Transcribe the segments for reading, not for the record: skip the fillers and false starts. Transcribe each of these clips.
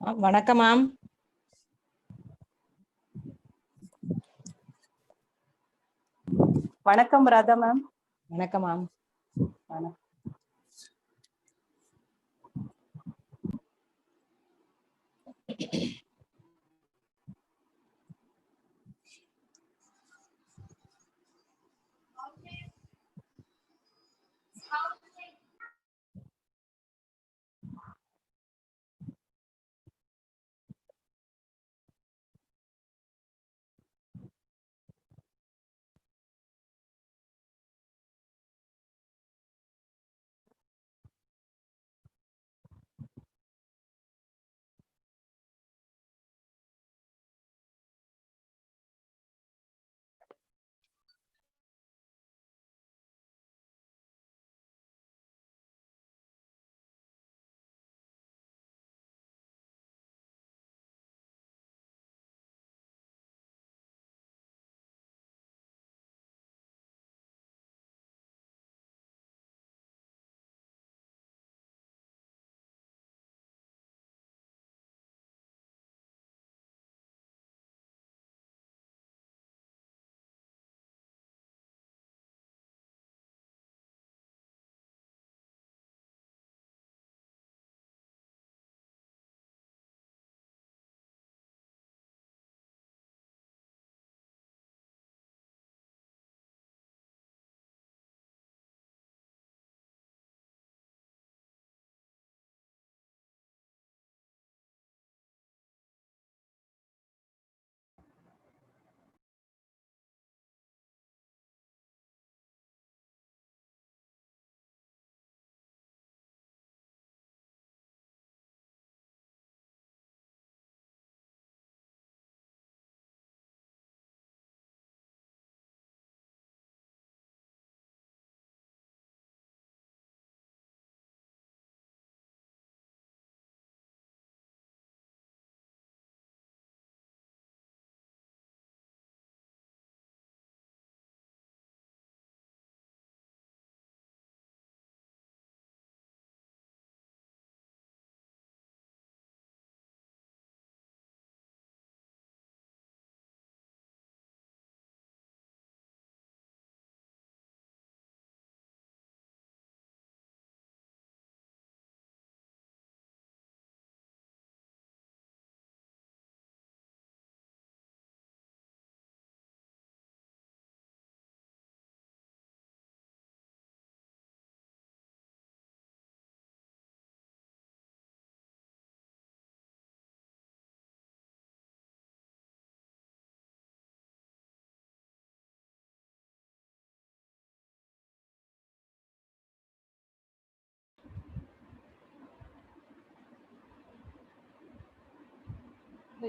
வணக்கம் மேம். வணக்கம் ராதா மேம். வணக்கம் மேம்.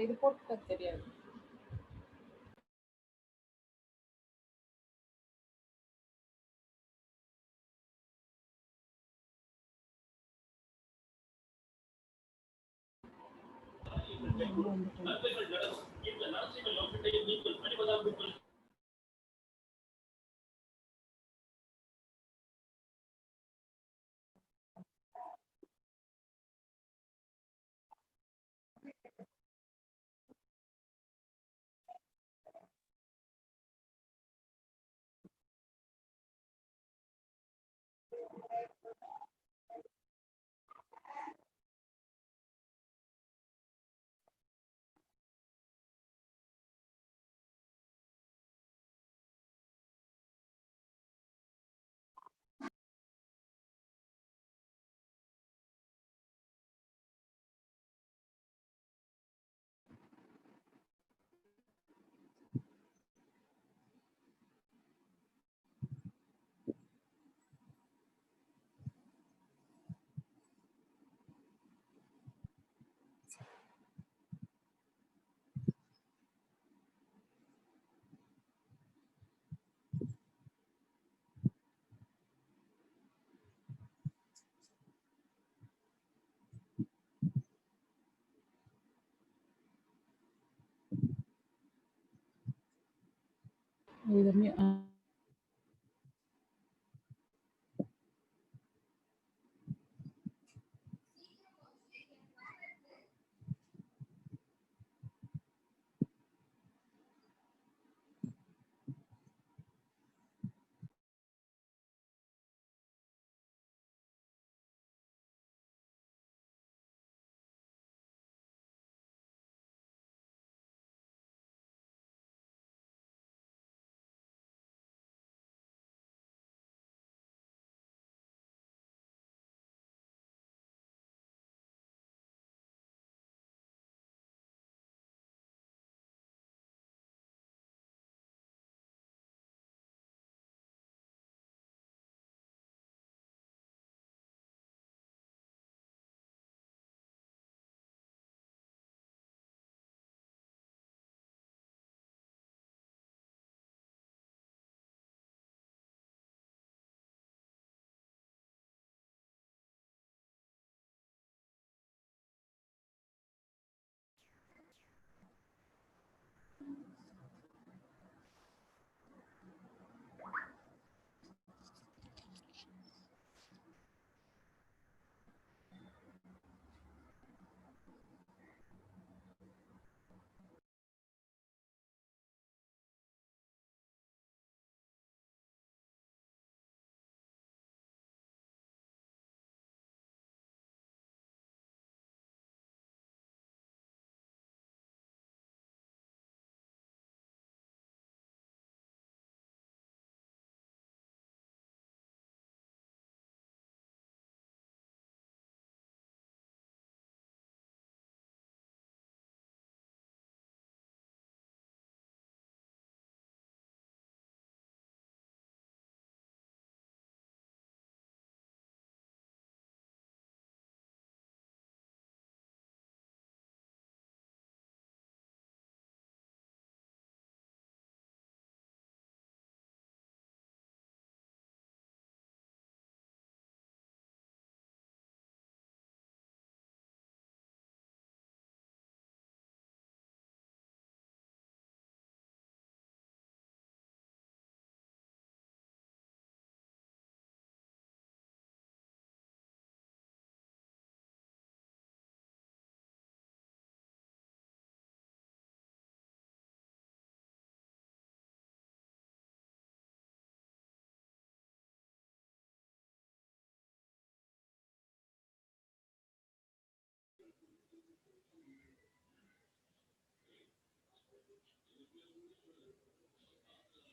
இது போட்டு தெரியாது.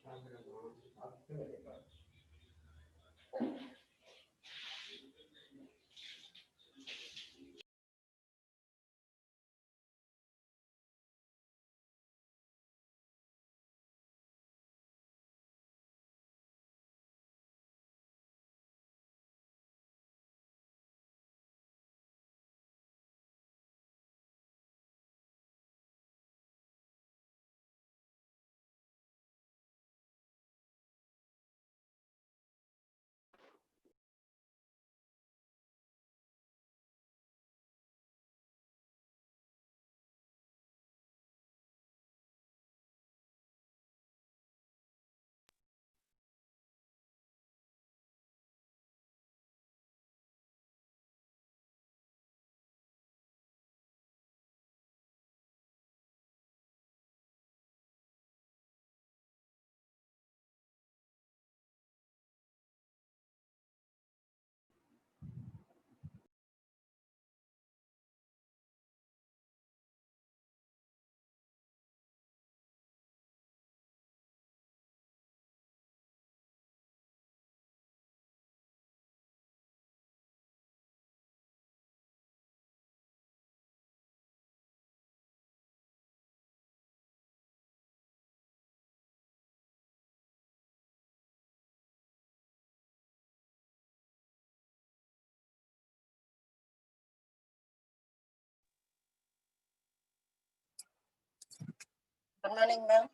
Good morning, ma'am.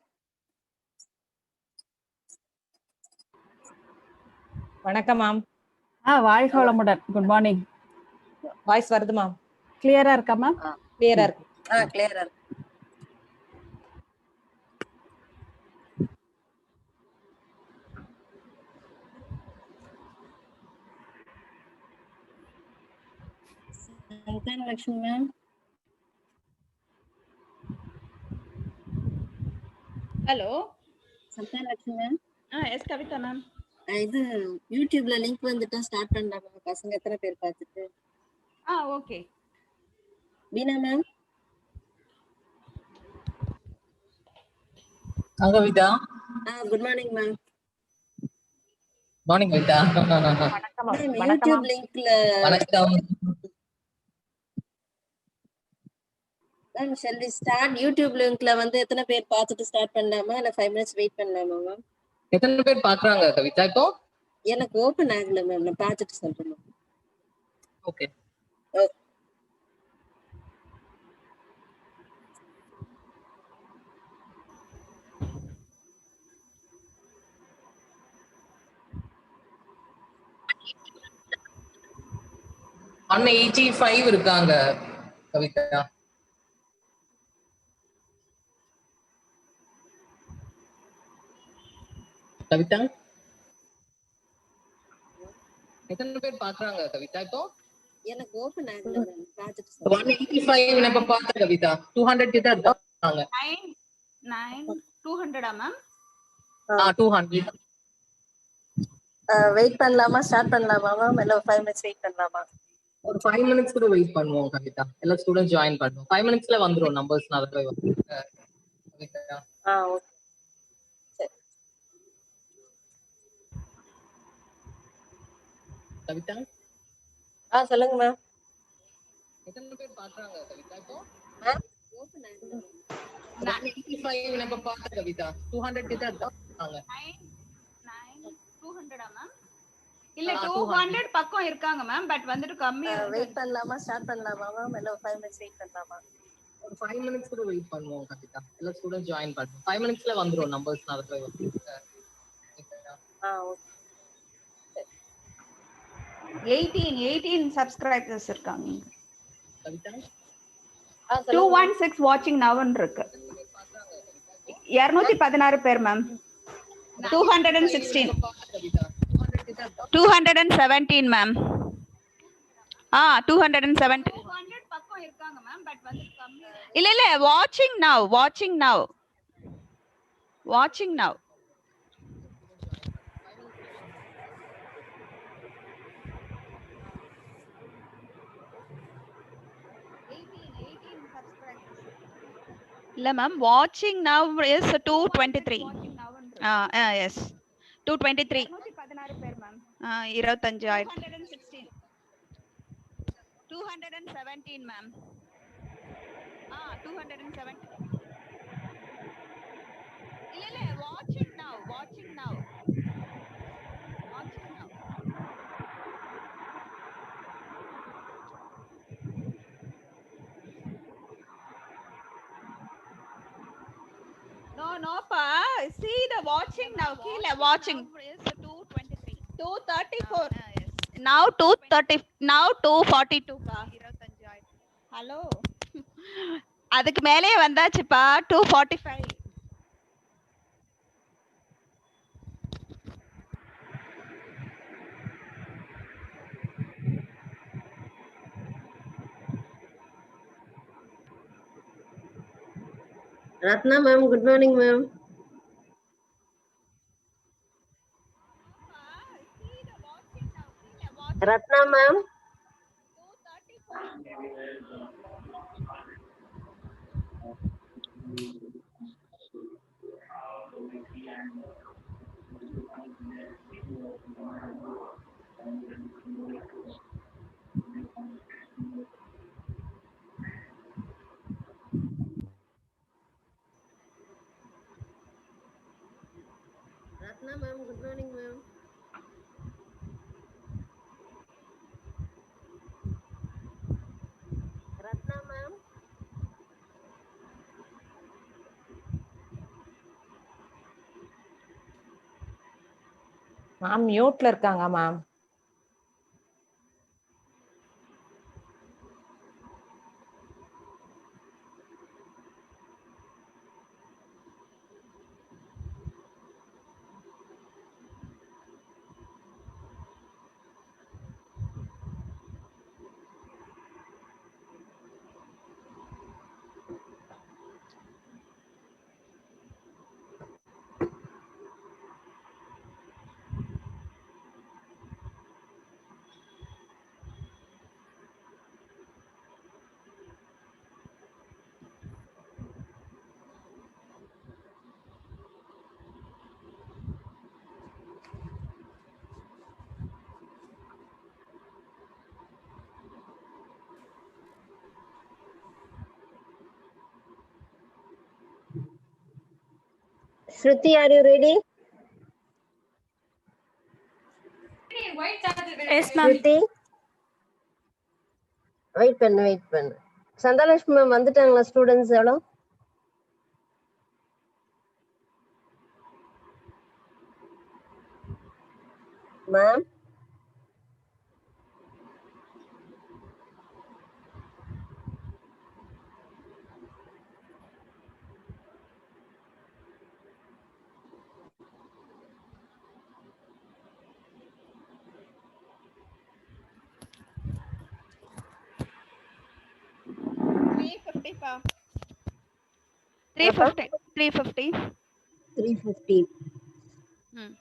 வணக்கம் மேம். வாழ்க வளமுடன். Good morning. வாய்ஸ் வருது மேம்? கிளியரா இருக்கா மேம்? கிளியரா இருக்கு. கிளியரா இருக்கு. Lakshmi ma'am. Hello Lakshmi ma'am. Yes Kavitha ma'am. இது யூடியூப்ல லிங்க் வந்துட்டு ஸ்டார்ட் பண்ணலாமா? பசங்க எத்தனை பேர் பார்த்துட்டு? Okay. Veena ma'am. Kavita. Good morning ma'am. Morning Kavita. வணக்கம் மேம். யூடியூப் லிங்க்ல வணக்கம் ma'am. shall we start? YouTube லிங்க்ல வந்து எத்தனை பேர் பார்த்துட்டு ஸ்டார்ட் பண்ணலாமா இல்ல 5 minutes வெயிட் பண்ணலாமா மேம்? எத்தனை பேர் பாக்குறாங்க கவிதா இப்போ? எனக்கு ஓபன் ஆகல மேம். நான் பார்த்துட்டு சொல்றேன் மேம். ஓகே. அண்ணா 85 இருக்காங்க கவிதா. கவிதா எத்தனை பேர் பாக்குறாங்க கவிதா இப்போ? எனக்கு ஓபன் ஆகல மேம். பார்த்துட்டு 185 நான் இப்ப பார்த்தேன் கவிதா. 200 கிட்ட இருக்காங்க. 200 மேம்? 200. வெயிட் பண்ணலாமா ஸ்டார்ட் பண்ணலாமா மேம்? இல்ல 5 minutes வெயிட் பண்ணலாமா? ஒரு 5 minutes கூட வெயிட் பண்ணுவோம் கவிதா. எல்லா ஸ்டூடெண்ட்ஸ் ஜாயின் பண்ணுவோம். 5 minutesல வந்துரும் நம்பர்ஸ் நான் போய் கவிதா. ஓகே. கவிதா சொல்லுங்க மேம். எத்தனை பேர் பாக்குறாங்க கவிதா இப்போ? மேம் ஓபன் ஆகல. 185 நான் இப்ப பார்த்தேன் கவிதா. 200 கிட்ட இருக்காங்க. 200 மேம்? இல்ல 200 பக்கம் இருக்காங்க மேம். பட் வந்துட்டு கம்மியா வெயிட் பண்ணலாமா ஸ்டார்ட் பண்ணலாமா மேம்? இல்ல 5 minutes வெயிட் பண்ணலாமா? ஒரு 5 minutes கூட வெயிட் பண்ணுவோம் கவிதா. எல்லா ஸ்டூடெண்ட்ஸ் ஜாயின் பண்ணுவோம். 5 minutesல வந்துரும் நம்பர்ஸ் நான் போய் ஓகே. 18 சப்ஸ்கிரைபர்ஸ் இருக்காங்க. கவிதா 216 வாட்சிங் நவன் இருக்கு. 216 பேர் மேம். 216 217 மேம். 270 பக்கம் இருக்காங்க மேம். பட் வந்து கம்மியா இல்ல வாட்சிங் நவ இல்ல மேம். வாட்சிங் நவ் இஸ் 223. எஸ் 223 16 பேர் மேம் 25 ஆயிடுச்சு 217 மேம் 217 இல்ல வாட்சிங் நவ் வாட்சிங் now no pa see the watching now kila watching is 223 234 now 230 now 242 pa 25 ஆயிடுச்சு ஹலோ அதுக்கு மேலே வந்தாச்சுப்பா 245 Ratna ma'am, good morning ma'am. Ratna ma'am. Ratna ma'am, good morning ma'am. Ratna ma'am. Ma'am மியூட்ல இருக்காங்க ma'am. Shruti, are you ready? Yes ma'am Shruti? Wait பண்ணு. Santhalakshmi ma'am வந்துட்டாங்களா students எவ்வளோ? Ma'am பா 350 350. ம்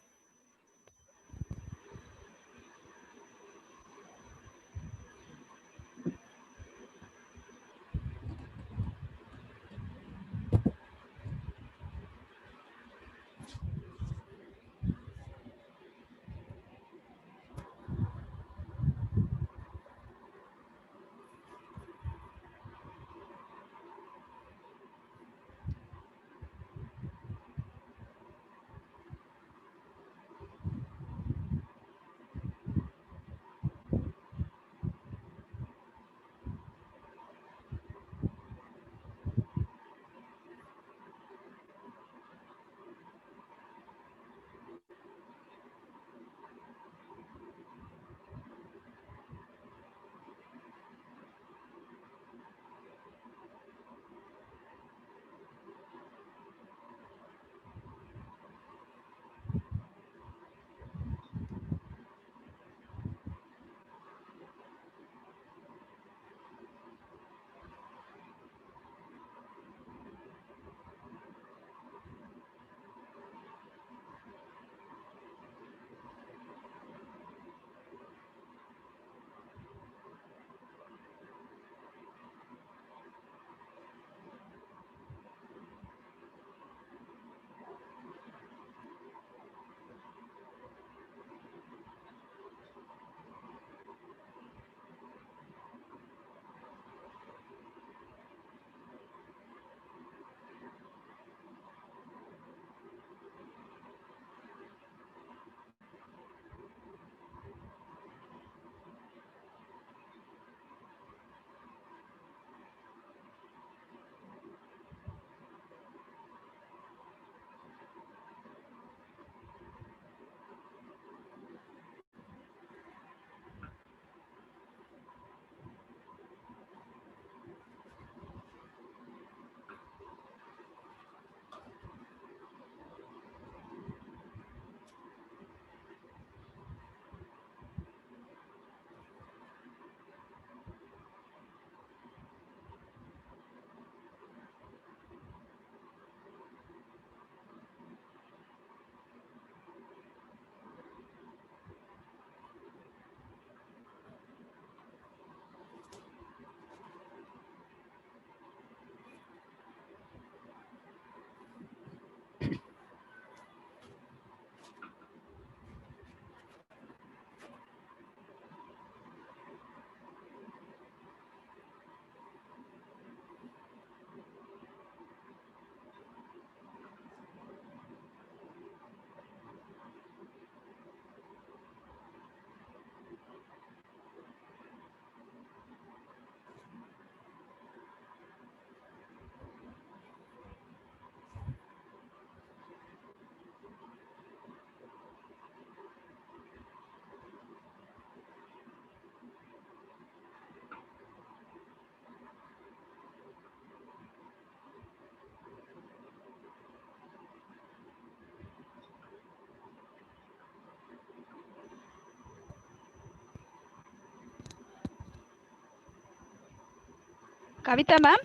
Kavita ma'am,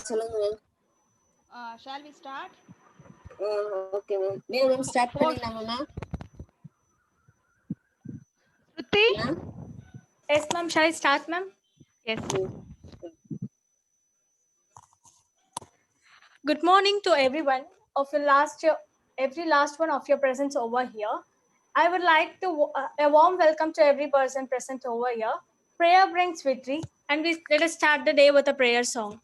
சொல்லுங்க மேம். shall we start? Okay ma'am. Ma'am start Four. பண்ணிடலாமா ma'am? Shruti? Ma'am Yes, ma'am. Shall I start, ma'am? Yes. Good morning to everyone of every last one of your presence over here. I would like to a warm welcome to every person present over here. Prayer brings victory, and let us start the day with a prayer song.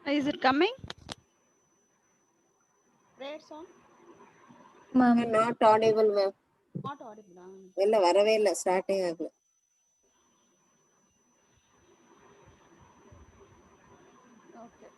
Is it coming? Prayer song? Not audible ma'am. Not audible. இல்ல வரவே இல்ல, ஸ்டார்ட்டே ஆகல. Okay.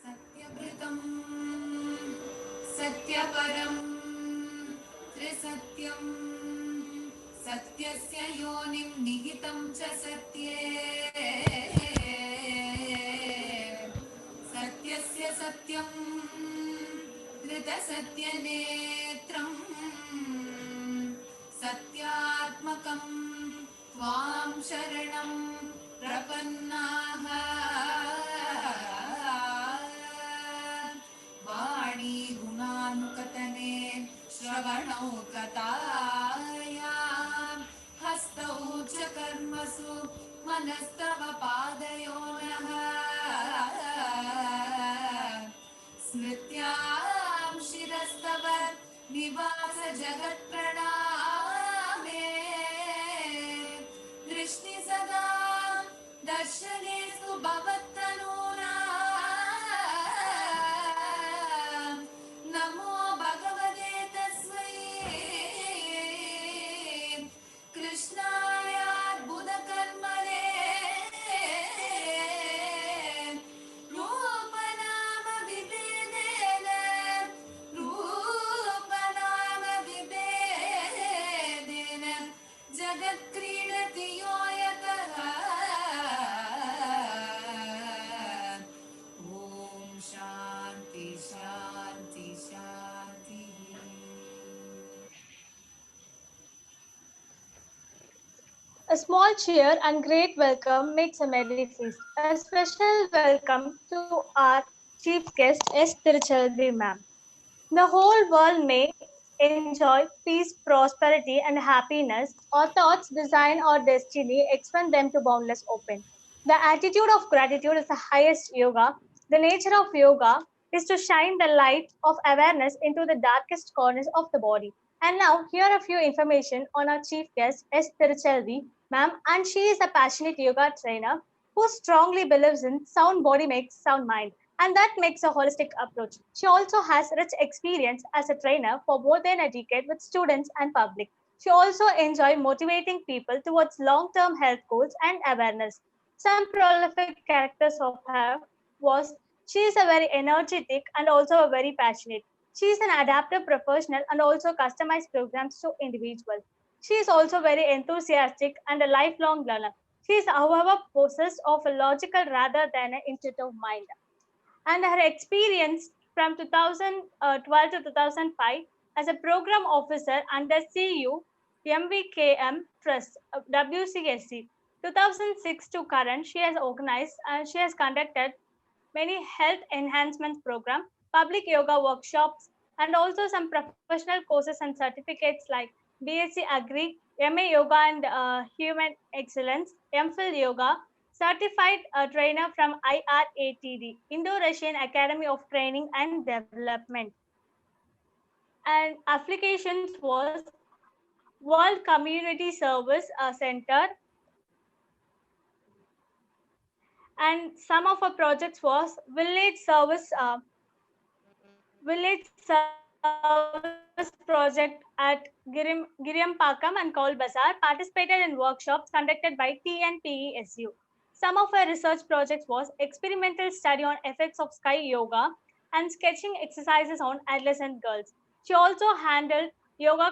सत्यव्रतम् सत्यपरम् त्रिसत्यम् सत्यस्य योनिं निहितं च सत्ये सत्यस्य सत्यं धृतसत्यनेत्रम् सत्यात्मकं त्वां शरणं प्रपन्नाः वाणी गुणानुकतने श्रवणौ कथायां हस्तौ च कर्मसु मनस्तव पादयोनः स्मृत्यां शिरस्तव निवास जगत्प्रणामे दृष्टि सदा दर्शनेषु भवत्तनूनां नमो भगवते तस्मै कृष्णाय अद्भुतकर्मणे रूपनाम विभेदेन जगत्क्रीडति यो यतः ॐ शान्ति शान्ति शान्तिः A small cheer and great welcome makes a merry feast. A special welcome to our chief guest, S. Tiruchalvi ma'am. The whole world may enjoy peace, prosperity, and happiness. Our thoughts, design, or destiny, expand them to boundless open. The attitude of gratitude is the highest yoga. The nature of yoga is to shine the light of awareness into the darkest corners of the body. And now, here a few information on our chief guest, S. Tiruchalvi, ma'am, and she is a passionate yoga trainer who strongly believes in sound body makes sound mind, and that makes a holistic approach. She also has rich experience as a trainer for more than a decade with students and public. She also enjoys motivating people towards long-term health goals and awareness. Some prolific characters of her was she is a very energetic and also a very passionate. She is an adaptive professional and also customized programs to individuals. She is also very enthusiastic and a lifelong learner. She is, however, possessed of a logical rather than an intuitive mind. And her experience from 2012 to 2005 as a program officer under CU MVKM Trust WCSC 2006 to current, she has organized and she has conducted many health enhancement program, public yoga workshops, and also some professional courses and certificates like BSc Agri, MA Yoga and Human Excellence, MPhil Yoga, certified trainer from IRATD, Indo-Russian Academy of Training and Development. And applications was World Community Service Center, and some of our projects was village service project at Giriampakam and Kaul Bazaar, participated in workshops conducted by TNPESU. Some of her research projects was experimental study on effects of sky yoga and sketching exercises on adolescent girls. She also handled yoga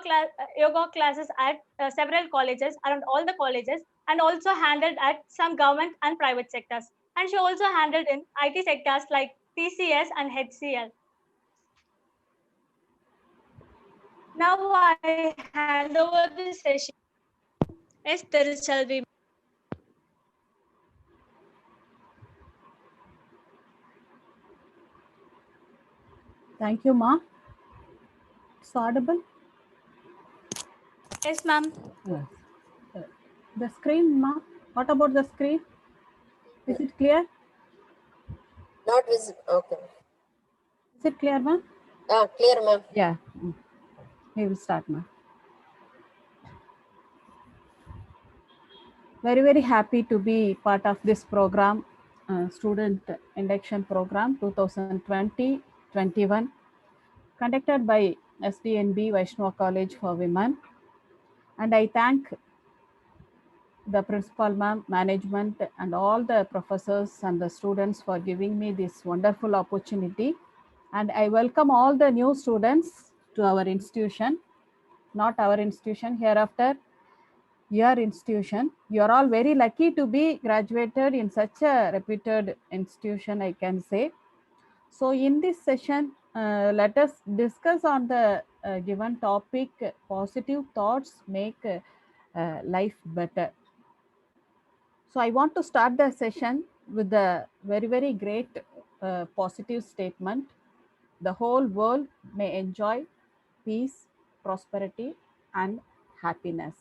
classes at several colleges, around all the colleges, and also handled at some government and private sectors. And she also handled in IT sectors like TCS and HCL. Now I hand over the session. Yes, Tiruchalvi. Thank you, Ma. It's audible? Yes, ma'am. Yes. The screen, Ma. What about the screen? Is it clear? Not visible. Okay. Is it clear, Ma? Clear, ma'am. Yeah. We will start, Ma. Very, very happy to be part of this program, Student Induction Program 2020-21, conducted by SDNB Vaishnava College for Women. And I thank the principal, ma'am, management, and all the professors and the students for giving me this wonderful opportunity. And I welcome all the new students to our institution, not our institution, hereafter your institution. You are all very lucky to be graduated in such a reputed institution, I can say. So in this session, let us discuss on the given topic, positive thoughts make life better. So I want to start the session with a very, very great positive statement. The whole world may enjoy peace, prosperity, and happiness.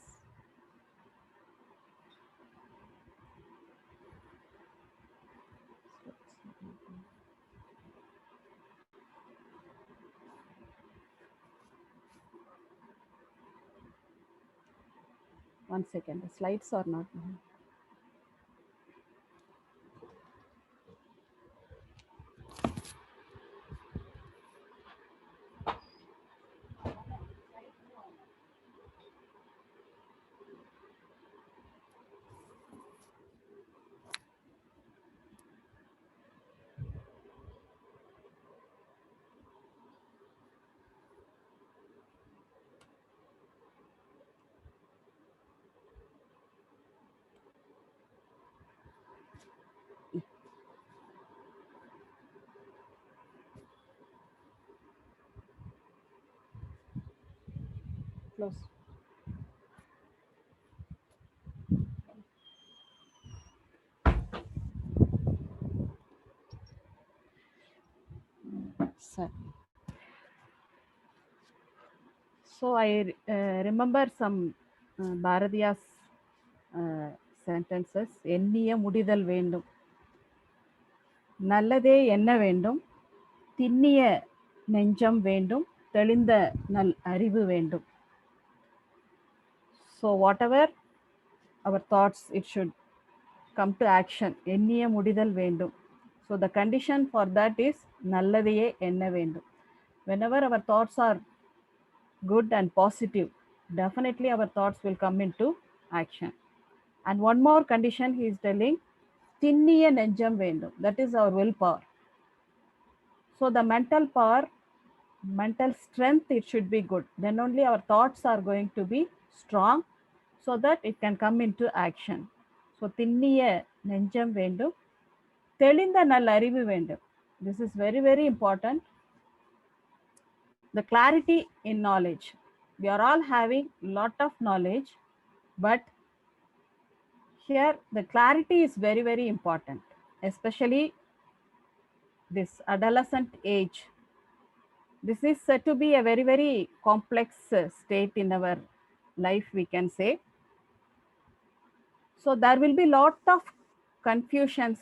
One second, the slides are not. Close. So I remember some Bharatiya's sentences. எண்ணிய முடிதல் வேண்டும், நல்லதே எண்ண வேண்டும், திண்ணிய நெஞ்சம் வேண்டும், தெளிந்த நல் அறிவு வேண்டும். So whatever our thoughts, it should come to action. எண்ணிய முடிதல் வேண்டும். So the condition for that is நல்லதையே எண்ண வேண்டும். Whenever our thoughts are good and positive, definitely our thoughts will come into action. And one more condition he is telling, திண்ணிய நெஞ்சம் வேண்டும். That is our willpower. So the mental power, mental strength, it should be good. Then only our thoughts are going to be strong so that it can come into action. So திண்ணிய நெஞ்சம் வேண்டும், தெளிந்த நல்லறிவு வேண்டும். This is very, very important. The clarity in knowledge. We are all having lot of knowledge, but here the clarity is very, very important, especially this adolescent age. This is said to be a very, very complex state in our life, we can say. So there will be lot of confusions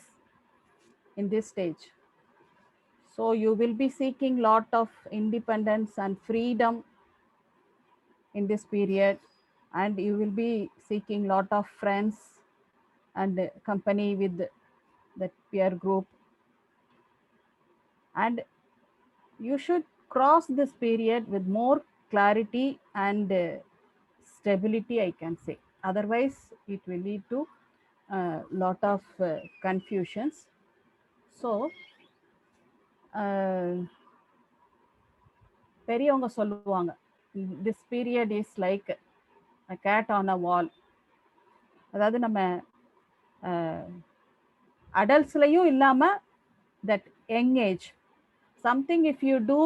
in this stage. So you will be seeking lot of independence and freedom in this period, and you will be seeking lot of friends and company with the peer group, and you should cross this period with more clarity and stability, I can say. Otherwise it will lead to lot of confusions. So பெரியவங்க சொல்லுவாங்க, this period is like a cat on a wall. அதாவது நம்ம adultsலையும் இல்லாம that young age, something if you do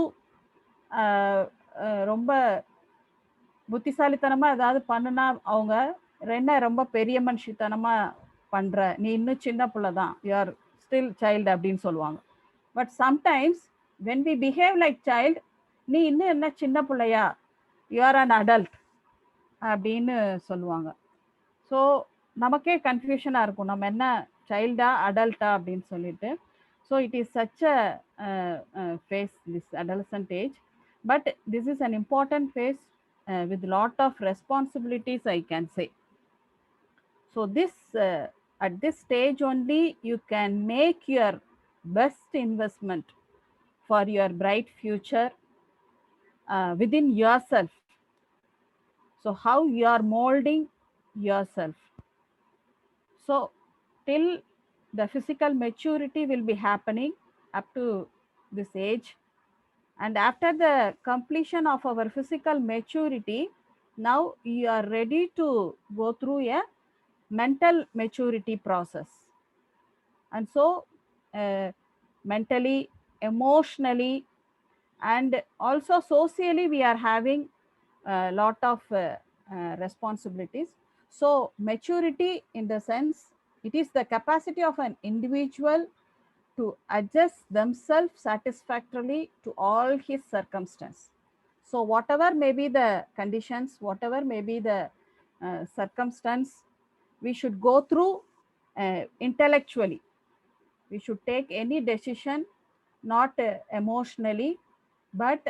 ரொம்ப புத்திசாலித்தனமா ஏதாவது பண்ணுனா அவங்க என்ன ரொம்ப பெரிய மனுஷித்தனமா பண்ற, நீ இன்னும் சின்ன பிள்ளை தான், யூ ஆர் ஸ்டில் சைல்டு அப்படின்னு சொல்லுவாங்க. But sometimes when we behave like child, நீ இன்னும் என்ன சின்ன பிள்ளையா, யூ ஆர் அன் அடல்ட் அப்படின்னு சொல்லுவாங்க. ஸோ நமக்கே கன்ஃபியூஷனாக இருக்கும், நம்ம என்ன சைல்டா அடல்ட்டா அப்படின்னு சொல்லிட்டு. So it is such a phase, this adolescent age, but this is an important phase with lot of responsibilities, I can say. So this at this stage only you can make your best investment for your bright future within yourself. So how you are molding yourself. So till the physical maturity will be happening up to this age, and after the completion of our physical maturity, now you are ready to go through a mental maturity process. And so mentally, emotionally, and also socially we are having a lot of responsibilities. So maturity, in the sense, it is the capacity of an individual to adjust themselves satisfactorily to all his circumstance. So whatever may be the conditions, whatever may be the circumstance, we should go through intellectually. We should take any decision not emotionally, but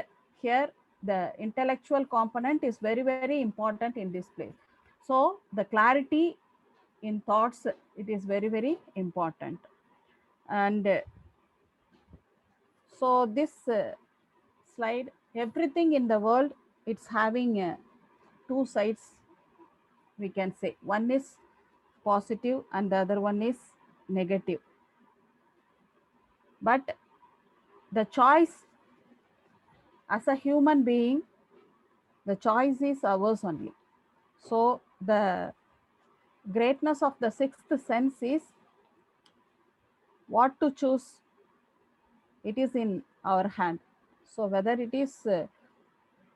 here the intellectual component is very, very important in this place. So the clarity in thoughts, it is very, very important. And so this slide, everything in the world, it's having two sides, we can say. One is positive and the other one is negative. But the choice, as a human being, the choice is ours only. So the greatness of the sixth sense is what to choose. It is in our hand. So whether it is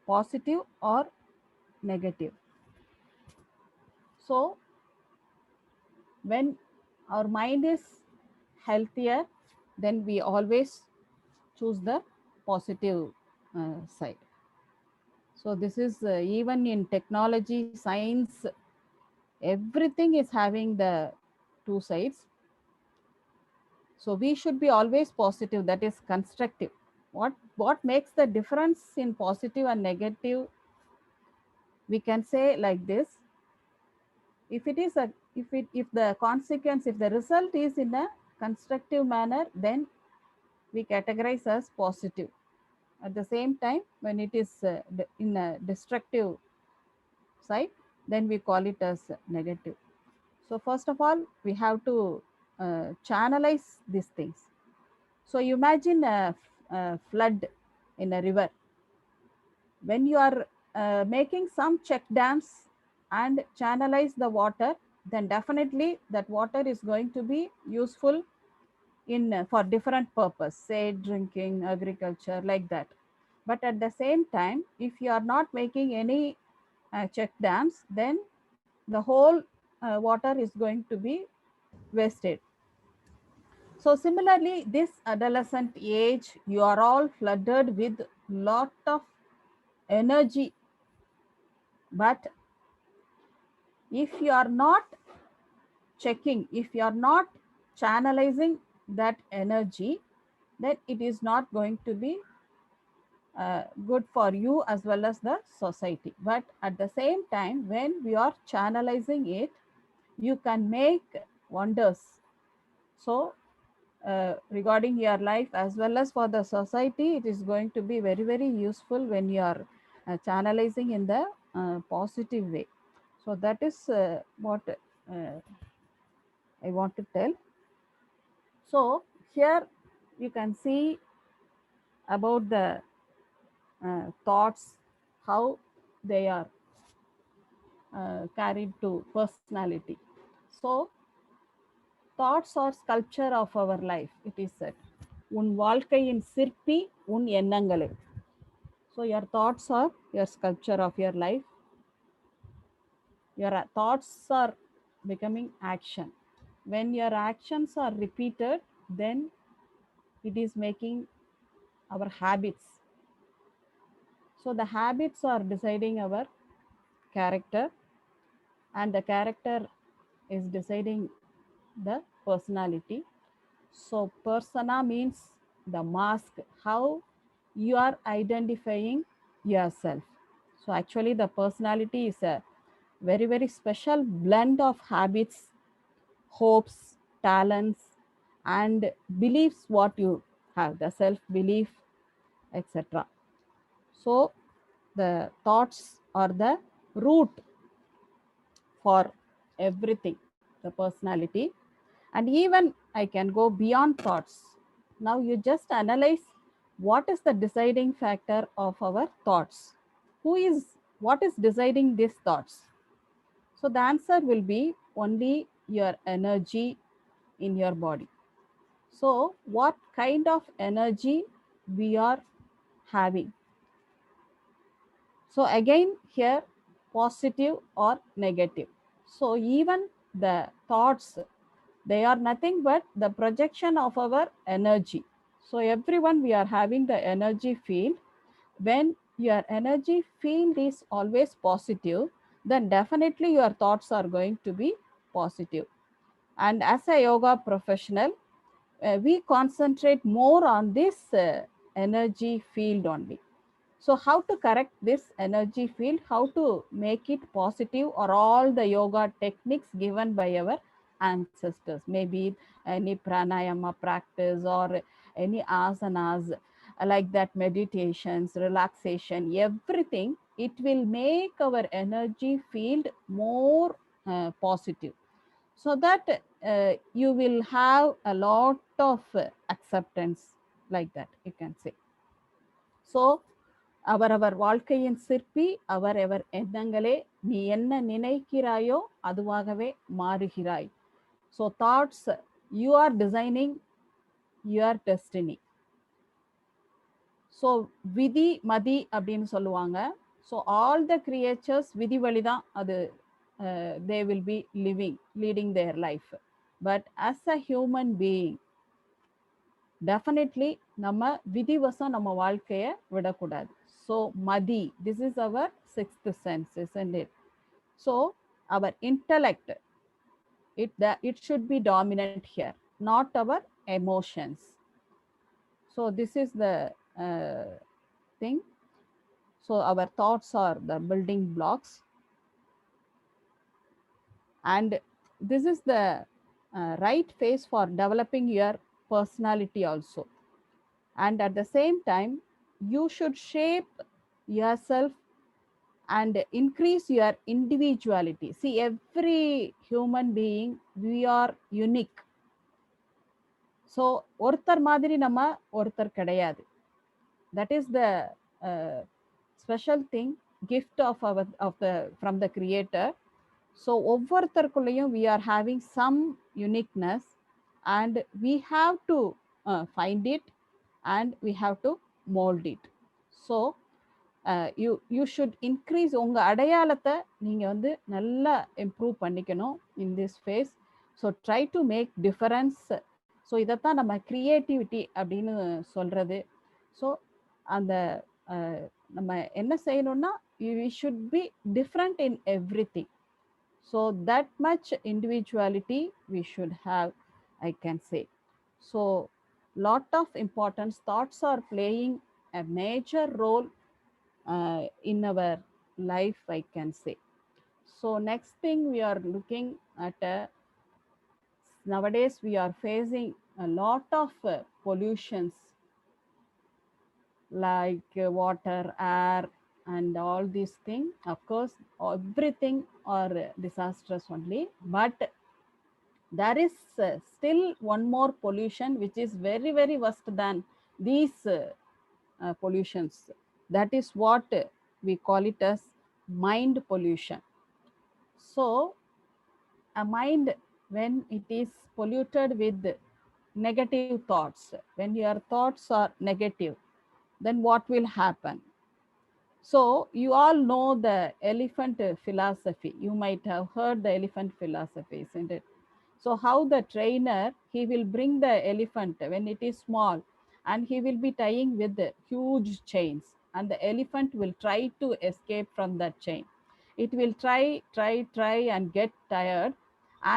positive or negative. So when our mind is healthier, then we always choose the positive side. So this is even in technology, science, everything is having the two sides. So we should be always positive, that is constructive. What makes the difference in positive and negative, we can say like this. If it is a, if the consequence, if the result is in a constructive manner, then we categorize as positive. At the same time, when it is in a destructive side, then we call it as negative. So first of all, we have to channelize these things. So imagine a flood in a river. When you are making some check dams and channelize the water, then definitely that water is going to be useful in for different purpose, say drinking, agriculture, like that. But at the same time, if you are not making any check dams, then the whole water is going to be wasted. So similarly, this adolescent age, you are all flooded with lot of energy. But if you are not checking, if you are not channelizing that energy, then it is not going to be good for you as well as the society. But at the same time, when we are channelizing it, you can make wonders. So regarding your life as well as for the society, it is going to be very, very useful when you are channelizing in the positive way. So that is what I want to tell. So here you can see about the thoughts, how they are carried to personality. So thoughts are sculpture of our life, it is said. உன் வாழ்க்கையின் சிற்பி உன் எண்ணங்களே. So your thoughts are your sculpture of your life. Your thoughts are becoming action. When your actions are repeated, then it is making our habits. So the habits are deciding our character, and the character is deciding the personality. So persona means the mask, how you are identifying yourself. So actually the personality is a very, very special blend of habits, hopes, talents, and beliefs what you have, the self-belief, etc. So the thoughts are the root for everything, the personality. And even I can go beyond thoughts. Now you just analyze what is the deciding factor of our thoughts. What is deciding these thoughts? So the answer will be only your energy in your body. So what kind of energy we are having? So again here, positive or negative. So even the thoughts, they are nothing but the projection of our energy. So everyone, we are having the energy field. When your energy field is always positive, then definitely your thoughts are going to be positive. And as a yoga professional, we concentrate more on this energy field only. So how to correct this energy field, how to make it positive, or all the yoga techniques given by our ancestors, maybe any pranayama practice or any asanas, like that, meditations, relaxation, everything, it will make our energy field more positive, so that you will have a lot of acceptance, like that you can say. So அவரவர் வாழ்க்கையின் சிற்பி அவரவர் எண்ணங்களே, நீ என்ன நினைக்கிறாயோ அதுவாகவே மாறுகிறாய். So thoughts, you are designing your destiny. So விதி மதி அப்படின்னு சொல்லுவாங்க. So all the creatures விதி வழிதான் அது they will be leading their life. But as a human being, definitely நம்ம விதிவசம் நம்ம வாழ்க்கைய விடக்கூடாது. So madi, this is our sixth sense, isn't it? So our intellect, it should be dominant here, not our emotions. So this is the thing. So our thoughts are the building blocks, and this is the right phase for developing your personality also. And at the same time, you should shape yourself and increase your individuality. See, every human being, we are unique. So ஒருத்தர் மாதிரி நம்ம ஒருத்தர் கிடையாது. That is the special thing, gift of the from the creator. So ஒவ்வொருத்தருக்குள்ளேயும் we are having some uniqueness and we have to find it and we have to mold it. So you should increase உங்க அடையாளத்தை நீங்க வந்து நல்லா improve பண்ணிக்கணும் in this phase. So try to make difference. So இதைத்தான் நம்ம creativity அப்படின்னு சொல்றது. ஸோ அந்த நம்ம என்ன செய்யணும்னா we should be different in everything. So that much individuality we should have, I can say. So lot of importance thoughts are playing a major role in our life, I can say. So next thing we are looking at nowadays we are facing a lot of pollutions like water, air, and all these things. Of course, everything are disastrous only, but there is still one more pollution which is very, very worse than these pollutions. That is what we call it as mind pollution. So a mind, when it is polluted with negative thoughts, when your thoughts are negative, then what will happen? So you all know the elephant philosophy. You might have heard the elephant philosophy, isn't it? So how the trainer, he will bring the elephant when it is small and he will be tying with the huge chains, and the elephant will try to escape from that chain. It will try and get tired,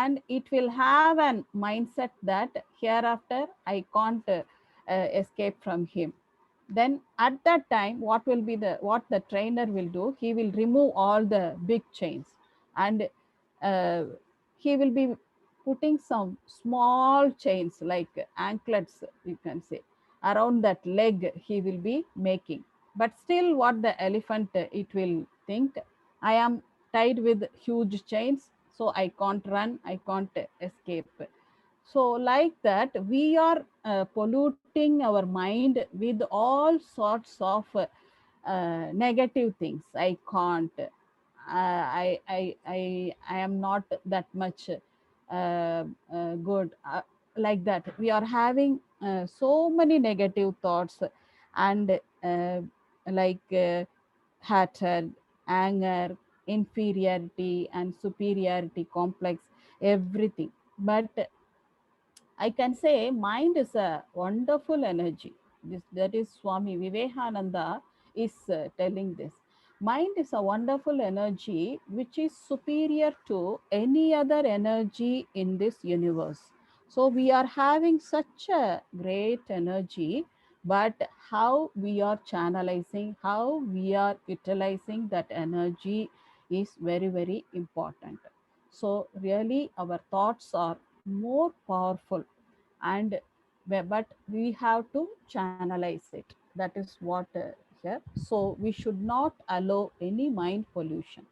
and it will have an mindset that hereafter I can't escape from him. Then at that time what the trainer will do, he will remove all the big chains, and he will be putting some small chains like anklets, you can say, around that leg he will be making. But still what the elephant it will think, I am tied with huge chains, so I can't run, I can't escape. So like that we are polluting our mind with all sorts of negative things. I can't, I am not that much good, like that we are having so many negative thoughts, and like hatred, anger, inferiority and superiority complex, everything. But I can say mind is a wonderful energy. That is Swami Vivekananda is telling this. Mind is a wonderful energy which is superior to any other energy in this universe. So we are having such a great energy, but how we are channelizing, how we are utilizing that energy is very, very important. So really our thoughts are more powerful, and but we have to channelize it. That is what here. So we should not allow any mind pollution.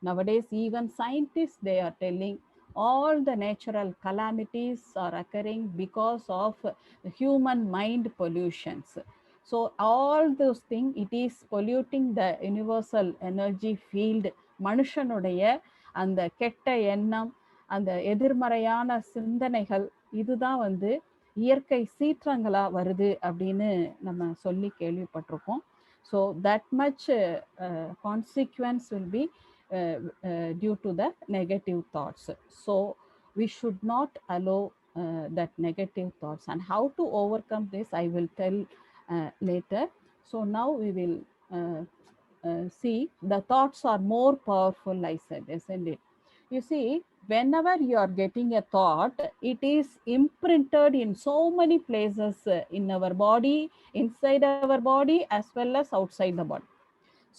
Nowadays even scientists, they are telling all the natural calamities are occurring because of the human mind pollutions. So all those things, it is polluting the universal energy field. மனுஷனுடைய அந்த கெட்ட எண்ணம், அந்த எதிர்மறையான சிந்தனைகள், இதுதான் வந்து இயற்கை சீற்றங்களா வருது அப்படின்னு நம்ம சொல்லி கேள்விப்பட்டிருக்கோம். So that much consequence will be due to the negative thoughts. So we should not allow that negative thoughts, and how to overcome this I will tell later. So now we will see the thoughts are more powerful, I said, isn't it? You see, whenever you are getting a thought, it is imprinted in so many places in our body, inside our body as well as outside the body.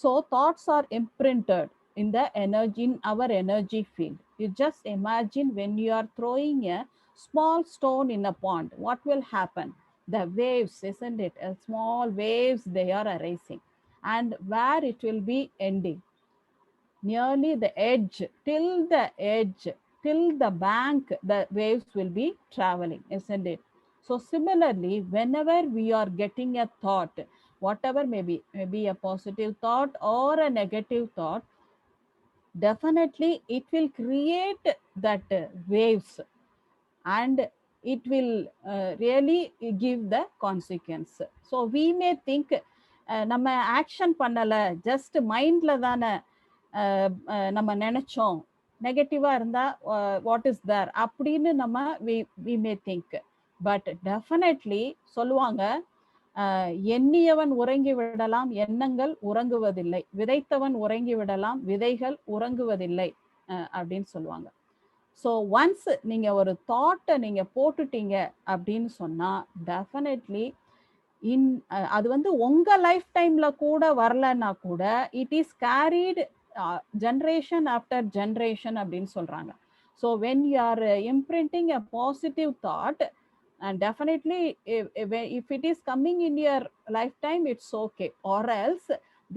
So thoughts are imprinted in the energy, in our energy field. You just imagine when you are throwing a small stone in a pond, what will happen? The waves, isn't it? A small waves, they are arising. And where it will be ending? Nearly the edge, till the bank, the waves will be traveling, isn't it? So similarly, whenever we are getting a thought, whatever maybe a positive thought or a negative thought, definitely it will create that waves, and it will really give the consequence. So we may think நம்ம action பண்ணல, just மைண்ட்ல தானே நம்ம நினைச்சோம், நெகட்டிவா இருந்தா what is there அப்படின்னு நம்ம we may think. But definitely சொல்லுவாங்க, எண்ணியவன் உறங்கி விடலாம், எண்ணங்கள் உறங்குவதில்லை, விதைத்தவன் உறங்கி விடலாம், விதைகள் உறங்குவதில்லை அப்படின்னு சொல்லுவாங்க. ஸோ ஒன்ஸ் நீங்க ஒரு தாட்டை நீங்க போட்டுட்டீங்க அப்படின்னு சொன்னா டெஃபினெட்லி அது வந்து உங்க லைஃப் டைம்ல கூட வரலன்னா கூட it is carried generation after generation அப்படின்னு சொல்றாங்க. So when you are imprinting a positive thought, and definitely if it is coming in your lifetime, it's okay, or else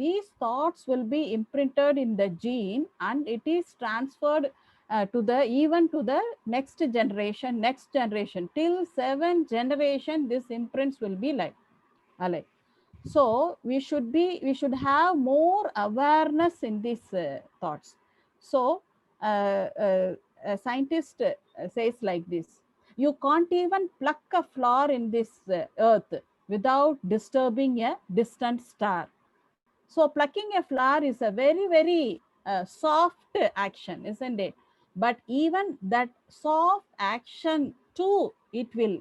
these thoughts will be imprinted in the gene and it is transferred to the even to the next generation till 7 generation this imprints will be alive. So we should have more awareness in these thoughts. So a scientist says like this: you can't even pluck a flower in this earth without disturbing a distant star. So plucking a flower is a very, very soft action, isn't it? But even that soft action too, it will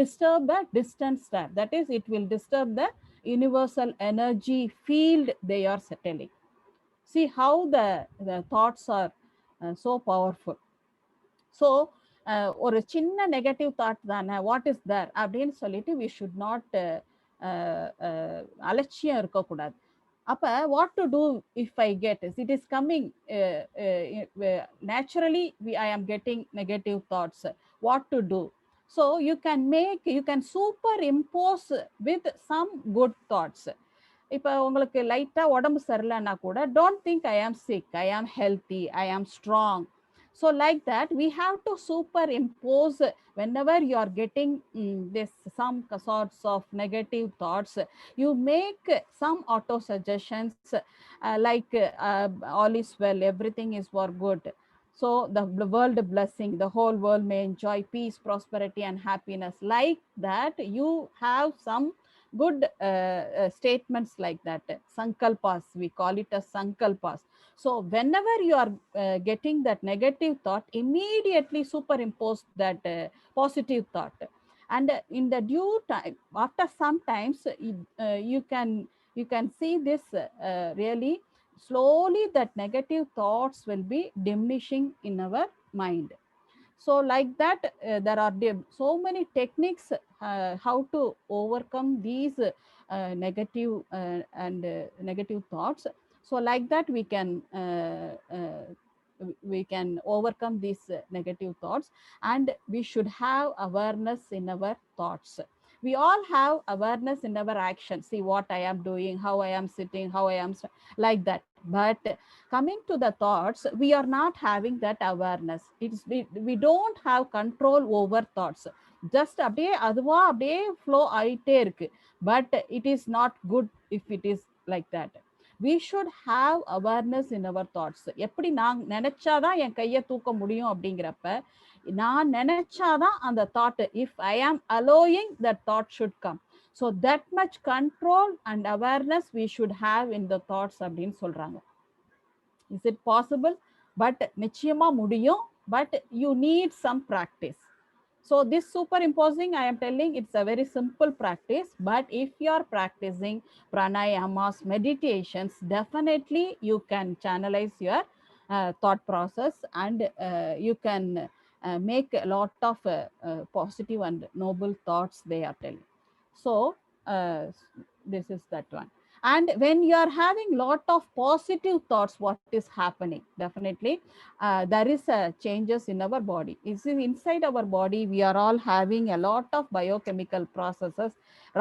disturb a distant star. That is, it will disturb the universal energy field they are settling. See how the thoughts are so powerful. So ஒரு சின்ன negative thought தானே, what is there அப்படின்னு சொல்லிட்டு we should not அலட்சியம் இருக்கக்கூடாது. அப்ப what to do if I get it is coming naturally I am getting negative thoughts, what to do? So you can superimpose with some good thoughts. இப்போ உங்களுக்கு லைட்டா உடம்பு சரியில்லைன்னா கூட, டோன்ட் திங்க் ஐ ஆம் சிக், ஐ ஆம் healthy, ஐ ஆம் strong. So like that, we have to superimpose whenever you are getting this some sorts of negative thoughts. You make some auto suggestions like all is well, everything is for good. So the world blessing, the whole world may enjoy peace, prosperity, and happiness. Like that, you have some good statements like that. Sankalpas, we call it as sankalpas. So whenever you are getting that negative thought, immediately superimpose that positive thought. And in the due time, after some times, you can see this really slowly, that negative thoughts will be diminishing in our mind. So like that, there are so many techniques how to overcome these negative and negative thoughts. So like that, we can overcome these negative thoughts, and we should have awareness in our thoughts. We all have awareness in our actions. See what I am doing, how I am sitting, how I am like that. But coming to the thoughts, we are not having that awareness. We don't have control over thoughts. Just அப்படியே அதுவா அப்படியே flow ஆயிட்டே இருக்கு. But it is not good if it is like that. We should have awareness in our thoughts. எப்படி நான் நினைச்சாதான் என் கையை தூக்க முடியும் அப்படிங்கிறப்ப, நான் நினைச்சாதான் அந்த thought, if I am allowing that thought should come. So that much control and awareness we should have in the thoughts அப்படின்னு சொல்றாங்க. Is it possible? But நிச்சயமா முடியும். But you need some practice. So this superimposing, I am telling, it's a very simple practice. But if you are practicing pranayamas, meditations, definitely you can channelize your thought process, and you can make a lot of positive and noble thoughts they are telling. So this is that one. And when you are having lot of positive thoughts, what is happening? Definitely there is a changes in our body. It's inside our body. We are all having a lot of biochemical processes.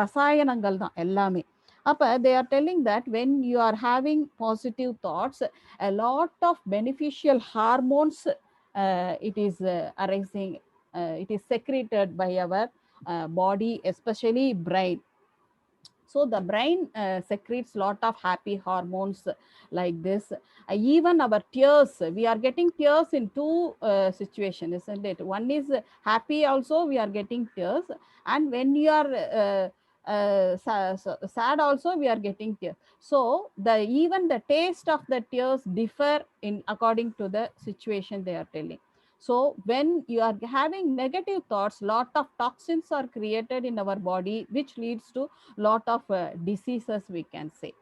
ரசாயனங்கள் தான் எல்லாமே. அப்ப they are telling that when you are having positive thoughts, a lot of beneficial hormones it is arising, it is secreted by our body, especially brain. So the brain secretes lot of happy hormones like this. Even our tears, we are getting tears in two situations, isn't it? One is happy also, we are getting tears. And when you are sad also, we are getting tears. So even the taste of the tears differ in according to the situation they are telling. So when you are having negative thoughts, lot of toxins are created in our body, which leads to lot of diseases, we can say.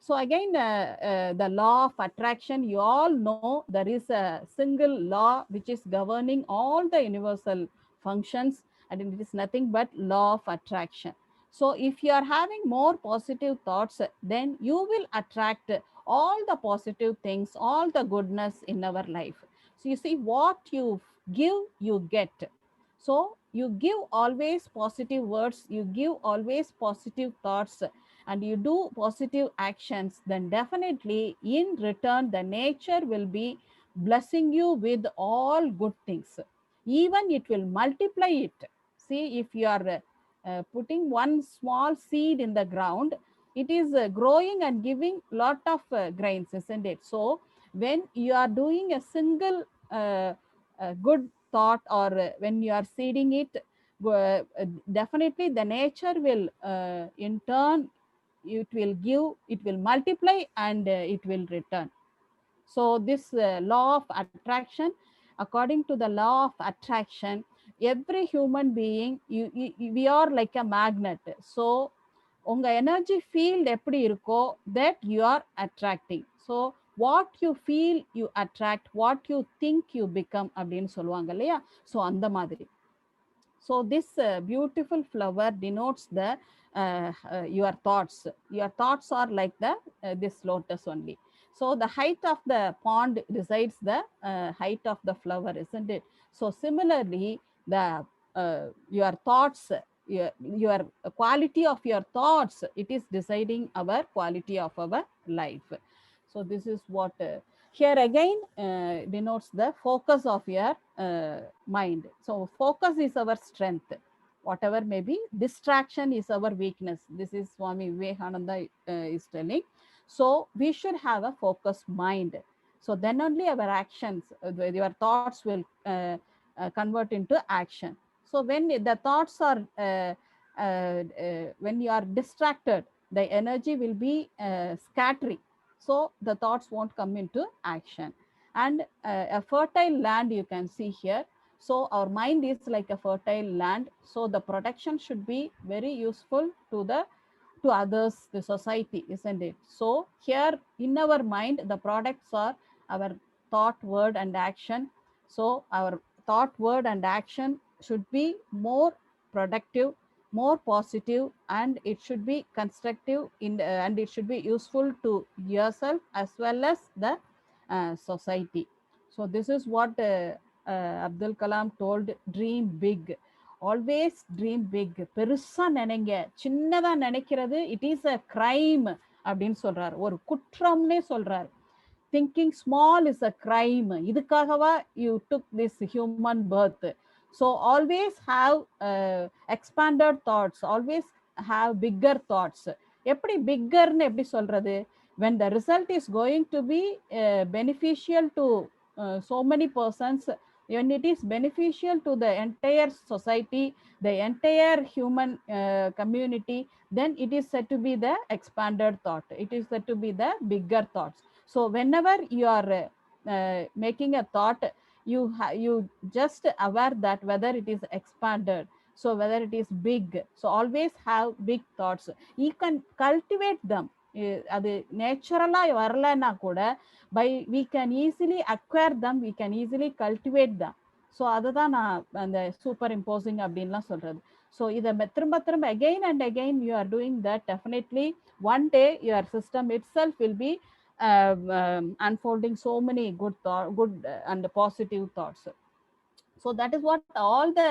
So again, the law of attraction, you all know there is a single law which is governing all the universal functions, and it is nothing but law of attraction. So if you are having more positive thoughts, then you will attract all the positive things, all the goodness in our life. So you see, what you give, you get. So you give always positive words, you give always positive thoughts, and you do positive actions, then definitely in return, the nature will be blessing you with all good things. Even it will multiply it. See, if you are putting one small seed in the ground, it is growing and giving lot of grains, isn't it? So when you are doing a single good thought, or when you are seeding it, definitely the nature will in turn, it will give, it will multiply, and it will return. So this law of attraction, according to the law of attraction, every human being, we are like a magnet. So உங்க energy field எப்படி இருக்கோ, that you are attracting. So what you feel you attract, what you think you become அப்படின்னு சொல்லுவாங்க இல்லையா? So அந்த மாதிரி. So this beautiful flower denotes the your thoughts. Your thoughts are like the this lotus only. So the height of the pond decides the height of the flower, isn't it? So similarly, the your thoughts, your quality of your thoughts, it is deciding our quality of our life. So this is what here again denotes the focus of your mind. So focus is our strength. Whatever may be, distraction is our weakness. This is Swami Vivekananda is telling. So we should have a focused mind. So then only our actions, your thoughts will convert into action. So when the thoughts are when you are distracted, the energy will be scattering. So the thoughts won't come into action. And a fertile land you can see here. So our mind is like a fertile land. So the protection should be very useful to others, the society, isn't it? So here in our mind, the products are our thought, word, and action. So our thought, word, and action should be more productive, more positive, and it should be constructive and it should be useful to yourself as well as the society. So this is what Abdul Kalam told: dream big, always dream big. பெருசா நினைங்க, சின்னதா நினைக்கிறது it is a crime அப்படின்னு சொல்றாரு, ஒரு குற்றம்னே சொல்றாரு. Thinking small is a crime. இதுக்காகவா you took this human birth? So always have expanded thoughts, always have bigger thoughts. எப்படி பிக்கர்னு எப்படி சொல்றது? when the result is going to be beneficial to so many persons, when it is beneficial to the entire society, the entire human community, then it is said to be the expanded thought, it is said to be the bigger thoughts. So whenever you are making a thought, you just aware that whether it is expanded, so whether it is big. So always have big thoughts. You can cultivate them. அது நேச்சுரலா வரலன்னா கூட by we can easily acquire them, we can easily cultivate them. So அதுதான் நான் அந்த super imposing அப்படின்லாம் சொல்றது. So இதை திரும்ப திரும்ப again and again you are doing that, definitely one day your system itself will be unfolding so many good and positive thoughts. So that is what all the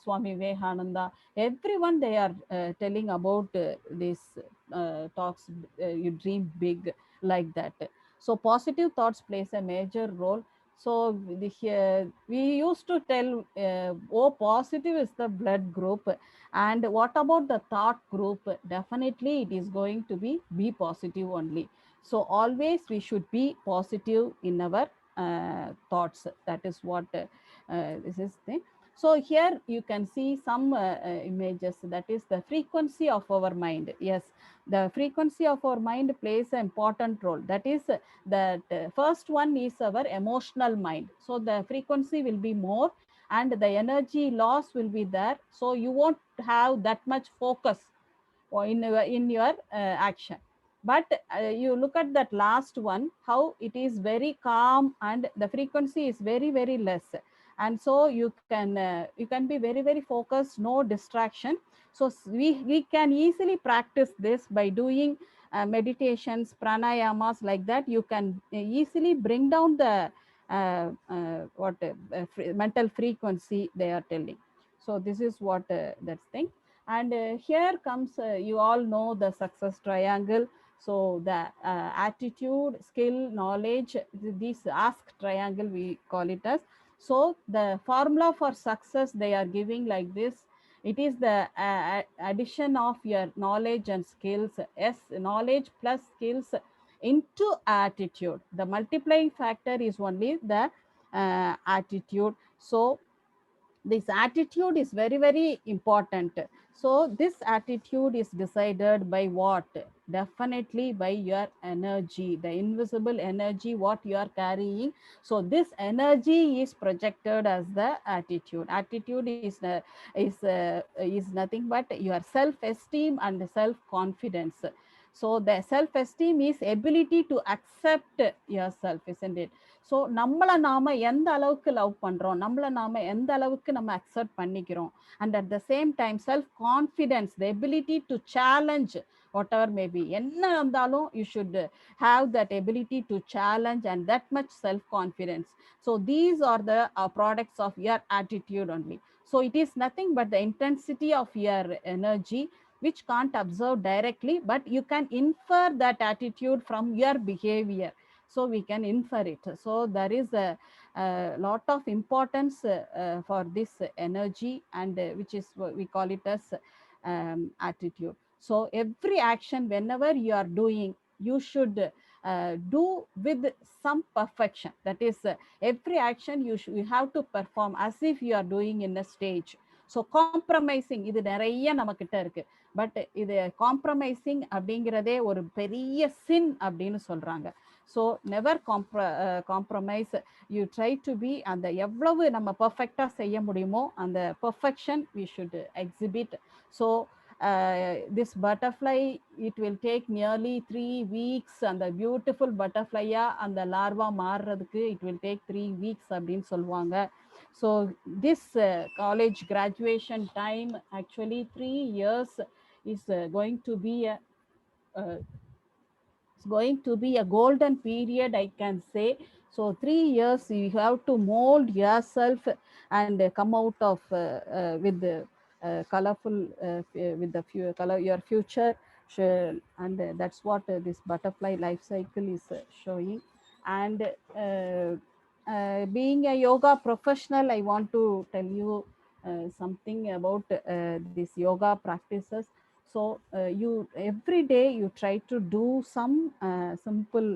Swami Vivekananda, everyone, they are telling about these talks, you dream big, like that. So positive thoughts plays a major role. So we used to tell, O positive is the blood group, and what about the thought group? Definitely it is going to be B positive only. So always we should be positive in our thoughts. That is what this is thing. So here you can see some images, that is the frequency of our mind. Yes, the frequency of our mind plays an important role. That is that first one is our emotional mind. So the frequency will be more and the energy loss will be there. So you won't have that much focus or in your action. But you look at that last one, how it is very calm and the frequency is very, very less. And so you can be very, very focused, no distraction. So we can easily practice this by doing meditations, pranayamas, like that. You can easily bring down the mental frequency they are telling. So this is what that's thing. And here comes, you all know the success triangle. So the attitude, skill, knowledge, this ask triangle we call it as. So the formula for success they are giving like this. It is the addition of your knowledge and skills. S, knowledge plus skills into attitude. The multiplying factor is only the attitude. So this attitude is very, very important. So this attitude is decided by what? Definitely by your energy, the invisible energy what you are carrying. So this energy is projected as the attitude. Attitude is nothing but your self esteem and self confidence. So the self esteem is ability to accept yourself, isn't it? So நம்மளை நாம எந்த அளவுக்கு love பண்றோம், நம்மளை நாம எந்த அளவுக்கு நம்ம அக்செப்ட் பண்ணிக்கிறோம். And at the same time self confidence, the ability to challenge whatever maybe. என்ன இருந்தாலும் you should have that ability to challenge and that much self confidence. So these are the products of your attitude only. So it is nothing but the intensity of your energy which can't observe directly, but you can infer that attitude from your behavior. So we can infer it. So there is a lot of importance for this energy, and which is we call it as attitude. So every action whenever you are doing, you should do with some perfection. That is every action you have to perform as if you are doing in a stage. So compromising இது நிறைய நம்ம கிட்ட இருக்கு. But இது compromising அப்படிங்கிறதே ஒரு பெரிய sin அப்படின்னு சொல்றாங்க. So never compromise. You try to be, அந்த எவ்வளவு நம்ம பர்ஃபெக்டாக செய்ய முடியுமோ அந்த perfection we should exhibit. So this butterfly, it will take nearly 3 weeks. அந்த பியூட்டிஃபுல் பட்டர்ஃப்ளையா அந்த லார்வா மாறுறதுக்கு it will take 3 weeks அப்படின்னு சொல்லுவாங்க. So this college graduation time, actually 3 years is going to be a golden period, I can say. So 3 years you have to mold yourself and come out of with the colorful with the color your future. And that's what this butterfly life cycle is showing. And being a yoga professional, I want to tell you something about these yoga practices. So you every day you try to do some simple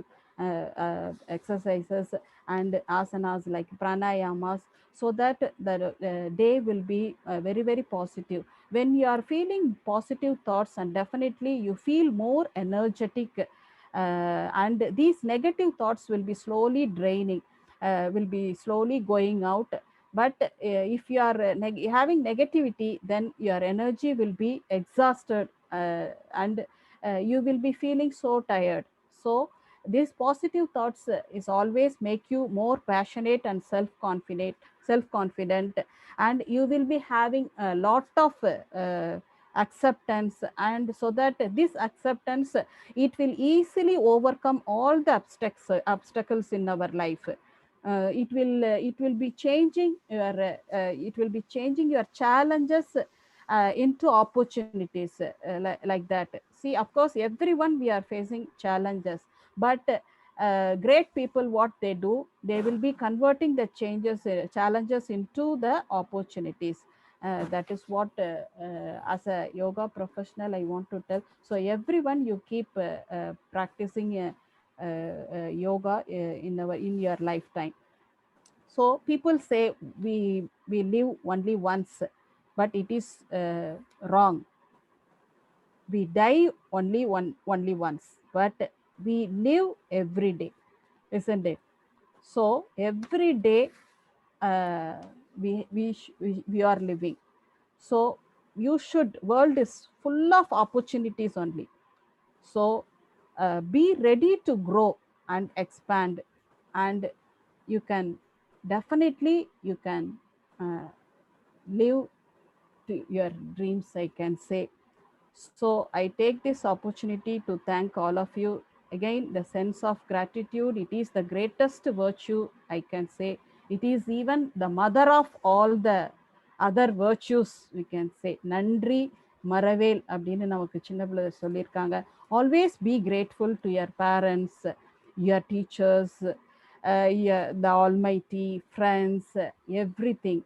exercises and asanas like pranayamas, so that the day will be very, very positive. When you are feeling positive thoughts, and definitely you feel more energetic, and these negative thoughts will be slowly draining, will be slowly going out. But if you are having negativity, then your energy will be exhausted, and you will be feeling so tired. So these positive thoughts is always make you more passionate and self-confident, and you will be having a lot of acceptance. And so that this acceptance, it will easily overcome all the obstacles in our life. It will be changing your challenges into opportunities, like that. See, of course everyone we are facing challenges, but great people, what they do, they will be converting the changes, challenges into the opportunities. That is what, as a yoga professional, I want to tell. So everyone, you keep practicing yoga in your lifetime. So people say we live only once, but it is wrong. We die only once, but we live every day, isn't it? So every day we are living. So you should, world is full of opportunities only. So be ready to grow and expand, and you can definitely, you can live to your dreams, I can say. So I take this opportunity to thank all of you. Again, the sense of gratitude, it is the greatest virtue, I can say. It is even the mother of all the other virtues, we can say. Nandri Maravel அப்படின்னு நமக்கு சின்ன பிள்ளை சொல்லியிருக்காங்க. Always be grateful to your parents, your teachers, the Almighty, friends, everything.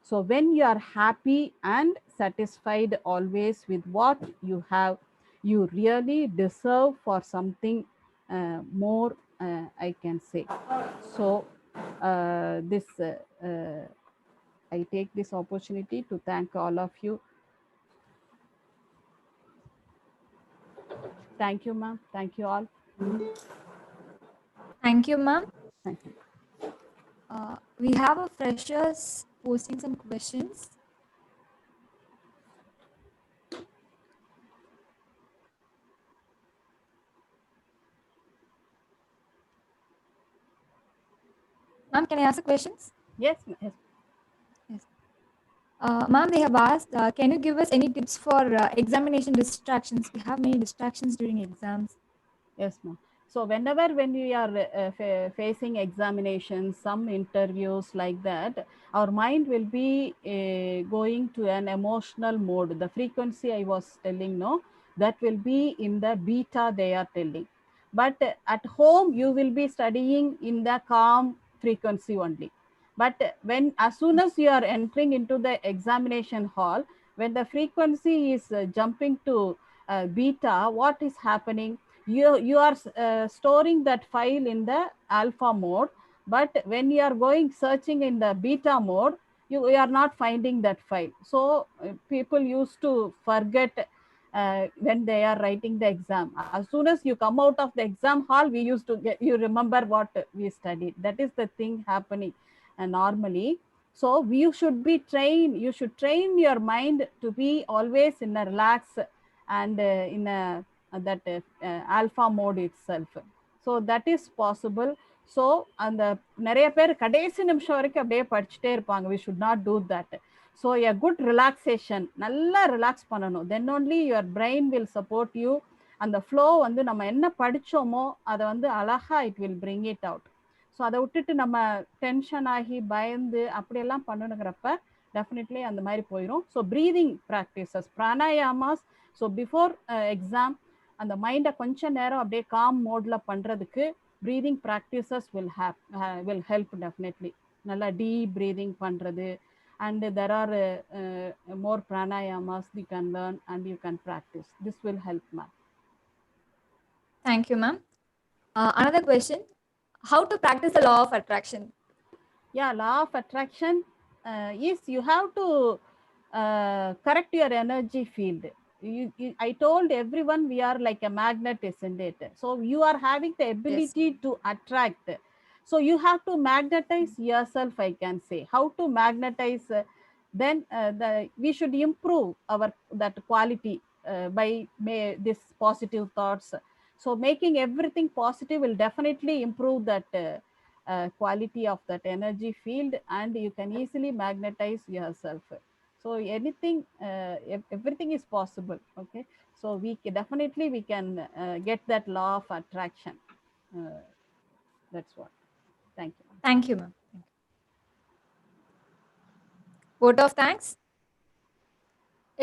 So when you are happy and satisfied always with what you have, you really deserve for something more, I can say. So this I take this opportunity to thank all of you. Thank you, ma'am. Thank you all. Thank you, ma'am. Thank you. We have a freshers posting some questions. Ma'am, can I ask the questions? Yes, yes. Ma'am, they have asked, can you give us any tips for examination distractions? We have many distractions during exams. Yes, ma'am. So whenever when we are facing examinations, some interviews like that, our mind will be going to an emotional mode. The frequency I was telling, no, that will be in the beta they are telling. But at home, you will be studying in the calm frequency only. But when, as soon as you are entering into the examination hall, when the frequency is jumping to beta, what is happening? You are storing that file in the alpha mode, but when you are going searching in the beta mode, you are not finding that file. So people used to forget when they are writing the exam. As soon as you come out of the exam hall, we used to get, you remember what we studied. That is the thing happening normally. So you should be trained, you should train your mind to be always in a relax and in a that alpha mode itself. So that is possible. So அந்த நிறைய பேர் கடைசி நிமிஷம் வரைக்கும் அப்படியே படிச்சுட்டே இருப்பாங்க. We should not do that. So a good relaxation, நல்லா ரிலாக்ஸ் பண்ணணும். Then only your brain will support you. அந்த flow வந்து நம்ம என்ன படிச்சோமோ அதை வந்து அழகா it will bring it out. So அதை விட்டுட்டு நம்ம டென்ஷன் ஆகி பயந்து அப்படியெல்லாம் பண்ணணுங்கிறப்ப டெஃபினெட்லி அந்த மாதிரி போயிடும். So breathing practices, pranayamas. So before exam அந்த மைண்டை கொஞ்ச நேரம் அப்படியே காம் மோட்ல பண்றதுக்கு breathing practices will help definitely. நல்லா டீப் ப்ரீதிங் பண்றது, and there are more pranayamas you can learn and you can practise. This will help ma'am. Thank you, ma'am. Another question: how to practice the law of attraction? Yeah, law of attraction is you have to correct your energy field. I told everyone we are like a magnet, isn't it? So you are having the ability to attract. So you have to magnetize yourself, I can say. How to magnetize? Then we should improve our that quality by this positive thoughts. So making everything positive will definitely improve that quality of that energy field, and you can easily magnetize yourself. So anything, everything is possible. Okay, so definitely we can get that law of attraction. That's what. Thank you. Thank you, ma'am. Vote of thanks.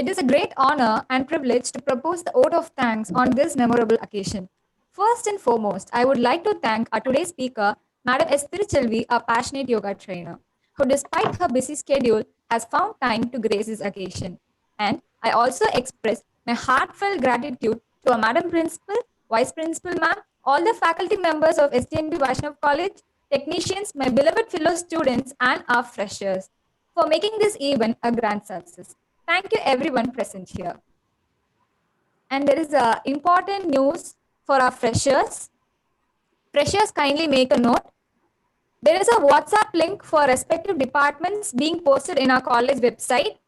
It is a great honor and privilege to propose the vote of thanks on this memorable occasion. First and foremost, I would like to thank our today's speaker, Madam S. Tiruchelvi, a passionate yoga trainer, who despite her busy schedule has found time to grace this occasion. And I also express my heartfelt gratitude to our Madam Principal, Vice Principal Ma'am, all the faculty members of STNB Vaishnav College, technicians, my beloved fellow students, and our freshers for making this event a grand success. Thank you everyone present here. And there is important news for our freshers. Freshers, kindly make a note. There is a WhatsApp link for respective departments being posted in our college website.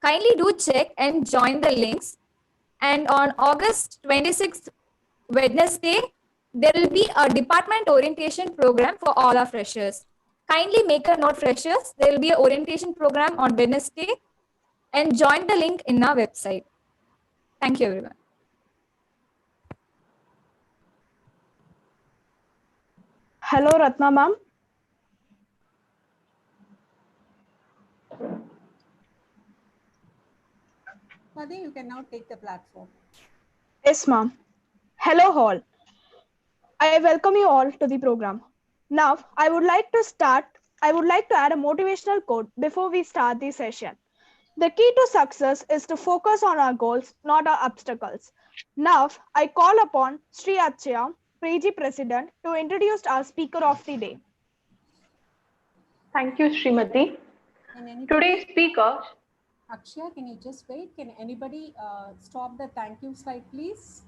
Kindly do check and join the links. And on August 26th, Wednesday, there will be a department orientation program for all our freshers. Kindly make a note, freshers. There will be an orientation program on Wednesday, and join the link in our website. Thank you, everyone. Hello, Ratna ma'am. Madhi, you can now take the platform. Yes, ma'am. Hello, all. I welcome you all to the program. Now, I would like to add a motivational quote before we start the session. The key to success is to focus on our goals, not our obstacles. Now, I call upon Sri Achya, PG President, to introduce our speaker of the day. Thank you, Srimati. Today's speaker. Akshay, can you just wait? Can anybody stop the thank you slide, please?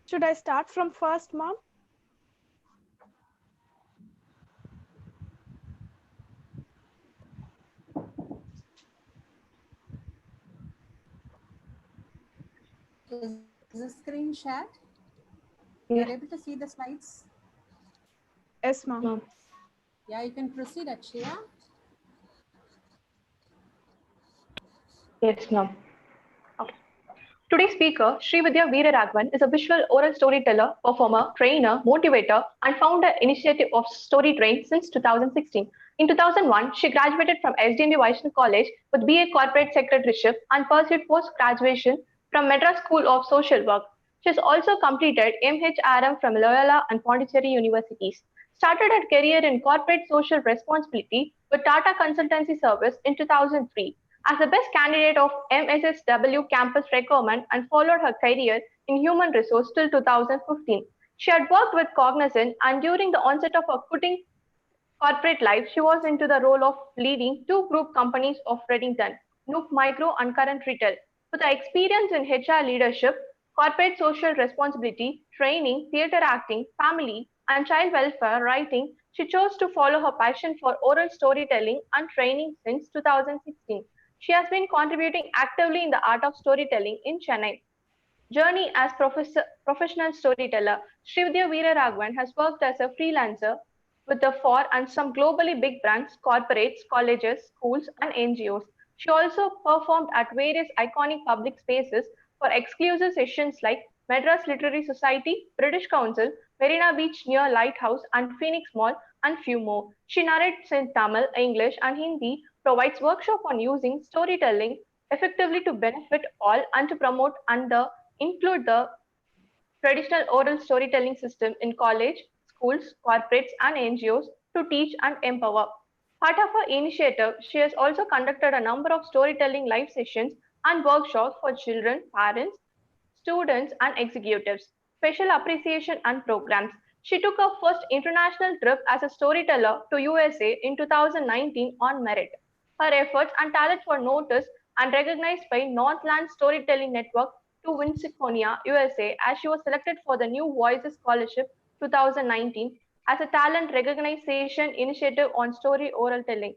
Should I start from first, ma'am? Is the screen shared? Yeah. You're able to see the slides? Yes, ma'am. Yeah, you can proceed, Akshaya. Yes, ma'am. Okay. Today's speaker, Srividya Veeraraghavan, is a visual oral storyteller, performer, trainer, motivator, and founder initiative of Story Train since 2016. In 2001, she graduated from SDNB Vaishnav College with BA Corporate Secretaryship and pursued post-graduation from Madras School of Social Work. She has also completed MHRM from Loyola and Pondicherry Universities. Started her career in corporate social responsibility with Tata Consultancy Service in 2003. As the best candidate of MSSW campus requirement and followed her career in human resource till 2015. She had worked with Cognizant, and during the onset of her quitting corporate life, she was into the role of leading two group companies of Reddington, Nook Micro and Current Retail. With her experience in HR leadership, corporate social responsibility, training, theatre acting, family, and child welfare writing, she chose to follow her passion for oral storytelling and training since 2016. She has been contributing actively in the art of storytelling in Chennai. Journey as professional storyteller, Srividya Veeraraghavan has worked as a freelancer with the for and some globally big brands, corporates, colleges, schools, and NGOs. She also performed at various iconic public spaces for exclusive sessions like Madras Literary Society, British Council, Marina Beach near Lighthouse, and Phoenix Mall, and few more. She narrates in Tamil, English, and Hindi, provides workshop on using storytelling effectively to benefit all and to promote and include the traditional oral storytelling system in college, schools, corporates, and NGOs to teach and empower. Part of her initiative, she has also conducted a number of storytelling live sessions and workshops for children, parents, students, and executives. Special appreciation and programs. She took her first international trip as a storyteller to USA in 2019 on merit. Her efforts and talents were noticed and recognized by Northland Storytelling Network to Winsiconia, USA, as she was selected for the New Voices Scholarship 2019 as a talent recognition initiative on story oral telling.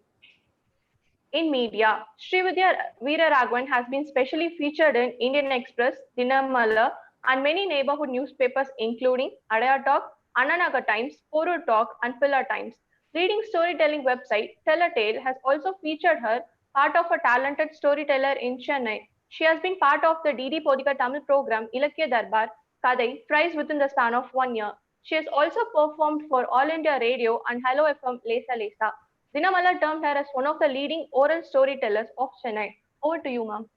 In media, Srividya Veeraraghavan has been specially featured in Indian Express, Dinamala, and many neighborhood newspapers including Adaya Talk, Annanagar Times, Porur Talk, and Pillar Times. Leading storytelling website Tell a Tale has also featured her part of a talented storyteller in Chennai. She has been part of the DD Podika Tamil program Ilakya Darbar Kadai thrice within the span of 1 year. She has also performed for All India Radio and Hello FM Lesa Lesa. Dinamala termed her as one of the leading oral storytellers of Chennai. Over to you, ma'am.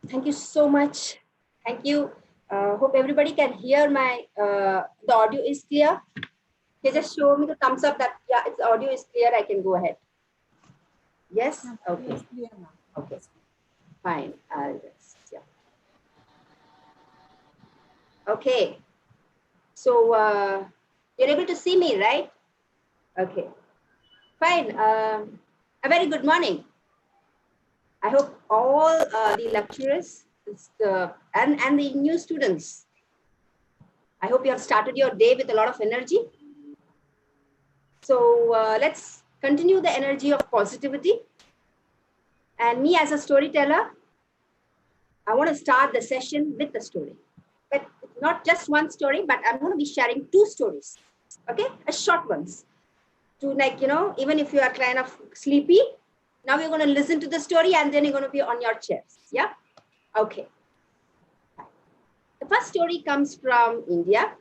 Thank you so much. Thank you. Hope everybody can hear my, the audio is clear. Okay, just show me the thumbs up that, yeah, its audio is clear. I can go ahead. Yes? Okay. Yes, clear, ma'am. Okay. Fine. I'll just, yeah. Okay. So, you're able to see me, right? Okay. Fine. A very good morning. I hope all the lecturers and the new students, I hope you have started your day with a lot of energy. So let's continue the energy of positivity. And me as a storyteller, I want to start the session with a story. But not just one story, but I'm going to be sharing 2 stories. Okay, a short ones. To, like, you know, even if you are kind of sleepy, now you're going to listen to the story and then you're going to be on your chairs. Yeah? Okay. The first story comes from India.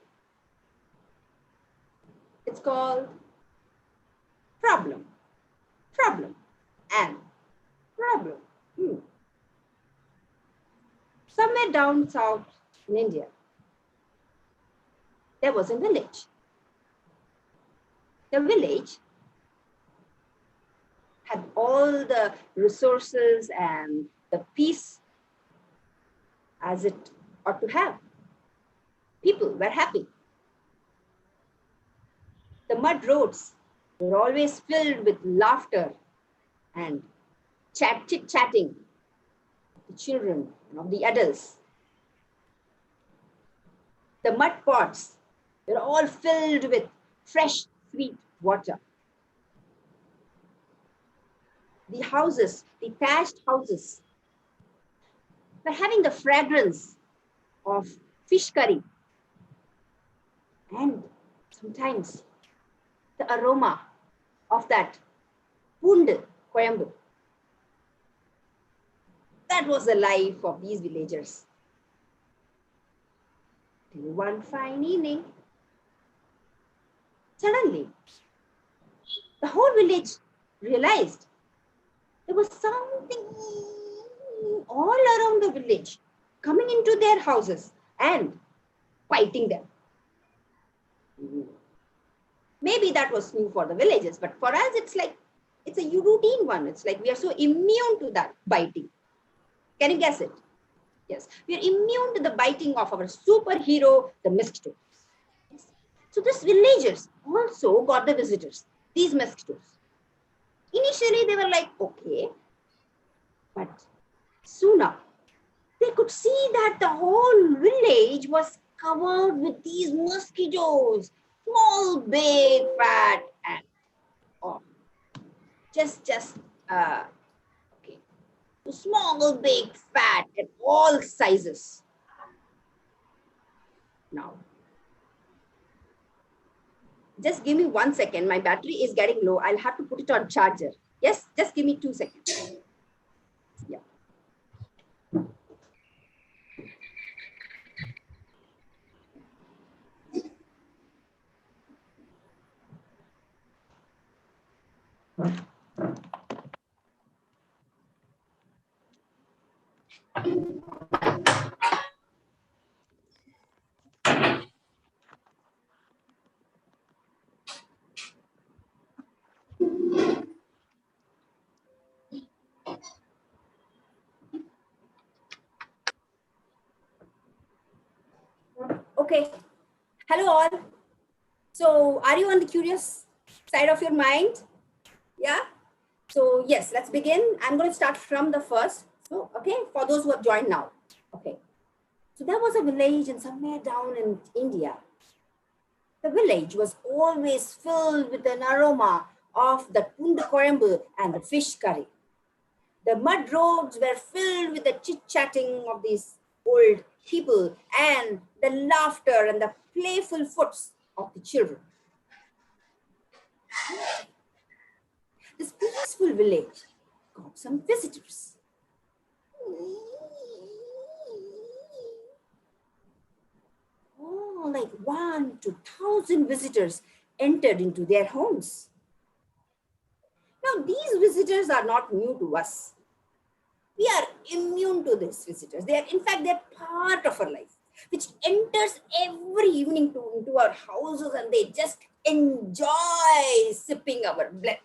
It's called Problem, Problem, and Problem. Somewhere down south in India, there was a village. The village had all the resources and the peace as it ought to have. People were happy. The mud roads were always filled with laughter and chit-chatting of the children and of the adults. The mud pots were all filled with fresh, sweet water. The houses, the thatched houses, were having the fragrance of fish curry and sometimes the aroma of that Pund Koyambu. That was the life of these villagers. Till one fine evening, suddenly, the whole village realized there was something all around the village coming into their houses and biting them. Maybe that was new for the villagers, but for us, it's like, it's a routine one. It's like we are so immune to that biting. Can you guess it? Yes, we are immune to the biting of our superhero, the mosquitoes. Yes. So these villagers also got the visitors, these mosquitoes. Initially, they were like, okay, but sooner they could see that the whole village was covered with these mosquitoes, small, big, fat, and okay, so small, big, fat, at all sizes. Now, just give me 1 second. My battery is getting low. I'll have to put it on charger. Yes, just give me 2 seconds. Yeah. Okay. Hello all. So are you on the curious side of your mind? Yeah. So yes, let's begin. I'm going to start from the first. So, okay, for those who have joined now. Okay. So there was a village in somewhere down in India. The village was always filled with an aroma of the Pund Koyambu and the fish curry. The mud roads were filled with the chit-chatting of these old people and the laughter and the playful foots of the children. This peaceful village got some visitors. Oh, like 1 to 1,000 visitors entered into their homes. Now, these visitors are not new to us. We are immune to these visitors. They are, in fact, they're part of our life, which enters every evening into our houses, and they just enjoy sipping our blood.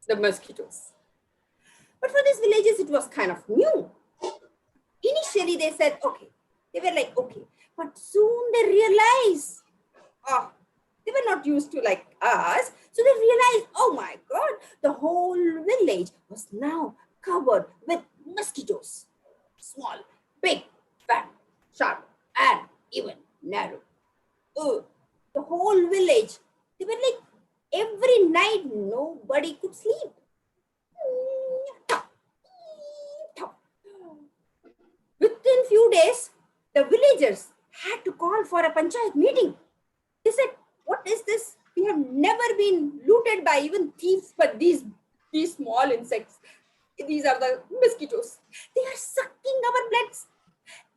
The mosquitoes. But for these villages, it was kind of new. Initially, they said, okay. They were like, okay. But soon they realized, oh, they were not used to like us. So they realized, oh my God, the whole village was now covered with mosquitoes. Small, big, fat, sharp, and even narrow. The whole village, they were like, every night nobody could sleep. Within few days, the villagers had to call for a panchayat meeting. They said, what is this? We have never been looted by even thieves, but these small insects, these are the mosquitoes. They are sucking our bloods.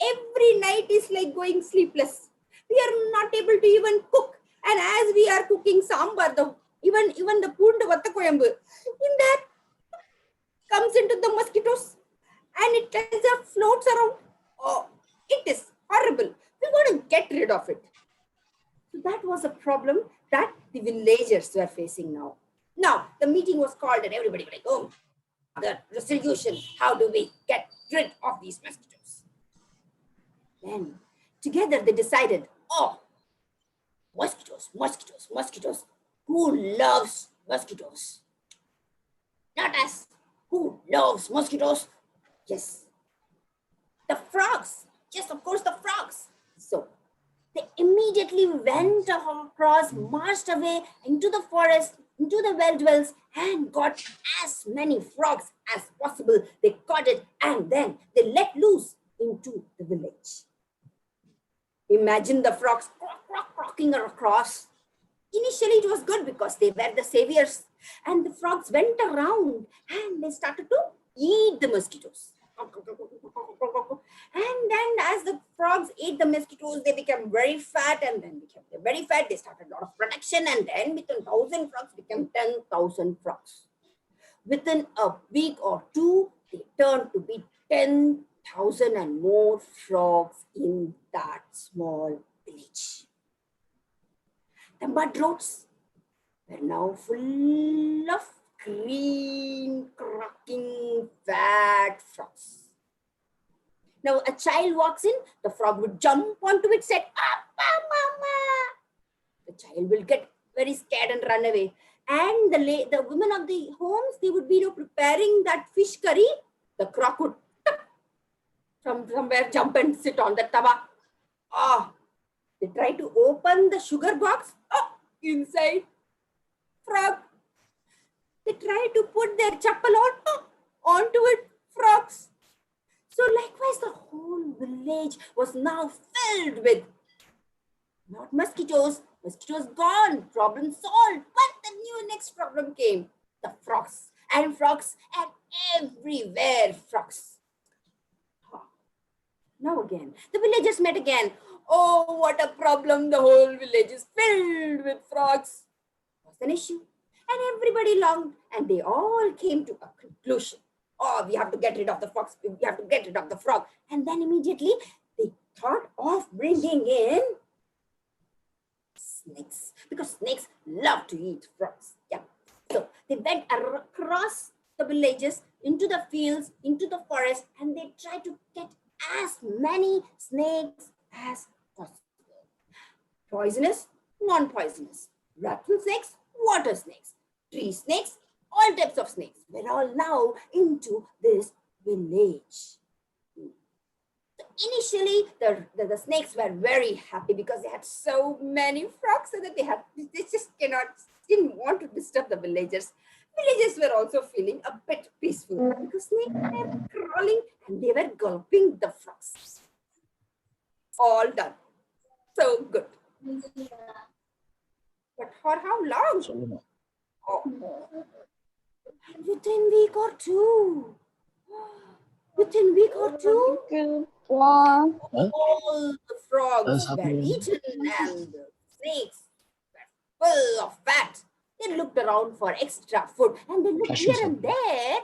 Every night is like going sleepless. We are not able to even cook. And as we are cooking sambar, even the pundu vattakoyambu, in that comes into the mosquitoes and it just floats around. Oh, it is horrible. We want to get rid of it. So that was a problem that the villagers were facing now. Now, the meeting was called and everybody was like, oh, the solution, how do we get rid of these mosquitoes? Then, together they decided, oh, mosquitoes. Who loves mosquitoes? Not us. Who loves mosquitoes? Yes. The frogs. Yes, of course, the frogs. So, they immediately went across, marched away into the forest, into the well-dwells, and got as many frogs as possible. They caught it, and then they let loose into the village. Imagine the frogs crocking across. Initially, it was good because they were the saviors. And the frogs went around and they started to eat the mosquitoes. And then as the frogs ate the mosquitoes, they became very fat, and then became very fat. They started a lot of production, and then within 1,000 frogs became 10,000 frogs. Within a week or two, they turned to be 10,000 and more frogs in that small village. The mud roads were now full of green, crocking, fat frogs. Now a child walks in, the frog would jump onto its head, Appa, Mama. The child will get very scared and run away. And the women of the homes, they would be preparing that fish curry. The frog would from somewhere jump and sit on the tawa. They try to open the sugar box. Inside, frog. They try to put their chappal onto it, frogs. So likewise, the whole village was now filled with not mosquitoes. Mosquitoes gone, problem solved. But the next problem came. The frogs and everywhere frogs. Now again, the villagers met again. Oh, what a problem. The whole village is filled with frogs. What's an issue? And everybody longed, and they all came to a conclusion. Oh, we have to get rid of the fox. We have to get rid of the frog. And then immediately they thought of bringing in snakes, because snakes love to eat frogs. Yeah. So they went across the villages, into the fields, into the forest, and they tried to get as many snakes as possible. Poisonous, non-poisonous. Rattle snakes, water snakes, tree snakes, all types of snakes were all now into this village. So initially, the snakes were very happy because they had so many frogs, so that they just didn't want to disturb the villagers. Villagers were also feeling a bit peaceful because snakes were crawling and they were gulping the frogs. All done. So good. But for how long? சொல்லுங்க. Oh. And within week or two, all the frogs were eaten and the snakes were full of fat. They looked around for extra food and they looked here and there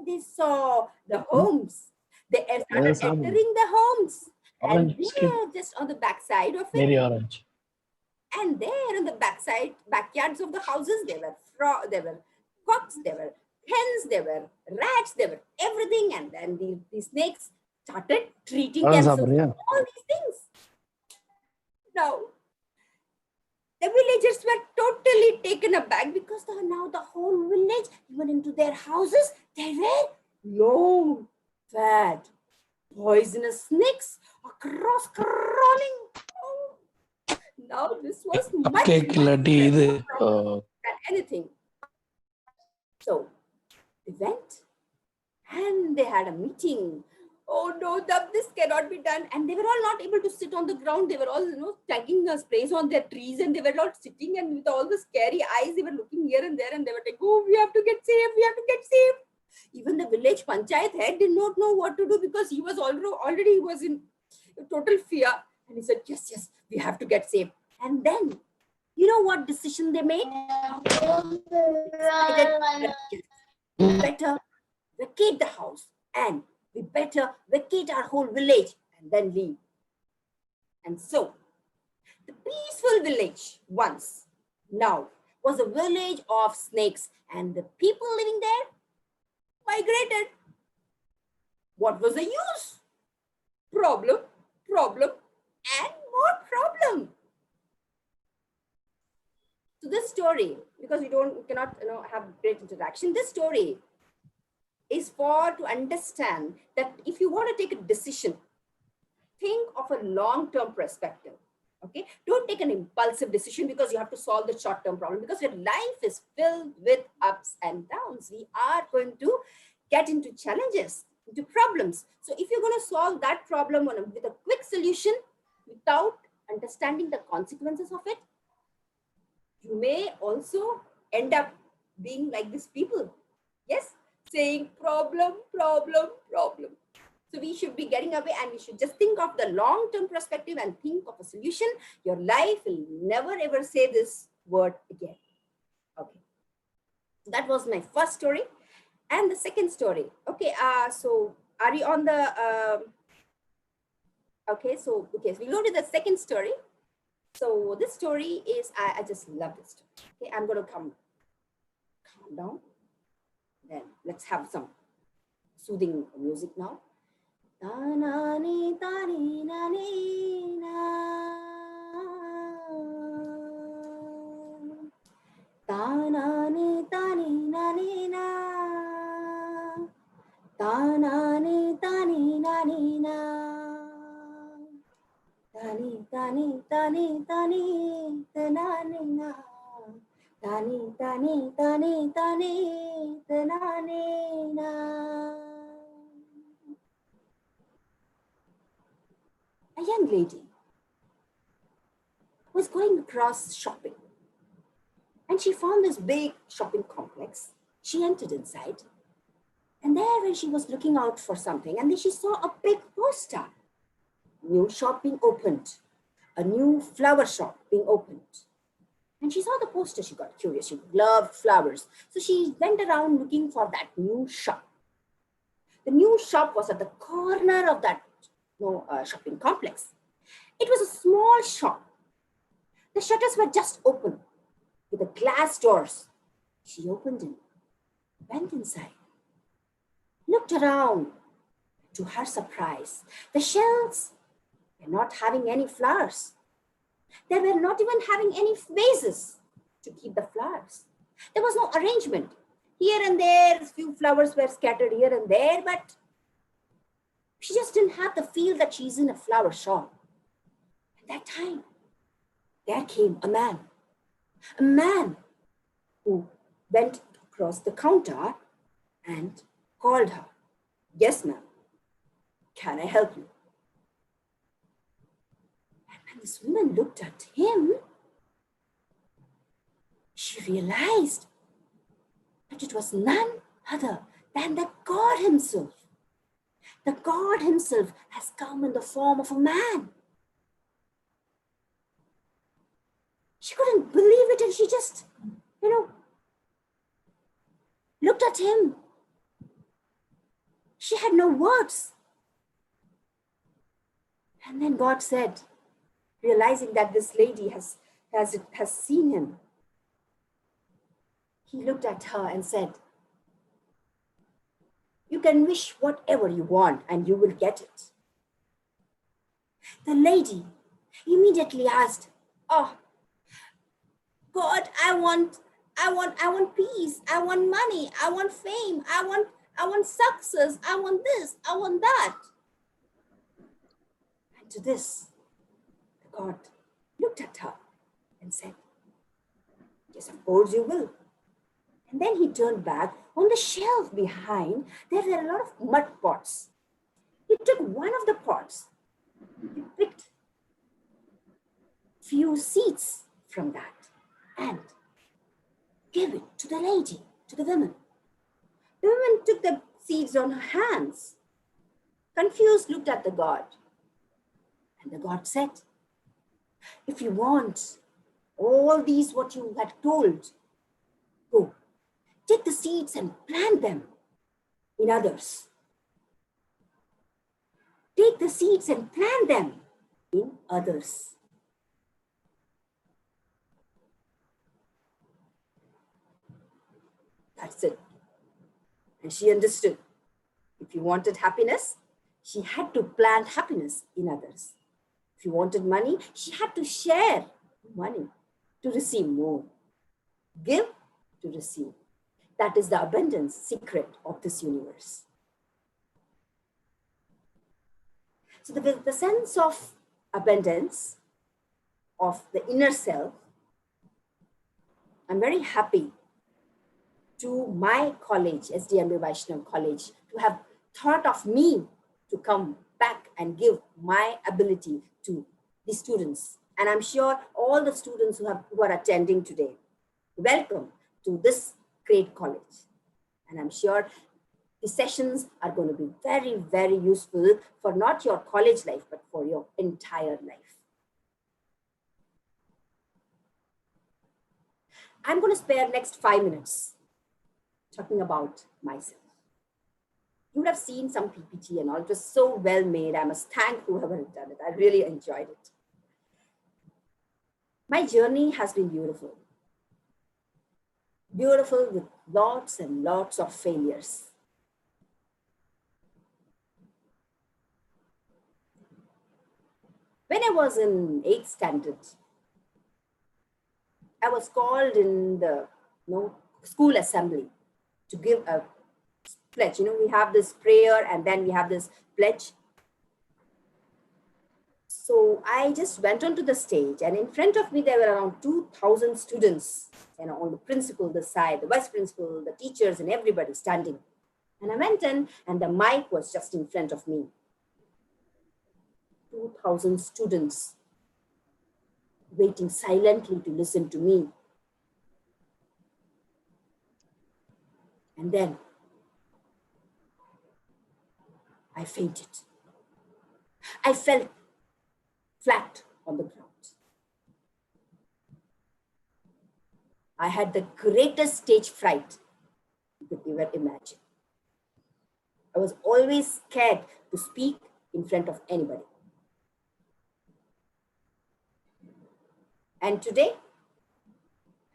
they saw the homes. They started entering the homes and there just on the backside of it. Orange. And there in the backyards of the houses, there were cocks, there were hens, there were rats, there were everything. And then the snakes started treating themselves to all these things. Now, the villagers were totally taken aback because now the whole village, even into their houses, there were long, fat, poisonous snakes across crawling. Now this was much than anything. So they went and they had a meeting. Oh no, this cannot be done. And they were all not able to sit on the ground. They were all, tagging sprays on their trees and they were all sitting and with all the scary eyes, they were looking here and there and they were like, oh, we have to get saved. We have to get saved. Even the village panchayat head did not know what to do because he was already was in total fear. And he said, yes, we have to get saved. And then, you know what decision they made? We better vacate the house and we better vacate our whole village and then leave. And so, the peaceful village once, now, was a village of snakes and the people living there migrated. What was the use? Problem, and more problem. So this story, because we cannot have great interaction, this story is to understand that if you want to take a decision, think of a long-term perspective. Okay, don't take an impulsive decision because you have to solve the short-term problem, because your life is filled with ups and downs. We are going to get into challenges, into problems. So if you're going to solve that problem with a quick solution without understanding the consequences of it, you may also end up being like these people. Yes, saying problem. So we should be getting away and we should just think of the long-term perspective and think of a solution. Your life will never ever say this word again. Okay. So that was my first story. And the second story. Okay, so are you on the, okay, so we go to the second story. So this story is, I just love this story. Okay, I'm going to calm down. Then let's have some soothing music now. Ta-na-ni, ta-ni-na-ni, na. Ta-na-ni, ta-ni-na-ni, na. Ta-na-ni, ta-ni-na-ni, na. Ta-ni, ta-ni, ta-ni, ta-ni, ta-na-ni, na. Ta-ni, ta-ni, ta-ni, ta-ni, ta-na-ni, na. A young lady was going across shopping and she found this big shopping complex. She entered inside and there when she was looking out for something and then she saw a big poster. New shop being opened, a new flower shop being opened. And she saw the poster, she got curious, she loved flowers. So she went around looking for that new shop. The new shop was at the corner of that shopping complex. It was a small shop. The shutters were just open with the glass doors. She opened it, went inside, looked around. To her surprise, the shelves were not having any flowers. They were not even having any vases to keep the flowers. There was no arrangement. Here and there, a few flowers were scattered here and there, but she just didn't have the feel that she's in a flower shop. At that time, there came a man who went across the counter and called her. Yes, ma'am. Can I help you? And when this woman looked at him, she realized that it was none other than the God himself. The God himself has come in the form of a man. She couldn't believe it, and she just, looked at him. She had no words. And then God said, realizing that this lady has seen him, he looked at her and said, you can wish whatever you want and you will get it. The lady immediately asked, oh, God, I want peace. I want money. I want fame. I want success. I want this. I want that. And to this, God looked at her and said, yes, of course you will. And then he turned back. On the shelf behind, there were a lot of mud pots. He took one of the pots. He picked few seeds from that and gave it to the lady, to the woman. The woman took the seeds on her hands, confused, looked at the God. And the God said, if you want all these, what you had told, go, take the seeds and plant them in others. Take the seeds and plant them in others. That's it. And she understood. If you wanted happiness, she had to plant happiness in others. If you wanted money, she had to share money to receive more. Give to receive. That is the abundance secret of this universe. So the sense of abundance of the inner self, I'm very happy to my college, SDMB Vaishnav College, to have thought of me to come back and give my ability to the students. And I'm sure all the students who are attending today, welcome to this great college. And I'm sure the sessions are going to be very, very useful for not your college life, but for your entire life. I'm going to spare next 5 minutes talking about myself. You would have seen some PPT and all. It was so well made. I must thank whoever had done it. I really enjoyed it. My journey has been beautiful. Beautiful with lots and lots of failures. When I was in 8th standard, I was called in the school assembly to give a pledge. We have this prayer and then we have this pledge. So I just went onto the stage, and in front of me there were around 2,000 students, all the principal, the side, the vice principal, the teachers, and everybody standing. And I went in, and the mic was just in front of me. 2,000 students waiting silently to listen to me. And then I fainted. I fell flat on the ground. I had the greatest stage fright you could ever imagine. I was always scared to speak in front of anybody. And today,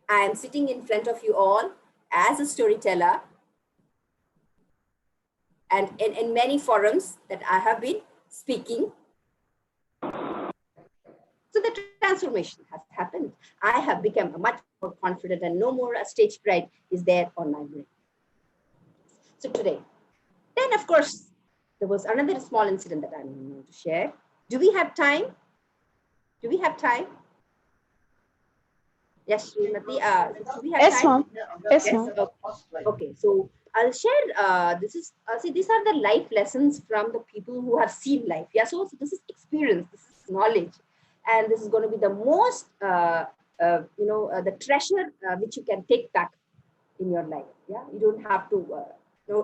I am sitting in front of you all as a storyteller, and in many forums that I have been speaking. So the transformation has happened. I have become much more confident, and no more a stage fright is there on my brain. So today, then of course, there was another small incident that I'm going to share. Do we have time? Do we have time? Yes, Srimati. Do we have Yes, time? ma'am. Yes, ma'am. Okay, so I'll share, these are the life lessons from the people who have seen life. Yeah, so this is experience, this is knowledge. And this is going to be the most the treasure which you can take back in your life. Yeah, you don't have to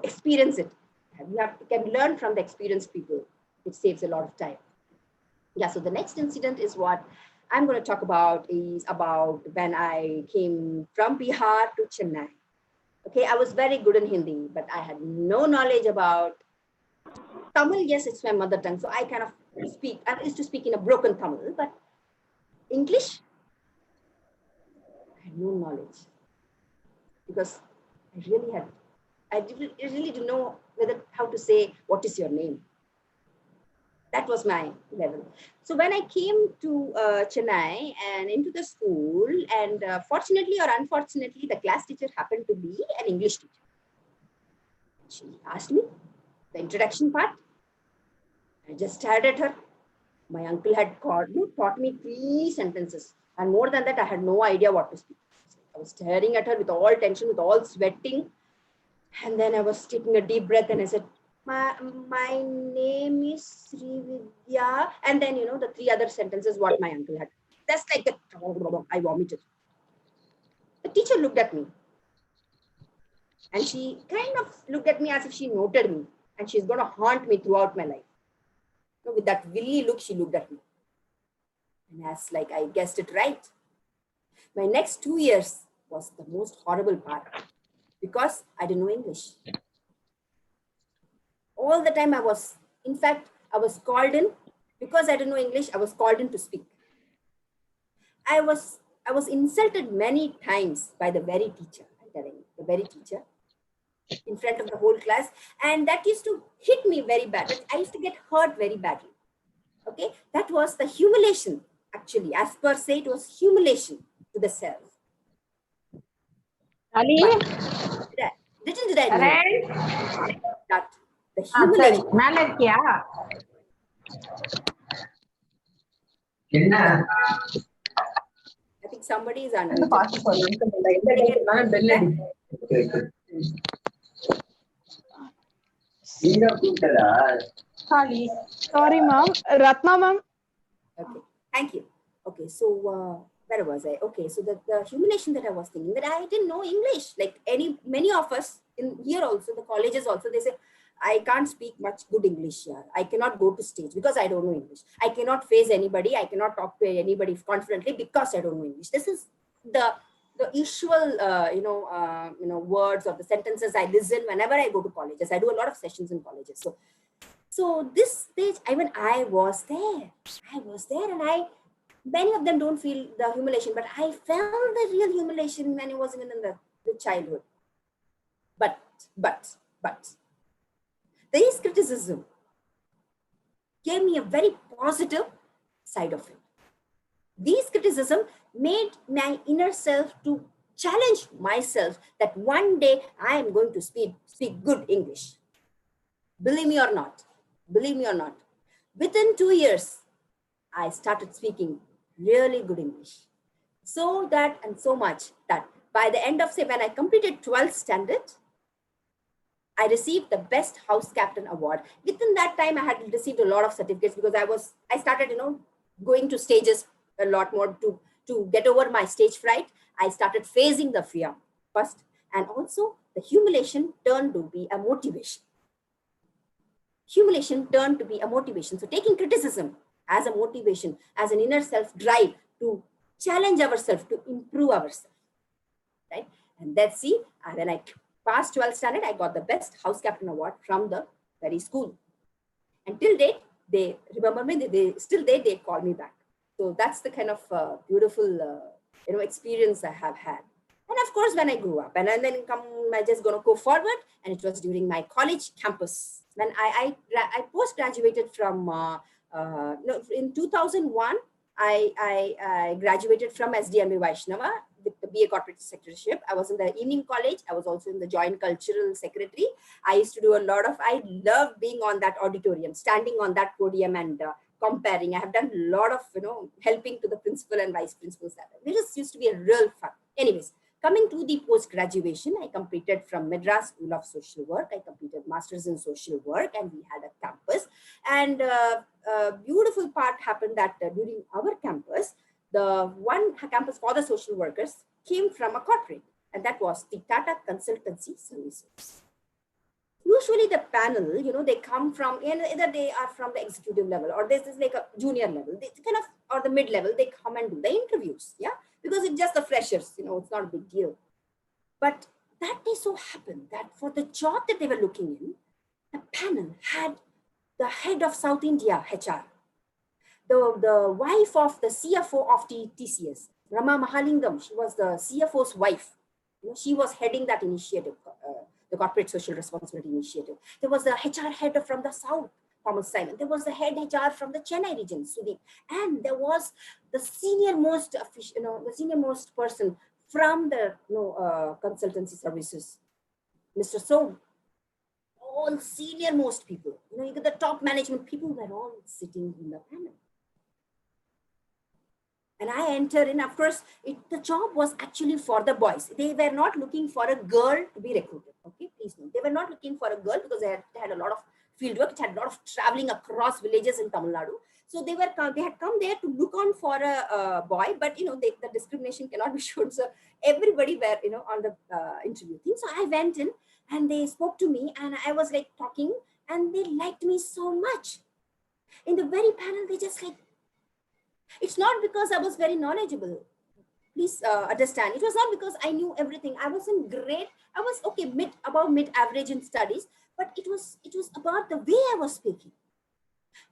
experience it. You can learn from the experienced people, which saves a lot of time. Yeah, so the next incident is what I'm going to talk about is about when I came from Bihar to Chennai. Okay, I was very good in Hindi, but I had no knowledge about Tamil. Yes, it's my mother tongue, so I kind of speak. I used to speak in a broken Tamil, but English, I had no knowledge because I really didn't know how to say what is your name. That was my level. So when I came to Chennai and into the school, and fortunately or unfortunately, the class teacher happened to be an English teacher. She asked me the introduction part. I just stared at her. My uncle had taught me 3 sentences. And more than that, I had no idea what to speak. I was staring at her with all tension, with all sweating. And then I was taking a deep breath and I said, my name is Srividya. And then, the 3 other sentences what my uncle had. That's like that. I vomited. The teacher looked at me. And she kind of looked at me as if she noted me. And she's going to haunt me throughout my life. With that willy look, she looked at me. And as like I guessed it right. My next 2 years was the most horrible part because I didn't know English. All the time I was called in because I didn't know English. I was called in to speak. I was insulted many times by the very teacher. I'm telling you, the very teacher in front of the whole class, and that used to hit me very bad. I used to get hurt very badly. Okay, that was the humiliation. Actually, as per se, it was humiliation to the self. Ali? Did I know that the humiliation? I think somebody is unmuted. Sorry, ma'am. Ratna, ma'am. Okay, thank you. Okay, so where was I? Okay, so the humiliation that I was thinking, that I didn't know English. Like many of us in here also, the colleges also, they say, I can't speak much good English here. I cannot go to stage because I don't know English. I cannot face anybody. I cannot talk to anybody confidently because I don't know English. This is the usual, words or the sentences I listen whenever I go to colleges. I do a lot of sessions in colleges. So this stage, I was there. And many of them don't feel the humiliation, but I felt the real humiliation when I was even in the childhood. But this criticism gave me a very positive side of it. These criticism made my inner self to challenge myself that one day I am going to speak good English. Believe me or not, within 2 years, I started speaking really good English. So much that by the end of, when I completed 12th standard, I received the Best House Captain Award. Within that time, I had received a lot of certificates because I started, going to stages a lot more to get over my stage fright. I started facing the fear first, and also the humiliation turned to be a motivation. So taking criticism as a motivation, as an inner self drive to challenge ourselves, to improve ourselves, right? And let's see, when I passed 12th standard, I got the Best House Captain Award from the very school. And till date, they remember me, they call me back. So that's the kind of beautiful, experience I have had. And of course, when I grew up, and then I just going to go forward, and it was during my college campus. When I post-graduated from, in 2001, I graduated from SDMA Vaishnava with the BA Corporate Secretaryship. I was in the evening college. I was also in the Joint Cultural Secretary. I used to do I love being on that auditorium, standing on that podium and comparing. I have done a lot of, helping to the principal and vice principals. It just used to be a real fun. Anyways, coming to the post-graduation, I completed from Madras School of Social Work. I completed Masters in Social Work, and we had a campus. And a beautiful part happened that during our campus, the one campus for the social workers came from a corporate, and that was the Tata Consultancy Services. Usually the panel, you know, they come from, either they are from the executive level or this is like a junior level, they kind of, or the mid level, they come and do the interviews, yeah, because it's just the freshers, you know, it's not a big deal. But that day so happened that for the job that they were looking in, the panel had the head of South India HR, the wife of the CFO of TCS, Rama Mahalingam. She was the CFO's wife. You know, she was heading that initiative, the Corporate Social Responsibility Initiative. There was the HR head from the South, Thomas Simon. There was the head HR from the Chennai region, Sudeep. And there was the senior most official, you know, the senior most person from the consultancy services, Mr. So. All senior most people, you know, the top management people were all sitting in the panel. And I entered in, of course, the job was actually for the boys. They were not looking for a girl to be recruited. Okay, please note. They were not looking for a girl because they had a lot of field work. It had a lot of traveling across villages in Tamil Nadu. So they had come there to look on for a boy, but you know, the discrimination cannot be shown. So everybody were, you know, on the interview thing. So I went in and they spoke to me and I was like talking and they liked me so much. In the very panel, they just like, it's not because I was very knowledgeable. Please understand. It was not because I knew everything. I wasn't great. I was okay, above mid average in studies, but it was about the way I was speaking.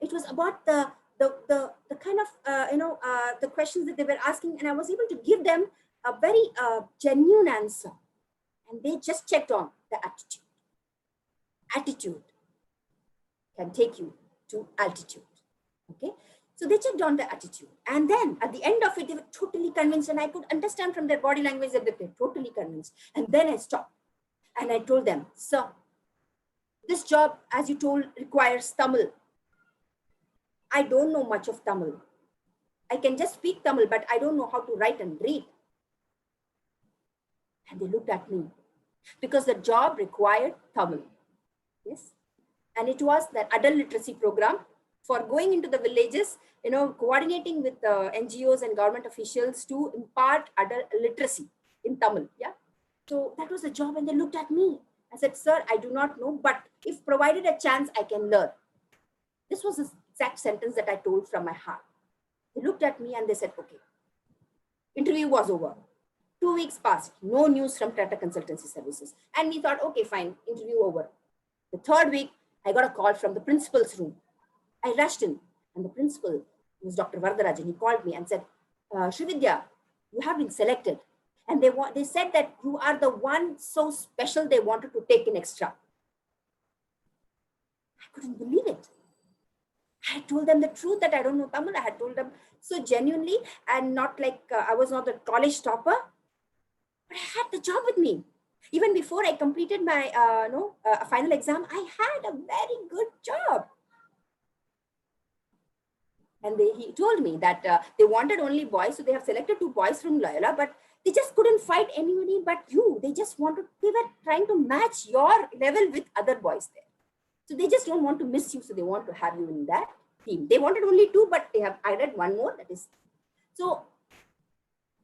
It was about the kind of the questions that they were asking, and I was able to give them a very genuine answer. And they just checked on the attitude. Attitude can take you to altitude. Okay. So they checked on the attitude. And then at the end of it, they were totally convinced. And I could understand from their body language that they were totally convinced. And then I stopped. And I told them, sir, this job, as you told, requires Tamil. I don't know much of Tamil. I can just speak Tamil, but I don't know how to write and read. And they looked at me because the job required Tamil. Yes. And it was that adult literacy program for going into the villages, you know, coordinating with NGOs and government officials to impart adult literacy in Tamil. Yeah. So that was the job. And they looked at me. I said, sir, I do not know, but if provided a chance, I can learn. This was the exact sentence that I told from my heart. They looked at me and they said, okay. Interview was over. 2 weeks passed. No news from Tata Consultancy Services. And we thought, okay, fine, interview over. The third week, I got a call from the principal's room. I rushed in, and the principal was Dr. Vardarajan. He called me and said, Srividya, you have been selected. And they said that you are the one so special they wanted to take in extra. I couldn't believe it. I told them the truth that I don't know Tamil. I had told them so genuinely and not like I was not the college topper, but I had the job with me. Even before I completed my final exam, I had a very good job. And he told me that they wanted only boys. So they have selected 2 boys from Loyola, but they just couldn't fight anybody but you. They were trying to match your level with other boys there. So they just don't want to miss you. So they want to have you in that team. They wanted only 2, but they have added 1 more. That is, so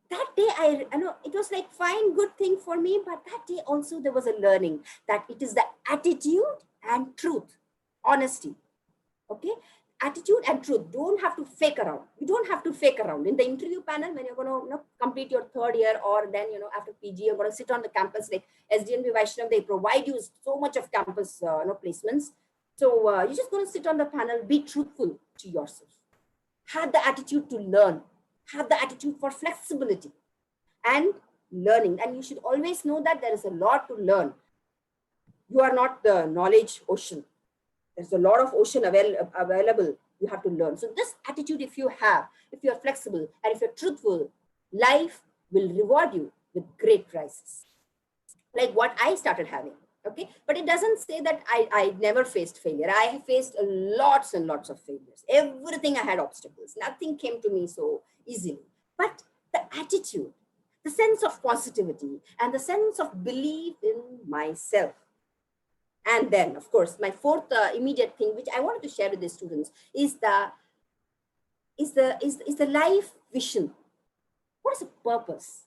that day, I know it was like fine, good thing for me. But that day also there was a learning that it is the attitude and truth, honesty. Okay. Attitude and truth. Don't have to fake around. You don't have to fake around. In the interview panel, when you're going to complete your 3rd year or then, after PG, you're going to sit on the campus like SDNB Vaishnav, they provide you so much of campus placements. So you're just going to sit on the panel, be truthful to yourself. Have the attitude to learn. Have the attitude for flexibility and learning. And you should always know that there is a lot to learn. You are not the knowledge ocean. There's a lot of ocean available. You have to learn. So this attitude, if you have, if you're flexible and if you're truthful, life will reward you with great prizes. Like what I started having. Okay. But it doesn't say that I never faced failure. I have faced lots and lots of failures. Everything I had obstacles. Nothing came to me so easily. But the attitude, the sense of positivity and the sense of belief in myself. And then, of course, my 4th immediate thing, which I wanted to share with the students, is the life vision what is the purpose?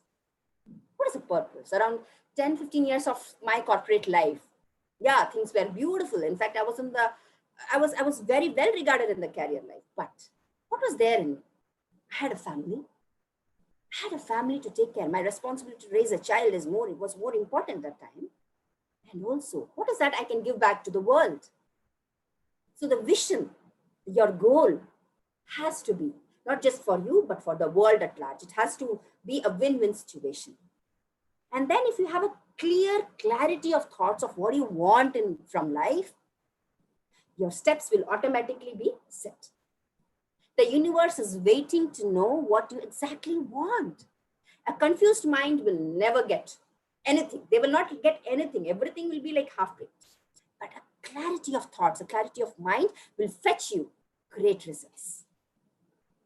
What is the purpose? Around 10, 15 years of my corporate life, yeah, things were beautiful. In fact, I was very well regarded in the career life. But what was there in me? I had a family. I had a family to take care. My responsibility to raise a child was more important that time. And also, what is that I can give back to the world? So the vision, your goal has to be not just for you, but for the world at large. It has to be a win-win situation. And then if you have a clarity of thoughts of what you want from life, your steps will automatically be set. The universe is waiting to know what you exactly want. A confused mind will never get anything. They will not get anything. Everything will be like half-baked. But a clarity of thoughts, a clarity of mind will fetch you great results.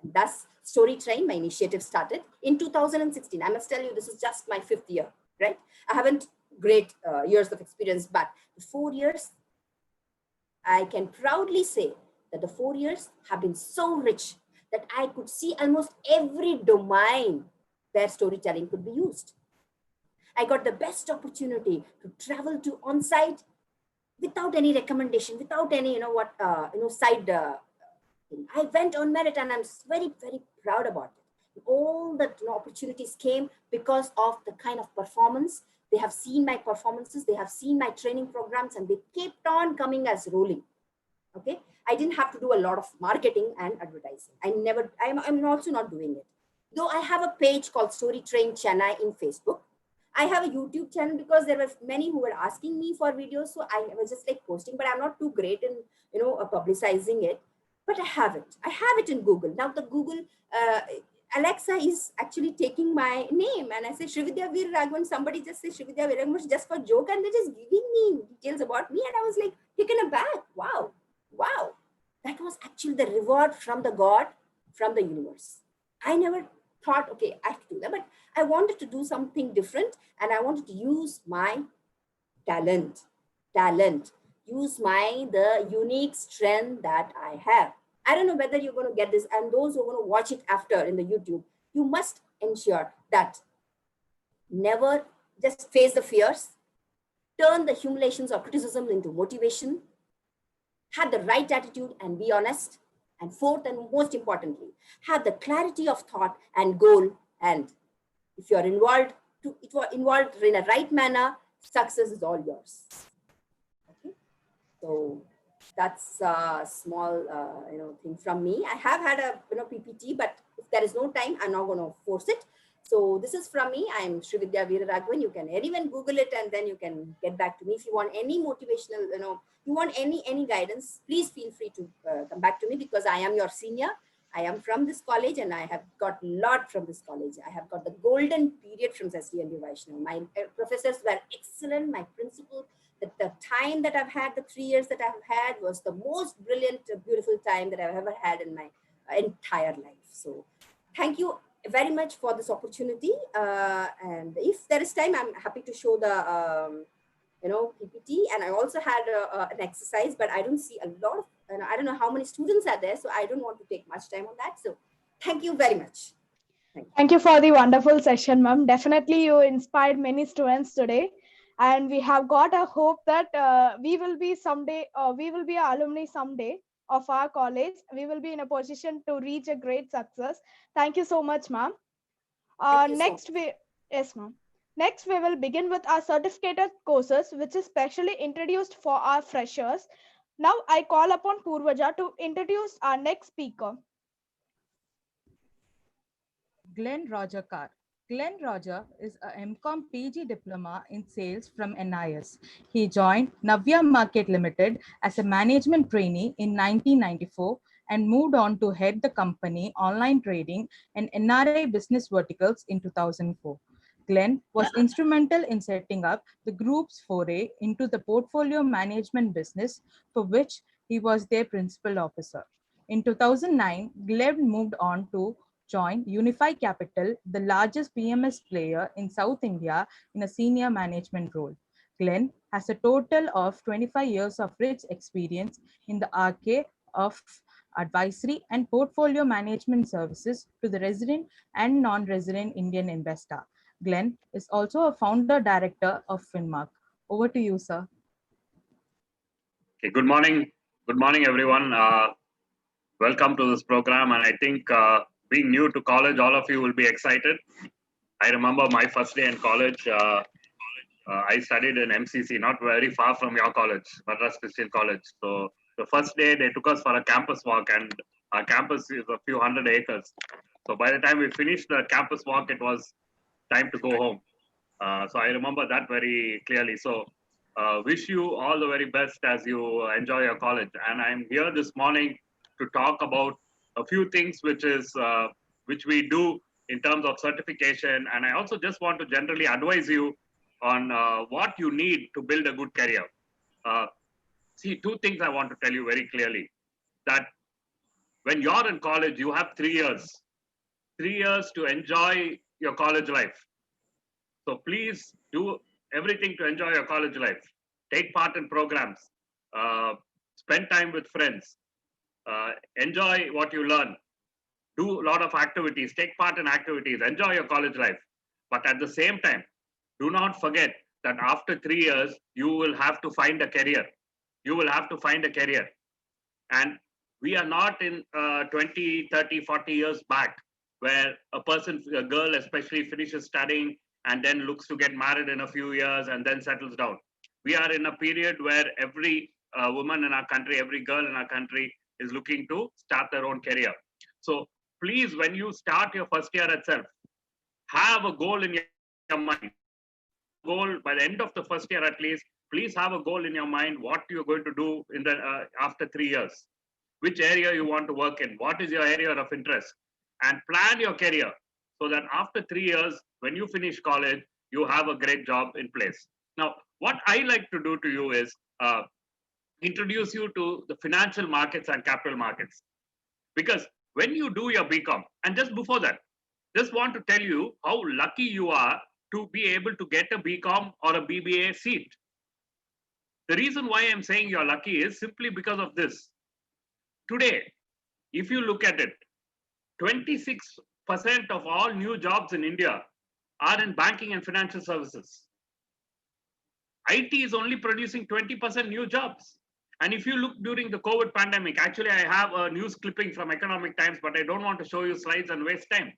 And thus, Story Train, my initiative started in 2016. I must tell you, this is just my 5th year, right? I haven't great years of experience, but the 4 years, I can proudly say that the 4 years have been so rich that I could see almost every domain where storytelling could be used. I got the best opportunity to travel to on-site without any recommendation, without any, side thing. I went on merit and I'm very, very proud about it. All the opportunities came because of the kind of performance. They have seen my performances, they have seen my training programs, and they kept on coming as rolling. Okay, I didn't have to do a lot of marketing and advertising. I'm also not doing it. Though I have a page called Story Train Chennai in Facebook. I have a YouTube channel because there were many who were asking me for videos. So I was just like posting, but I'm not too great in, publicizing it. But I have it. I have it in Google. Now the Google, Alexa is actually taking my name. And I say, Srividya Veeraraghavan, somebody just says Srividya Veeraraghavan just for joke. And they're just giving me details about me. And I was like taken aback. Wow. That was actually the reward from the God, from the universe. I never thought, okay, I have to do that. But I wanted to do something different. And I wanted to use my talent, use the unique strength that I have. I don't know whether you're going to get this, and those who are going to watch it after in the YouTube, you must ensure that never just face the fears, turn the humiliations or criticism into motivation, have the right attitude and be honest, and fourth and most importantly, have the clarity of thought and goal, and if you're involved in a right manner, success is all yours. Okay, so that's a small thing from me. I have had a PPT, but if there is no time, I'm not going to force it. So this is from me. I'm Srividya Veeraraghavan. You can even Google it and then you can get back to me. If you want any motivational, you want any guidance, please feel free to come back to me because I am your senior. I am from this college and I have got a lot from this college. I have got the golden period from SDNB Vaishnav. My professors were excellent. My principal, the time that I've had, the 3 years that I've had was the most brilliant, beautiful time that I've ever had in my entire life. So thank you very much for this opportunity. And if there is time, I'm happy to show the, PPT. And I also had an exercise, but I don't see a lot of, I don't know how many students are there. So I don't want to take much time on that. So thank you very much. Thank you for the wonderful session, ma'am. Definitely you inspired many students today. And we have got a hope that we will be alumni someday of our college. We will be in a position to reach a great success. Thank you so much, ma'am. Yes, ma'am. Next, we will begin with our certificated courses, which is specially introduced for our freshers. Now, I call upon Purvaja to introduce our next speaker. Glenn Roger Carr. Glenn Roger is a MCOM PG diploma in sales from NIS. He joined Navya Market Limited as a management trainee in 1994 and moved on to head the company online trading and NRI business verticals in 2004. Glenn was instrumental in setting up the group's foray into the portfolio management business, for which he was their principal officer. In 2009, Glenn moved on to join Unify Capital, the largest PMS player in South India, in a senior management role. Glenn has a total of 25 years of rich experience in the arcade of advisory, and portfolio management services to the resident and non-resident Indian investor. Glenn is also a founder director of Finmark. Over to you, sir. Okay, good morning. Good morning, everyone. Welcome to this program. And I think being new to college, all of you will be excited. I remember my first day in college. I studied in MCC, not very far from your college, Madras Christian College. So the first day they took us for a campus walk, and our campus is a few hundred acres. So by the time we finished the campus walk, it was time to go home. So I remember that very clearly. So wish you all the very best as you enjoy your college. And I'm here this morning to talk about a few things which we do in terms of certification. And I also just want to generally advise you on what you need to build a good career. See, two things I want to tell you very clearly. That when you're in college, you have 3 years. 3 years to enjoy your college life. So please do everything to enjoy your college life. Take part in programs. Spend time with friends. Enjoy what you learn. Do a lot of activities. Take part in activities. Enjoy your college life. But at the same time, do not forget that after 3 years, you will have to find a career. You will have to find a career. And we are not in 20, 30, 40 years back where a girl especially finishes studying and then looks to get married in a few years and then settles down. We are in a period where every woman in our country, every girl in our country is looking to start their own career. So please, when you start your first year itself, have a goal in your mind. Goal by the end of the first year at least, please have a goal in your mind what you're going to do in the after 3 years. Which area you want to work in, what is your area of interest, and plan your career so that after 3 years, when you finish college, you have a great job in place. Now, what I like to do to you is introduce you to the financial markets and capital markets. Because when you do your BCom, and just before that, just want to tell you how lucky you are to be able to get a BCom or a BBA seat. The reason why I'm saying you're lucky is simply because of this. Today, if you look at it, 26% of all new jobs in India are in banking and financial services. IT is only producing 20% new jobs. And if you look during the COVID pandemic, actually I have a news clipping from Economic Times, but I don't want to show you slides and waste time.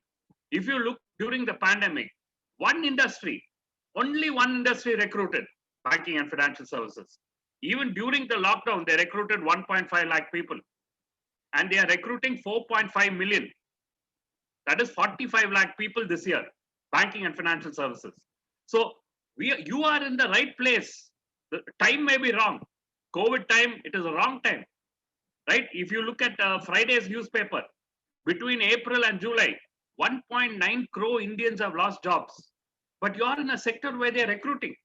If you look during the pandemic, only one industry recruited, banking and financial services. Even during the lockdown, they recruited 1.5 lakh people. And they are recruiting 4.5 million. That is 45 lakh people this year, banking and financial services. So you are in the right place. The time may be wrong. COVID time, it is a wrong time, right? If you look at Friday's newspaper, between April and July, 1.9 crore Indians have lost jobs. But you are in a sector where they are recruiting.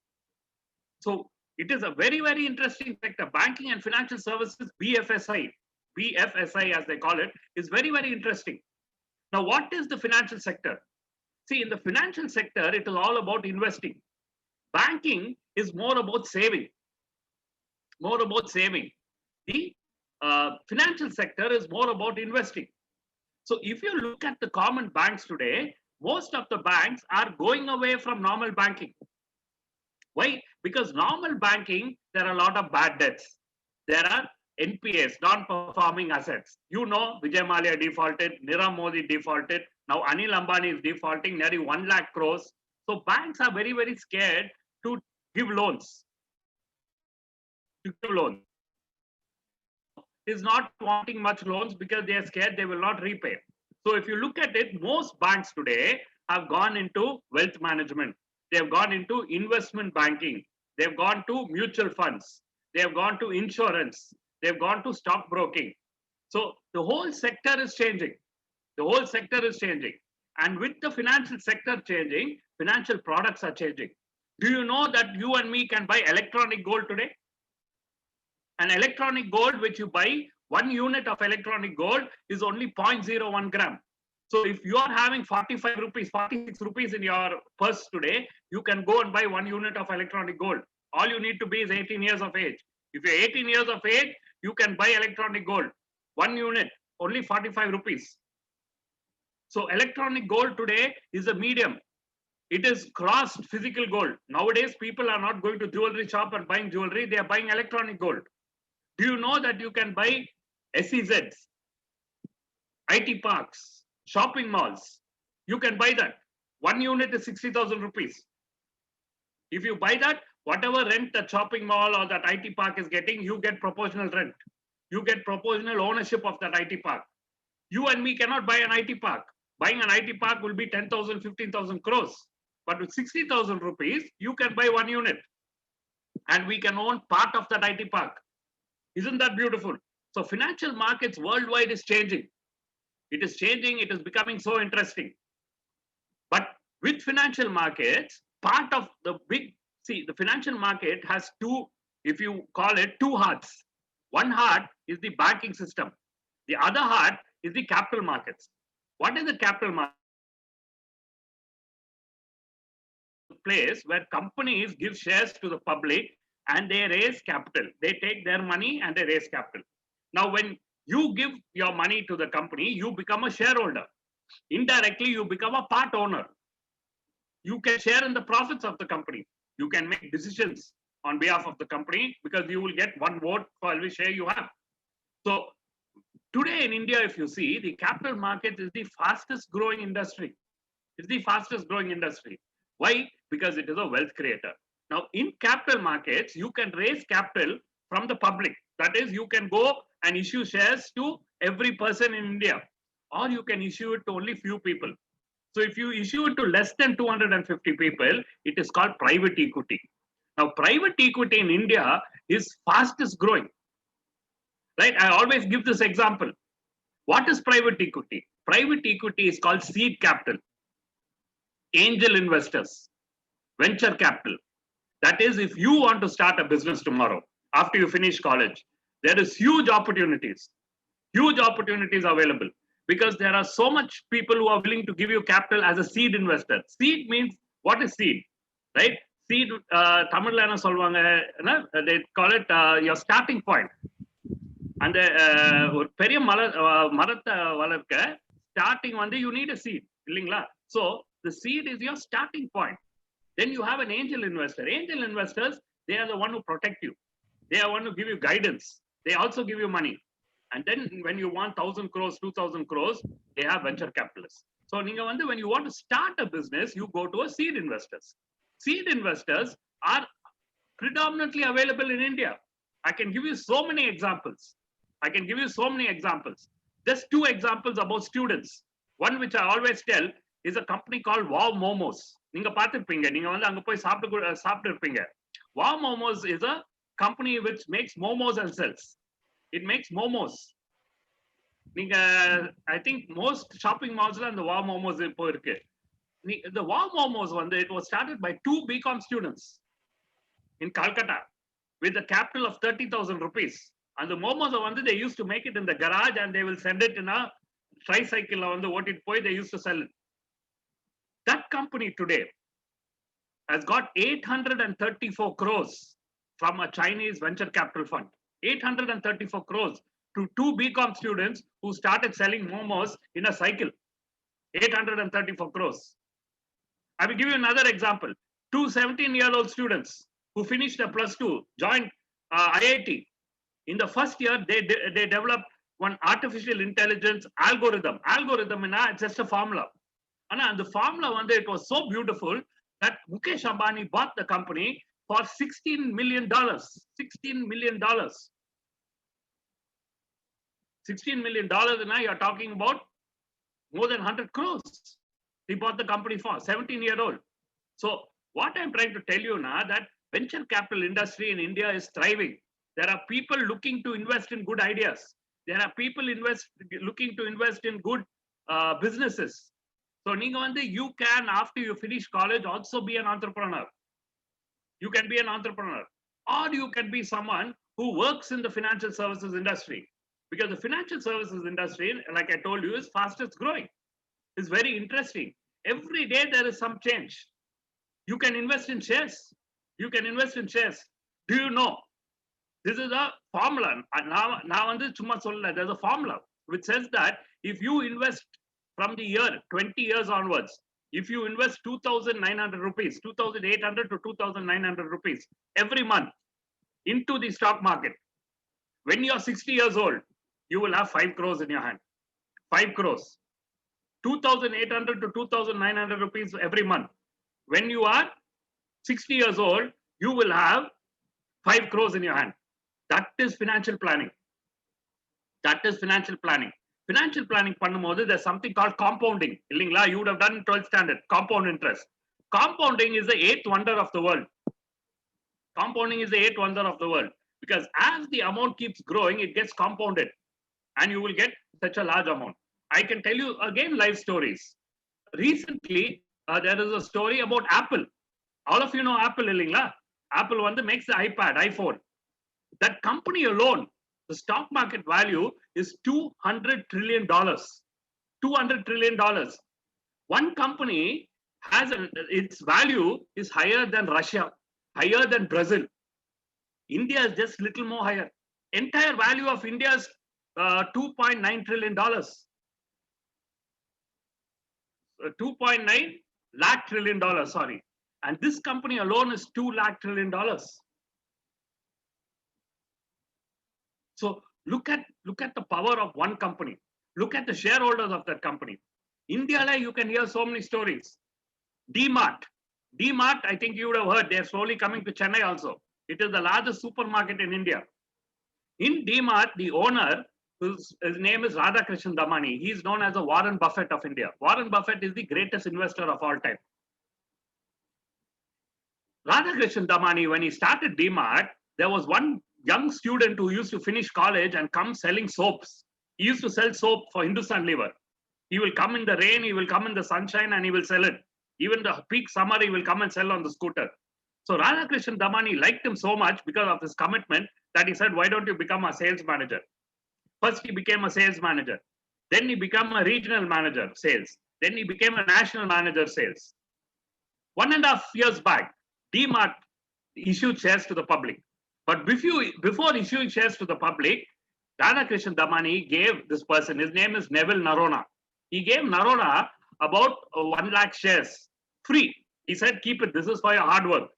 So it is a very, very interesting sector. Banking and financial services, BFSI as they call it, is very, very interesting. Now, what is the financial sector? See, in the financial sector, it is all about investing. Banking is more about saving. The financial sector is more about investing. So if you look at the common banks today, most of the banks are going away from normal banking. Why? Because normal banking, there are a lot of bad debts. There are NPAs, non-performing assets. You know, Vijay Mallya defaulted, Nirav Modi defaulted, now Anil Ambani is defaulting nearly 1 lakh crores. So banks are very, very scared to give loans. Is not wanting much loans because they are scared they will not repay. So if you look at it, most banks today have gone into wealth management. They have gone into investment banking. They have gone to mutual funds. They have gone to insurance. They have gone to stockbroking. So the whole sector is changing. And with the financial sector changing, financial products are changing. Do you know that you and me can buy electronic gold today? An electronic gold which you buy, 1 unit of electronic gold is only 0.01 gram. So if you are having 45 rupees, 46 rupees in your purse today, you can go and buy 1 unit of electronic gold. All you need to be is 18 years of age. If you're 18 years of age, you can buy electronic gold. 1 unit, only 45 rupees. So electronic gold today is a medium. It is crossed physical gold. Nowadays, people are not going to jewelry shop and buying jewelry. They are buying electronic gold. Do you know that you can buy SEZs, IT parks, shopping malls? You can buy that. One unit is 60,000 rupees. If you buy that, whatever rent that shopping mall or that IT park is getting, you get proportional rent. You get proportional ownership of that IT park. You and me cannot buy an IT park. Buying an IT park will be 10,000, 15,000 crores. But with 60,000 rupees, you can buy one unit. And we can own part of that IT park. Isn't that beautiful? So financial markets worldwide is changing. It is changing. It is becoming so interesting. But with financial markets, part of the big, see, the financial market has two, if you call it, two hearts. One heart is the banking system. The other heart is the capital markets. What is the capital market? Place where companies give shares to the public and they raise capital. They take their money and they raise capital. Now, when you give your money to the company, you become a shareholder. Indirectly, you become a part owner. You can share in the profits of the company. You can make decisions on behalf of the company because you will get one vote for every share you have. So today in India, if you see, the capital market is the fastest growing industry. It's the fastest growing industry. Why? Because it is a wealth creator. Now, in capital markets, you can raise capital from the public. That is, you can go and issue shares to every person in India, or you can issue it to only few people. So if you issue it to less than 250 people, it is called private equity. Now, private equity in India is fastest growing. Right? I always give this example. What is private equity? Private equity is called seed capital, angel investors, venture capital. That is, if you want to start a business tomorrow, after you finish college, there is huge opportunities available because there are so much people who are willing to give you capital as a seed investor. Seed means, what is seed, right? Seed, Tamil என்ன சொல்வாங்க, they call it your starting point. And ஒரு பெரிய மரத்தை வளர்க்க starting வந்து you need a seed, இல்லைங்களா? So the seed is your starting point. Then you have an angel investor. Angel investors, they are the one who protect you. They are one who give you guidance. They also give you money. And then when you want 1,000 crores, 2,000 crores, they have venture capitalists. So when you want to start a business, you go to a seed investors. Seed investors are predominantly available in India. I can give you so many examples. Just two examples about students. One which I always tell is a company called Wow Momos. நீங்க பார்த்திருப்பீங்க, நீங்க வந்து அங்க போய் சாப்பிட்டு இருப்பீங்க. Wow Momos is a company which makes momos and sells. It makes momos. நீங்க I think most shopping malls and the Wow Momos இப்போ இருக்கு. The Wow Momos வந்து it was started by two BCom students in Calcutta with a capital of 30,000 rupees. And the momos வந்து they used to make it in the garage and they will send it in a tricycle on the ஓட்டிட்டு போய் they used to sell it. That company today has got 834 crores from a Chinese venture capital fund. 834 crores to two BCom students who started selling momos in a cycle. 834 crores. I will give you another example. Two 17-year-old students who finished a +2, joined IIT. In the first year, they developed one artificial intelligence algorithm. Algorithm is just a formula. And the formula one day, it was so beautiful that Mukesh Ambani bought the company for $16 million. $16 million. $16 million, and now you're talking about more than 100 crores. He bought the company for 17-year-old. So what I'm trying to tell you now that venture capital industry in India is thriving. There are people looking to invest in good ideas. There are people looking to invest in good businesses. So you can, after you finish college, also be an entrepreneur. You can be an entrepreneur, or you can be someone who works in the financial services industry, because the financial services industry, like I told you, is fastest growing. It's very interesting. Every day there is some change. You can invest in shares. You can invest in shares. Do you know? This is a formula. Now there's a formula. which says that if you invest from the year 20 years onwards, if you invest 2,900 rupees, 2,800 to 2,900 rupees every month into the stock market, when you're 60 years old, you will have 5 crores in your hand. 5 crores. 2,800 to 2,900 rupees every month. When you are 60 years old, you will have 5 crores in your hand. That is financial planning. That is financial planning. Financial planning பண்ணும்போது there's something called compounding. இல்லைங்களா? You would have done 12th standard, compound interest. Compounding is the 8th wonder of the world. Compounding is the 8th wonder of the world. Because as the amount keeps growing, it gets compounded. And you will get such a large amount. I can tell you again live stories. Recently, there is a story about Apple. All of you know Apple, illingla? Apple makes the iPad, iPhone. That company alone, the stock market value is $200 trillion. $200 trillion. One company has its value is higher than Russia, higher than Brazil. India is just little more higher. Entire value of India's $2.9 trillion. 2.9 lakh trillion dollars, sorry. And this company alone is $2 lakh trillion. So look at the power of one company. Look at the shareholders of that company. India, you can hear so many stories. DMart. DMart, I think you would have heard, they're slowly coming to Chennai also. It is the largest supermarket in India. In DMart, the owner, his name is Radhakrishnan Damani. He is known as the Warren Buffett of India. Warren Buffett is the greatest investor of all time. Radhakrishnan Damani, when he started DMart, there was one young student who used to finish college and come selling soaps. He used to sell soap for Hindustan Lever. He will come in the rain, he will come in the sunshine, and he will sell it. Even the peak summer, he will come and sell on the scooter. So Radhakrishnan Damani liked him so much because of his commitment that he said, why don't you become a sales manager? First, he became a sales manager. Then he became a regional manager, sales. Then he became a national manager, sales. 1.5 years back, DMart issued shares to the public. But before issuing shares to the public, Radhakrishnan Damani gave this person, his name is Neville Narona. He gave Narona about 1 lakh shares, free. He said, keep it, this is for your hard work.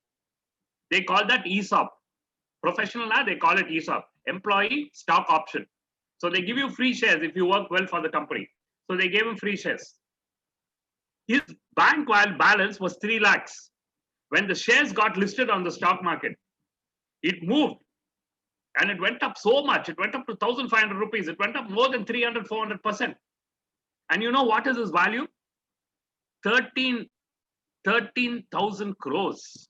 They call that ESOP. Professional, they call it ESOP, employee stock option. So they give you free shares if you work well for the company. So they gave him free shares. His bank balance was 3 lakhs. When the shares got listed on the stock market, it moved and it went up so much. It went up to 1,500 rupees. It went up more than 300, 400%. And you know what is his value? 13,000 crores.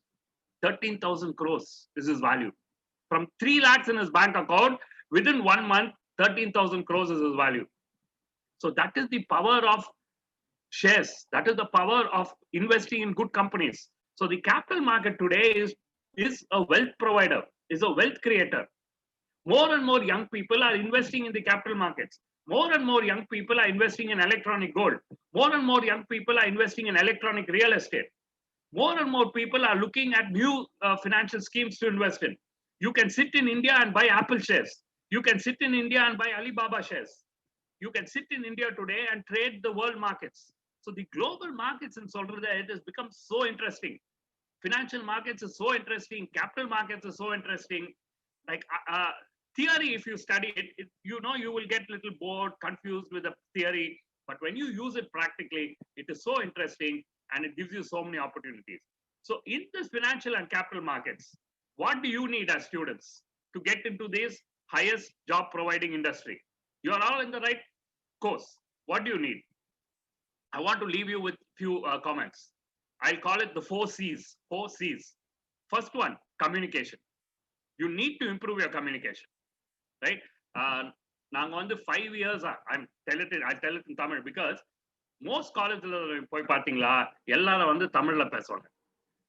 13,000 crores is his value. From 3 lakhs in his bank account, within 1 month, 13,000 crores is his value. So that is the power of shares. That is the power of investing in good companies. So the capital market today is a wealth provider, is a wealth creator. More and more young people are investing in the capital markets. More and more young people are investing in electronic gold. More and more young people are investing in electronic real estate. More and more people are looking at new financial schemes to invest in. You can sit in India and buy Apple shares. You can sit in India and buy Alibaba shares. You can sit in India today and trade the world markets. So the global markets in Solrada, it has become so interesting. Financial markets is so interesting. Capital markets is so interesting. Like theory, if you study it, you know, you will get a little bored, confused with the theory. But when you use it practically, it is so interesting and it gives you so many opportunities. So in this financial and capital markets, what do you need as students to get into this highest job providing industry? You are all in the right course. What do you need? I want to leave you with few comments. I'll call it the 4 C's. 4 C's. First one, communication. You need to improve your communication, right? Naanga vandu 5 years, I'll tell it in Tamil because most colleges poi pathingala ellarum vandu Tamil la pesuvanga.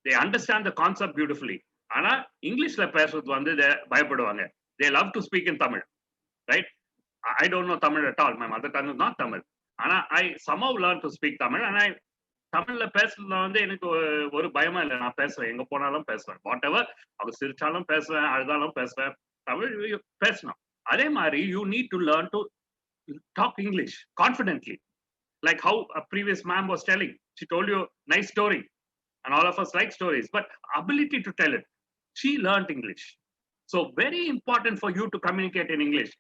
They understand the concept beautifully. Ana English la pesuvadhu vandu bayapaduvanga. They love to speak in Tamil, right? I don't know Tamil at all. My mother tongue is not Tamil. Ana I somehow learned to speak Tamil and I தமிழ்ல பேசுறதுல வந்து எனக்கு ஒரு பயமா இல்லை. நான் பேசுவேன், எங்க போனாலும் பேசுவேன். வாட் எவர், அவங்க சிரிச்சாலும் பேசுவேன், அழுதாலும் பேசுவேன். தமிழ் பேசணும். அதே மாதிரி you need to learn to talk English confidently. Like how a previous ma'am was telling, she told you a nice story, and all of us like stories, but ability to tell it. She learned English. So very important for you to communicate in English.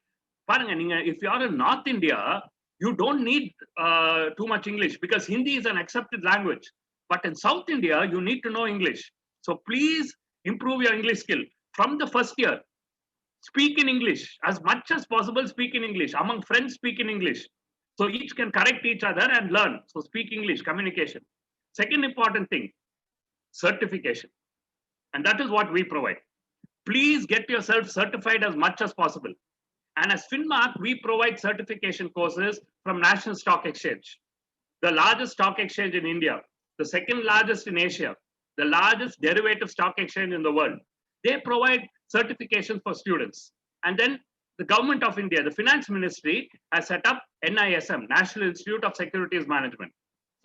If you are in North India, you don't need too much English because Hindi is an accepted language. But in South India, you need to know English. So please improve your English skill from the first year. Speak in English as much as possible. Speak in English among friends. Speak in English. So each can correct each other and learn. So speak English, communication. Second important thing, certification. And that is what we provide. Please get yourself certified as much as possible. And as Finmark, we provide certification courses from National Stock Exchange, the largest stock exchange in India, the second largest in Asia, the largest derivative stock exchange in the world. They provide certifications for students. And then the government of India, the finance ministry, has set up NISM, National Institute of Securities Management.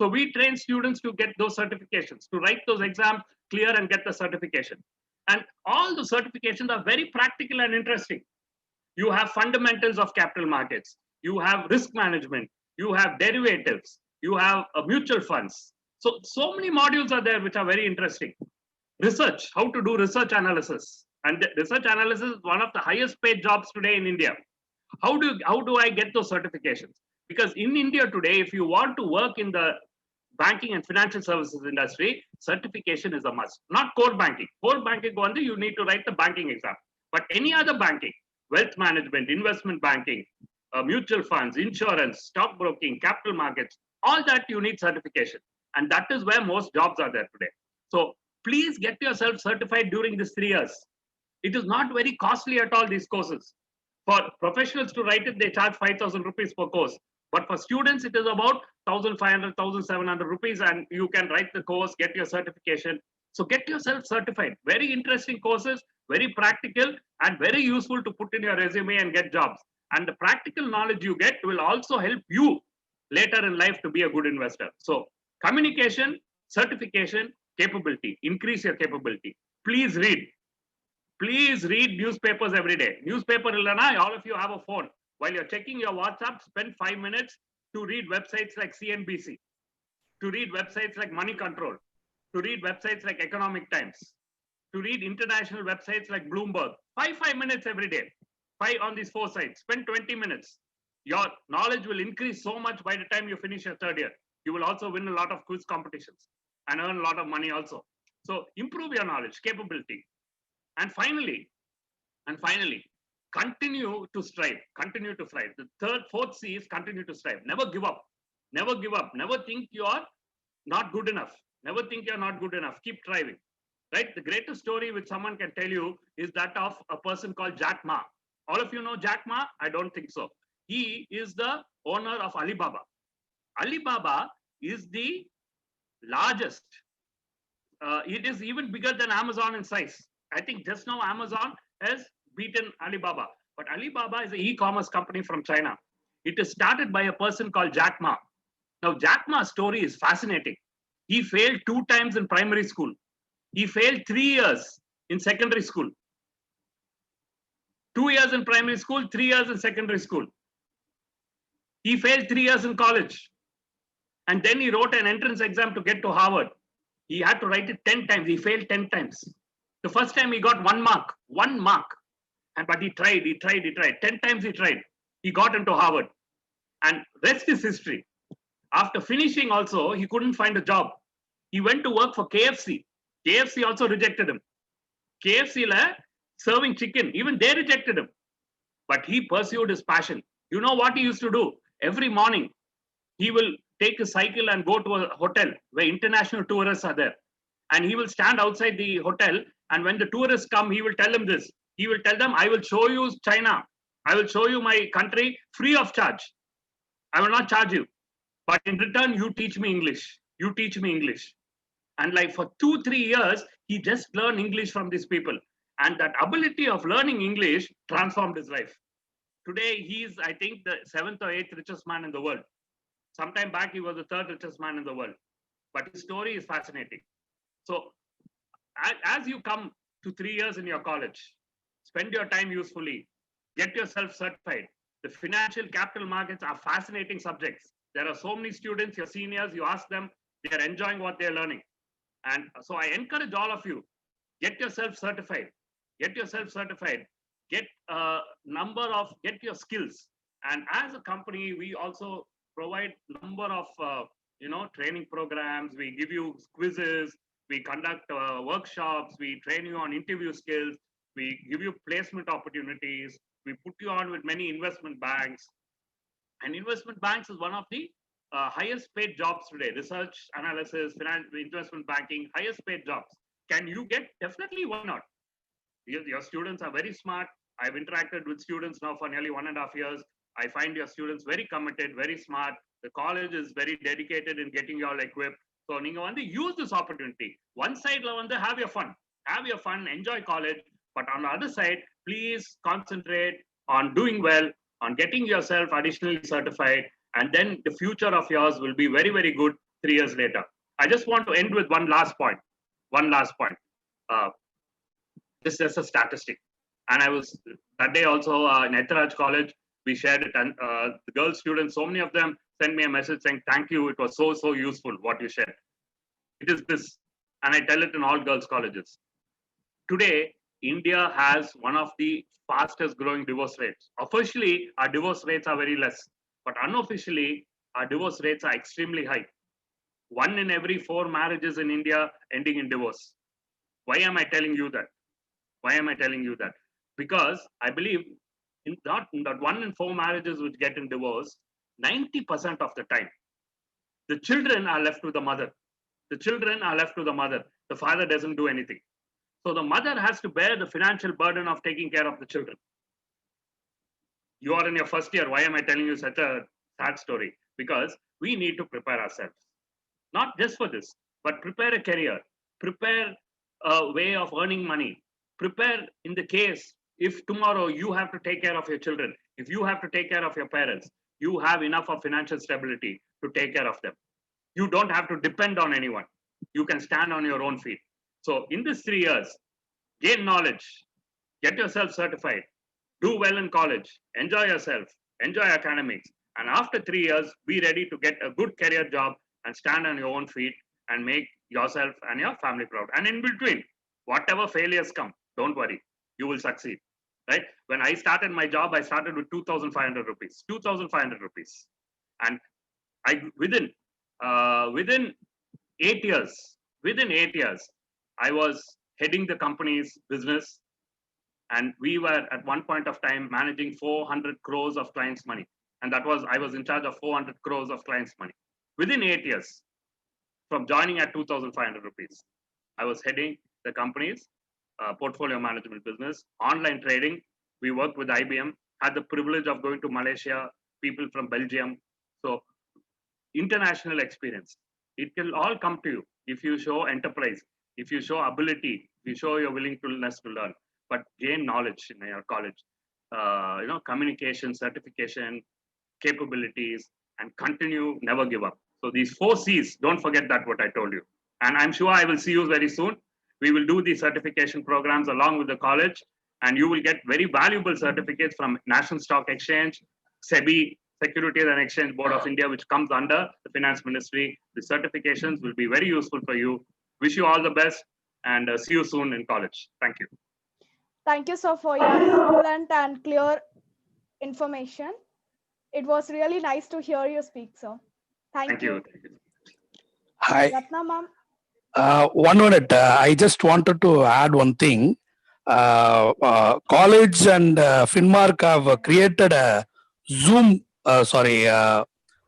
So we train students to get those certifications, to write those exams, clear and get the certification. And all the certifications are very practical and interesting. You have fundamentals of capital markets, you have risk management, you have derivatives, you have mutual funds. So many modules are there which are very interesting. Research, how to do research analysis. And research analysis is one of the highest paid jobs today in India. How do I get those certifications? Because in India today, if you want to work in the banking and financial services industry, certification is a must. Not core banking. Core banking, you need to write the banking exam. But any other banking, wealth management, investment banking, mutual funds, insurance, stockbroking, capital markets, all that you need certification. And that is where most jobs are there today. So please get yourself certified during these 3 years. It is not very costly at all, these courses. For professionals to write it, they charge 5,000 rupees per course. But for students, it is about 1,500, 1,700 rupees, and you can write the course, get your certification. So get yourself certified. Very interesting courses, very practical, and very useful to put in your resume and get jobs. And the practical knowledge you get will also help you later in life to be a good investor. So communication, certification, capability, increase your capability. Please read. Please read newspapers every day. Newspaper illana, all of you have a phone. While you're checking your WhatsApp, spend 5 minutes to read websites like CNBC, to read websites like Money Control, to read websites like Economic Times, to read international websites like Bloomberg. 5 minutes every day. 5 on these 4 sites. Spend 20 minutes. Your knowledge will increase so much by the time you finish your 3rd year. You will also win a lot of quiz competitions and earn a lot of money also. So improve your knowledge, capability. And finally, continue to strive. Continue to strive. The 4th C is continue to strive. Never give up. Never give up. Never think you are not good enough. Never think you're not good enough. Keep striving. Right? The greatest story which someone can tell you is that of a person called Jack Ma. All of you know Jack Ma? I don't think so. He is the owner of Alibaba. Alibaba is the largest. It is even bigger than Amazon in size. I think just now Amazon has beaten Alibaba. But Alibaba is an e-commerce company from China. It is started by a person called Jack Ma. Now, Jack Ma's story is fascinating. He failed 2 times in primary school. He failed 3 years in secondary school. 2 years in primary school, 3 years in secondary school. He failed 3 years in college. And then he wrote an entrance exam to get to Harvard. He had to write it 10 times. He failed 10 times. The first time he got 1 mark. But he tried. 10 times he tried. He got into Harvard. And rest is history. After finishing also, he couldn't find a job. He went to work for KFC. KFC also rejected him. KFC serving chicken, even they rejected him. But he pursued his passion. You know what he used to do? Every morning, he will take a cycle and go to a hotel where international tourists are there. And he will stand outside the hotel. And when the tourists come, he will tell them this. He will tell them, I will show you China. I will show you my country free of charge. I will not charge you. But in return, you teach me English. You teach me English. And like for 2-3 years, he just learned English from these people. And that ability of learning English transformed his life. Today, he is, I think, the 7th or 8th richest man in the world. Sometime back, he was the 3rd richest man in the world. But his story is fascinating. So as you come to 3 years in your college, spend your time usefully, get yourself certified, The financial capital markets are fascinating subjects. There are so many students, your seniors, you ask them, they are enjoying what they're learning. And so I encourage all of you, get yourself certified, get yourself certified, get get your skills. And as a company, we also provide number of, training programs. We give you quizzes, we conduct workshops, we train you on interview skills, we give you placement opportunities, we put you on with many investment banks. And investment banks is one of the highest paid jobs today. Research, analysis, finance, investment banking, highest paid jobs. Can you get? Definitely, why not? Your students are very smart. I've interacted with students now for nearly 1.5 years. I find your students very committed, very smart. The college is very dedicated in getting you all equipped. So, use this opportunity. One side, have your fun, enjoy college. But on the other side, please concentrate on doing well, on getting yourself additionally certified, and then the future of yours will be very, very good 3 years later. I just want to end with one last point. This is just a statistic. And I was that day also in Etharaj College, we shared it, and the girl students, so many of them sent me a message saying, thank you, it was so useful what you shared. It is this, and I tell it in all girls colleges. Today, India has one of the fastest growing divorce rates. Officially, our divorce rates are very less, but unofficially, our divorce rates are extremely high. 1 in every 4 marriages in India ending in divorce. Why am I telling you that? Because I believe in that 1 in 4 marriages which get in divorce, 90% of the time, the children are left with the mother. The father doesn't do anything. So the mother has to bear the financial burden of taking care of the children. You are in your first year. Why am I telling you such a sad story? Because we need to prepare ourselves. Not just for this, but prepare a career, prepare a way of earning money, prepare in the case if tomorrow you have to take care of your children, if you have to take care of your parents, you have enough of financial stability to take care of them. You don't have to depend on anyone. You can stand on your own feet. So in these 3 years, gain knowledge, get yourself certified, do well in college, enjoy yourself, enjoy academics. And after 3 years, be ready to get a good career job and stand on your own feet and make yourself and your family proud. And in between, whatever failures come, don't worry, you will succeed, right? When I started my job, I started with 2,500 rupees, 2,500 rupees. And within 8 years, I was heading the company's business, and we were at one point of time managing 400 crores of clients' money. And I was in charge of 400 crores of clients' money. Within 8 years, from joining at 2,500 rupees, I was heading the company's portfolio management business, online trading. We worked with IBM, had the privilege of going to Malaysia, people from Belgium. So international experience. It will all come to you if you show enterprise, if you show ability, if you show your willingness to learn. But gain knowledge in your college, communication, certification, capabilities, and continue, never give up. So these 4 C's, don't forget that what I told you. And I'm sure I will see you very soon. We will do these certification programs along with the college, and you will get very valuable certificates from National Stock Exchange, SEBI, Securities and Exchange Board of India, which comes under the Finance Ministry. The certifications will be very useful for you. Wish you all the best, and see you soon in college. Thank you. Thank you, sir, for your excellent and clear information. It was really nice to hear you speak, sir. Thank you. Hi. Ratna, ma'am. 1 minute. I just wanted to add one thing. College and Finmark have created a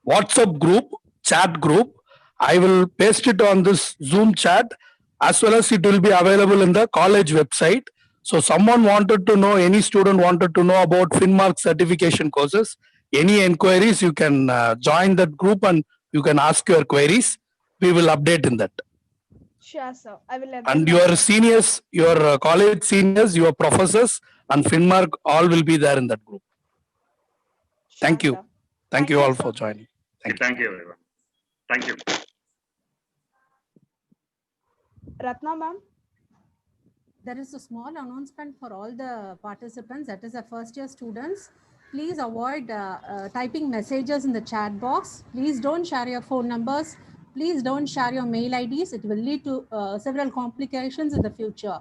WhatsApp group, chat group. I will paste it on this Zoom chat, as well as it will be available in the college website. So someone wanted to know, any student wanted to know about Finmark certification courses, any inquiries, you can join that group and you can ask your queries. We will update in that. Sure, sir. I will let And them know. your seniors, your college seniors, your professors and Finmark all will be there in that group. Sure, Thank you. sir. Thank you all for joining. Thank you, everyone. Thank you. Ratna, ma'am. There is a small announcement for all the participants, that is the first year students. please avoid typing messages in the chat box. Please don't share your phone numbers. Please don't share your mail IDs. It will lead to several complications in the future.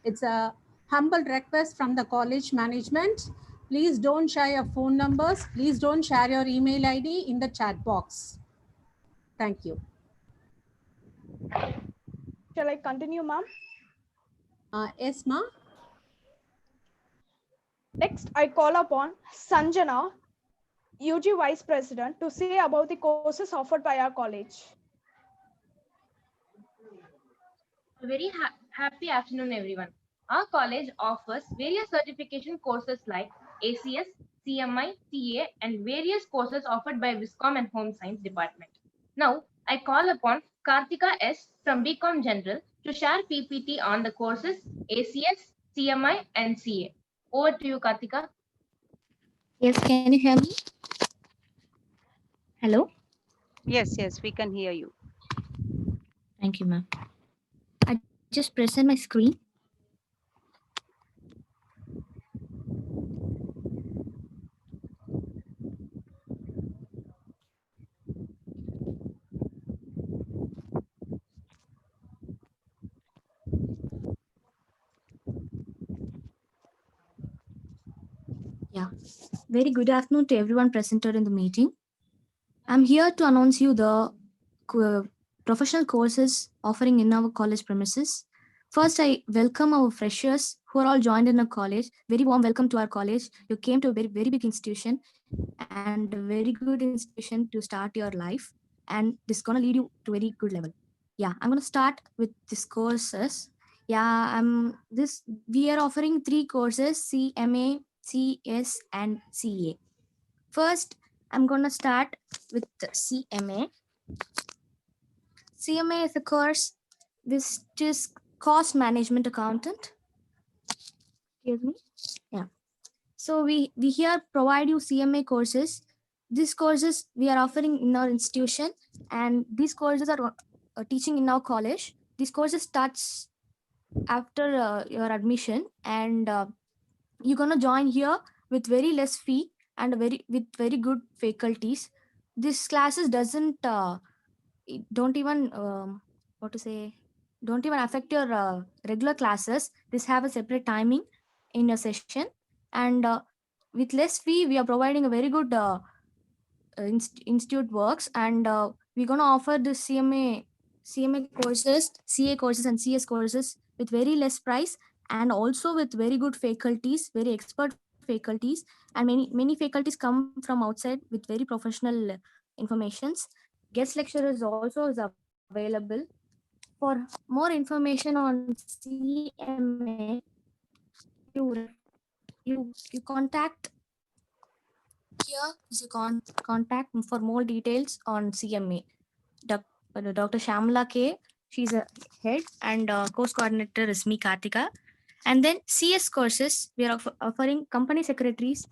It's a humble request from the college management. Please don't share your phone numbers. Please don't share your email ID in the chat box. Thank you. Shall I continue, ma'am? Yes, ma'am. Next, I call upon Sanjana, UG Vice President, to say about the courses offered by our college. A very happy afternoon, everyone. Our college offers various certification courses like ACS, CMI, CA, and various courses offered by Viscom and Home Science Department. Now, I call upon Karthika S. from BCom General to share PPT on the courses ACS, CMI, and CA. Over to you, Karthika. Yes, can you hear me? Hello? Yes, we can hear you. Thank you, ma'am. I just present my screen. Yeah, very good afternoon to everyone presented in the meeting. I'm here to announce you the professional courses offering in our college premises. First, I welcome our freshers who are all joined in a college. Very warm welcome to our college. You came to a very, very big institution and a very good institution to start your life. And this is going to lead you to a very good level. Yeah, I'm going to start with these courses. Yeah, we are offering 3 courses, CMA, CS, and CA. First, I'm going to start with the CMA. CMA is a course which is cost management accountant. Excuse me. Yeah. So we here provide you CMA courses. These courses we are offering in our institution, and these courses are teaching in our college. These courses starts after your admission, and you're gonna join here with very less fee and with very good faculties. This classes don't even don't even affect your regular classes. This have a separate timing in your session, and with less fee we are providing a very good institute works, and we're going to offer the CMA courses, CA courses, and CS courses with very less price, and also with very good faculties, very expert faculties, and many faculties come from outside with very professional informations. Guest lecturers also is available. For more information on CMA, you contact here is a contact for more details on CMA. Dr. Shamla K, she's a head, and course coordinator is me, Karthika. And then CS courses, we are offering company secretaries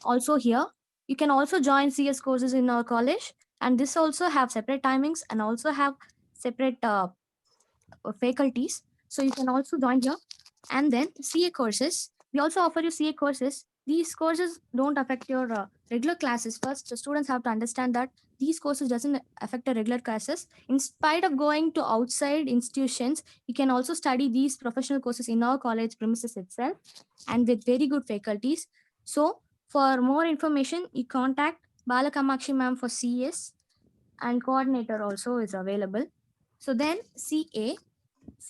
also here. You can also join CS courses in our college, and this also have separate timings and also have separate faculties. So you can also join here. And then CA courses, we also offer you CA courses. These courses don't affect your regular classes. First, the students have to understand that these courses doesn't affect the regular classes. In spite of going to outside institutions, you can also study these professional courses in our college premises itself, and with very good faculties. So for more information, you contact Balakamakshi ma'am for CS, and coordinator also is available. So then CA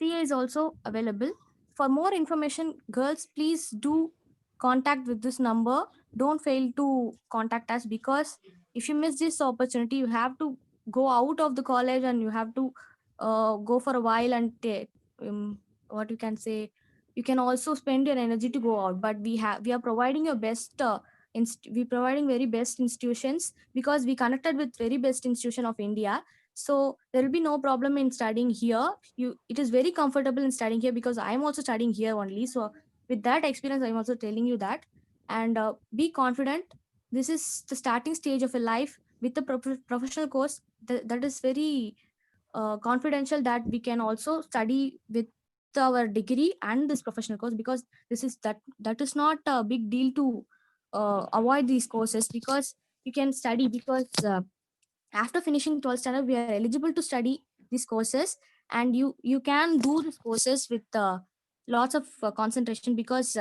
is also available. For more information, girls, please do contact with this number. Don't fail to contact us, because if you miss this opportunity, you have to go out of the college and you have to go for a while, and what you can say, you can also spend your energy to go out. But we are providing your best we providing very best institutions, because we connected with very best institution of India. So there will be no problem in studying here. It is very comfortable in studying here, because I am also studying here only. So with that experience, I'm also telling you that. And be confident. This is the starting stage of a life with the professional course. That is very confidential, that we can also study with our degree and this professional course, because that is not a big deal to avoid these courses, because you can study, because after finishing 12th standard we are eligible to study these courses, and you can do these courses with lots of concentration, because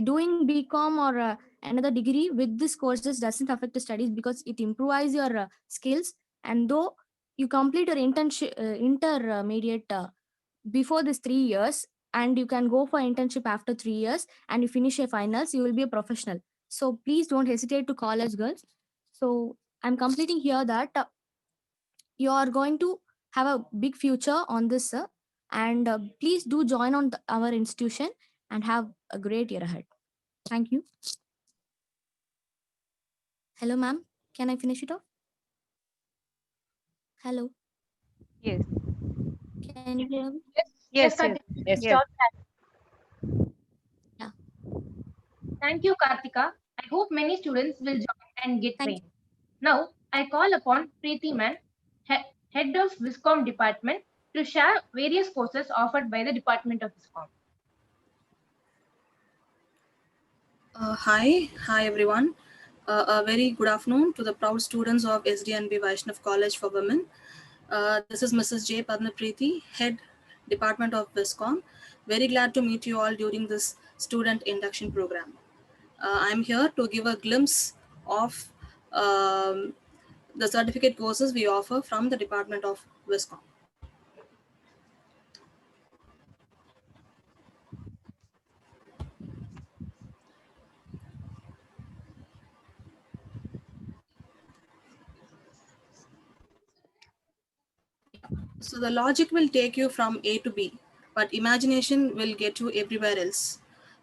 doing BCom or another degree with these courses doesn't affect the studies, because it improves your skills. And though you complete your internship intermediate before this 3 years, and you can go for internship after 3 years, and you finish your finals, you will be a professional. So please don't hesitate to call us, girls. So I'm completing here that you are going to have a big future on this, and please do join on our institution and have a great year ahead. Thank you. Hello, ma'am. Can I finish it off? Hello. Yes. Can you hear me? Yes. Yes. Yes. Yeah. Thank you, Kartika. I hope many students will join and get trained. Now, I call upon Preeti Man, Head of Viscom Department, to share various courses offered by the Department of Viscom. Hi everyone. A very good afternoon to the proud students of SDNB Vaishnav College for Women. This is Mrs. J. Padmapreeti, Head Department of Viscom. Very glad to meet you all during this student induction program. I'm here to give a glimpse of the certificate courses we offer from the Department of Viscom. So the logic will take you from A to B, but imagination will get you everywhere else.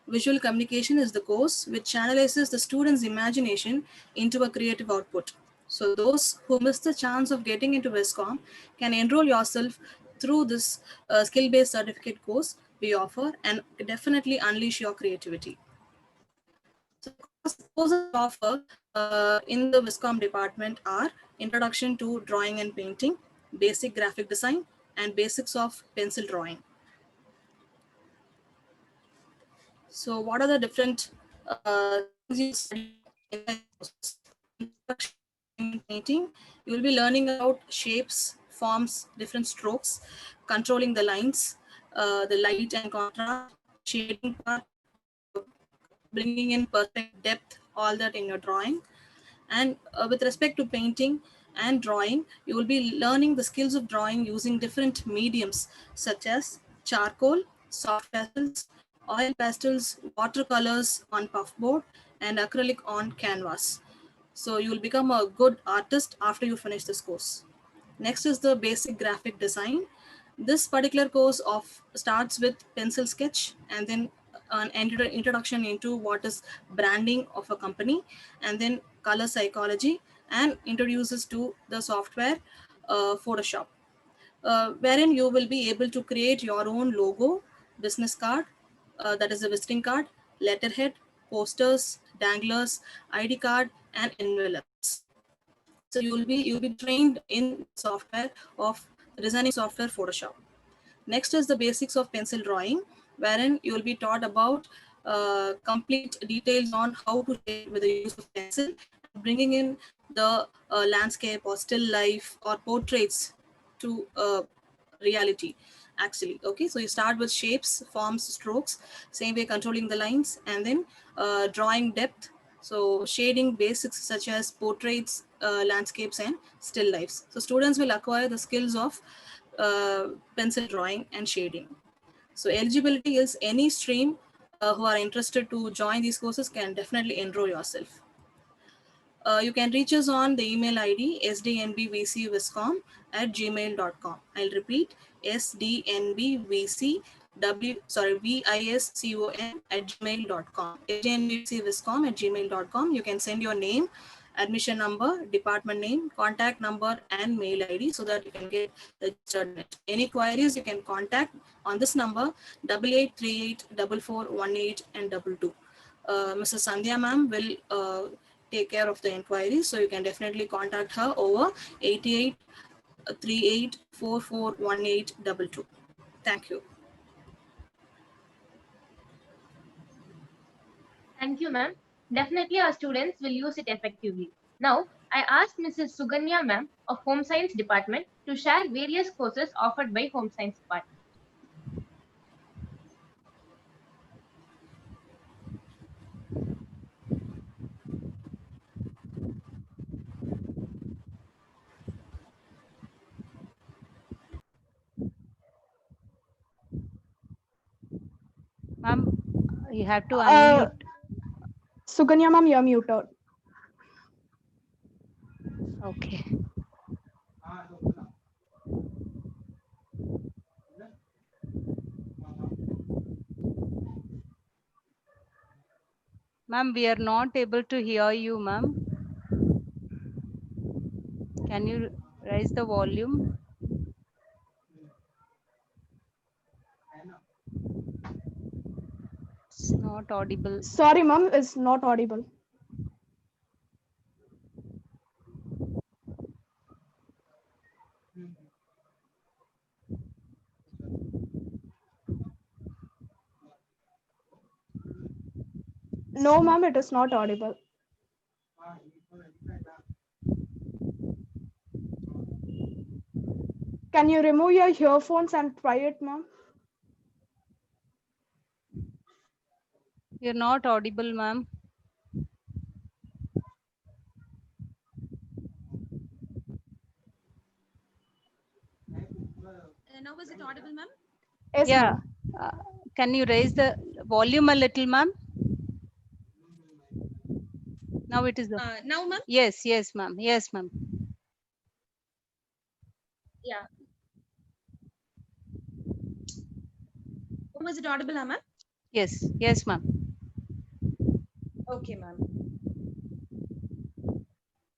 Visual communication is the course which channelizes the student's imagination into a creative output. So those who miss the chance of getting into Viscom can enroll yourself through this skill-based certificate course we offer and definitely unleash your creativity. So courses we offer in the Viscom department are Introduction to Drawing and Painting, Basic Graphic Design, and Basics of Pencil Drawing. So what are the different things you study in painting? You will be learning about shapes, forms, different strokes, controlling the lines, the light and contrast, shading part, bringing in perfect depth, all that in your drawing. And with respect to painting and drawing, you will be learning the skills of drawing using different mediums such as charcoal, soft pastels, oil pastels, watercolors on puffboard, and acrylic on canvas. So you will become a good artist after you finish this course. Next is the basic graphic design. This particular course starts with pencil sketch and then an introduction into what is branding of a company, and then color psychology, and introduces to the software Photoshop, wherein you will be able to create your own logo, business card, that is a visiting card, letterhead, posters, danglers, ID card, and envelopes. So you'll be trained in software of designing software Photoshop. Next is the basics of pencil drawing, wherein you will be taught about complete details on how to shape with the use of pencil, bringing in the landscape or still life or portraits to reality actually. Okay, so you start with shapes, forms, strokes, same way controlling the lines, and then drawing depth, so shading basics such as portraits, landscapes, and still lifes. So students will acquire the skills of pencil drawing and shading. So eligibility is any stream who are interested to join these courses can definitely enroll yourself. You can reach us on the email ID sdnbvcviscom@gmail.com. I'll repeat, sdnbviscom@gmail.com. sdnbvcviscom@gmail.com. You can send your name, admission number, department name, contact number, and mail ID so that you can get registered. Any queries you can contact on this number 88384418 and 22. Mrs. Sandhya ma'am will take care of the inquiries, so you can definitely contact her over 8838441822. Thank you. Thank you, ma'am. Definitely our students will use it effectively. Now, I asked Mrs. Suganya ma'am of Home Science Department to share various courses offered by Home Science Department. Ma'am, you have to Uh, unmute. Suganya ma'am, you're muted. Okay. Ma'am, we are not able to hear you, ma'am. Can you raise the volume? It's not audible. Sorry, ma'am, it's not audible. No, ma'am, it is not audible. Can you remove your earphones and try it, ma'am? You're not audible, ma'am. Now is it audible, ma'am? Yes, Yeah. ma'am. Can you raise the volume a little, ma'am? Now it is the. Now, ma'am? Yes, yes, ma'am. Yes, ma'am. Yeah. Was it audible, ma'am? Yes, yes, ma'am. Okay, ma'am.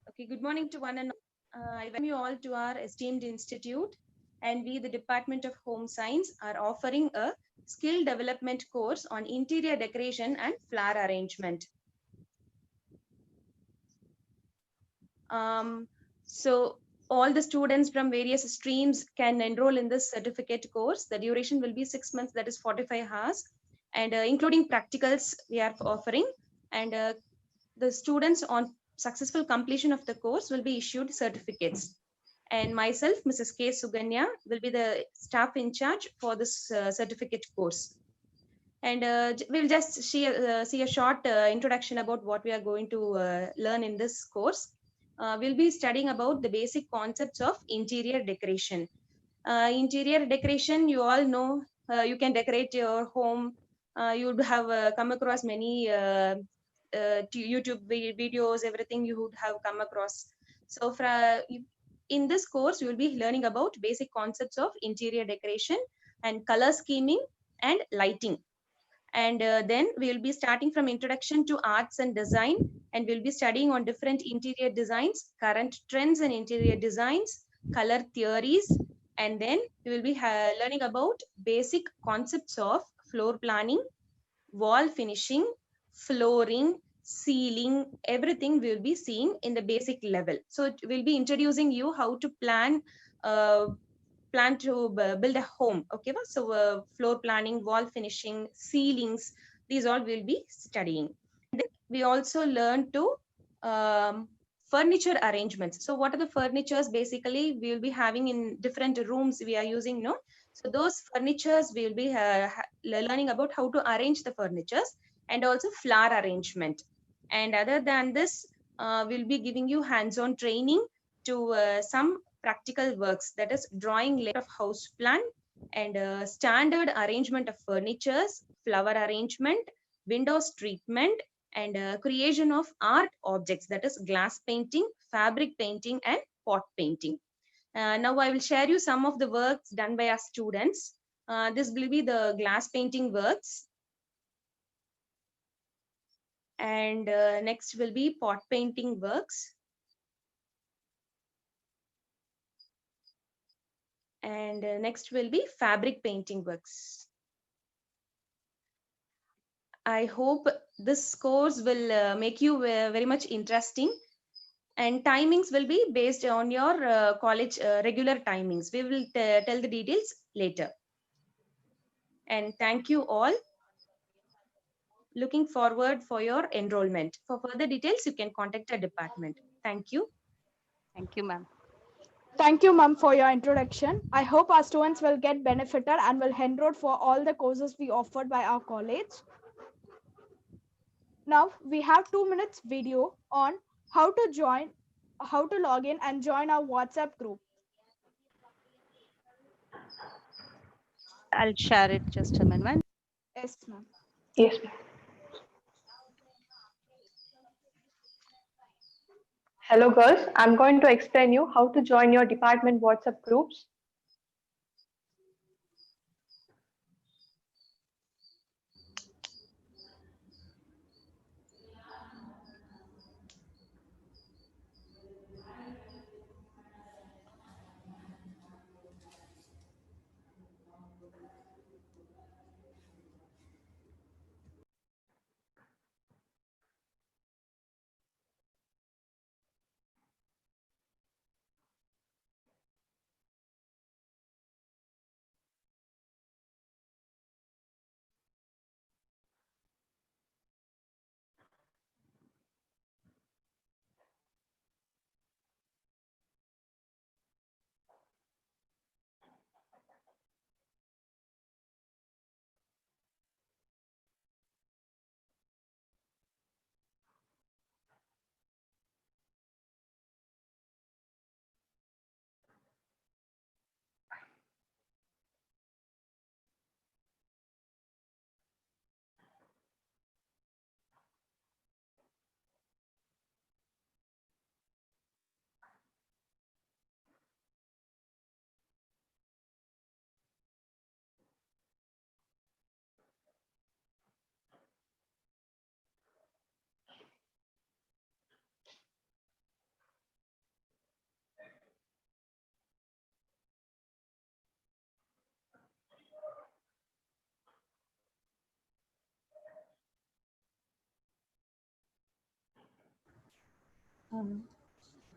Okay, good morning to one and all. I welcome you all to our esteemed institute, and we, the Department of Home Science, are offering a skill development course on interior decoration and flower arrangement. So all the students from various streams can enroll in this certificate course. The duration will be 6 months, that is 45 hours, and including practicals we are offering. And the students on successful completion of the course will be issued certificates. And myself, Mrs. K. Suganya, will be the staff in charge for this certificate course. And we'll just see a short introduction about what we are going to learn in this course. We'll be studying about the basic concepts of interior decoration. Interior decoration, you all know, you can decorate your home. You would have come across many YouTube videos, everything you would have come across. So in this course, you will be learning about basic concepts of interior decoration and color scheming and lighting. And then we will be starting from introduction to arts and design, and we'll be studying on different interior designs, current trends in interior designs, color theories, and then we will be learning about basic concepts of floor planning, wall finishing, flooring, ceiling, everything we'll be seeing in the basic level. So we'll be introducing you how to plan to build a home. Okay, so floor planning, wall finishing, ceilings, these all we'll be studying. And then we also learn to furniture arrangements. So what are the furnitures? Basically, we will be having in different rooms we are using, no? So those furnitures we will be learning about how to arrange the furnitures, and also flower arrangement. And other than this, we'll be giving you hands-on training to some practical works, that is drawing layout of house plan and standard arrangement of furnitures, flower arrangement, windows treatment, and creation of art objects, that is glass painting, fabric painting, and pot painting. Now I will share you some of the works done by our students. This will be the glass painting works. And next will be pot painting works. And next will be fabric painting works. I hope this course will make you very much interesting, and timings will be based on your college regular timings. We will tell the details later. And thank you all. Looking forward for your enrollment. For further details, you can contact our department. Thank you. Thank you, ma'am. Thank you, ma'am, for your introduction. I hope our students will get benefited and will enroll for all the courses we offered by our college. Now we have 2 minutes video on how to log in and join our WhatsApp group. I'll share it just a minute. Yes, ma'am. Yes, ma'am. Hello, girls. I'm going to explain you how to join your department WhatsApp groups.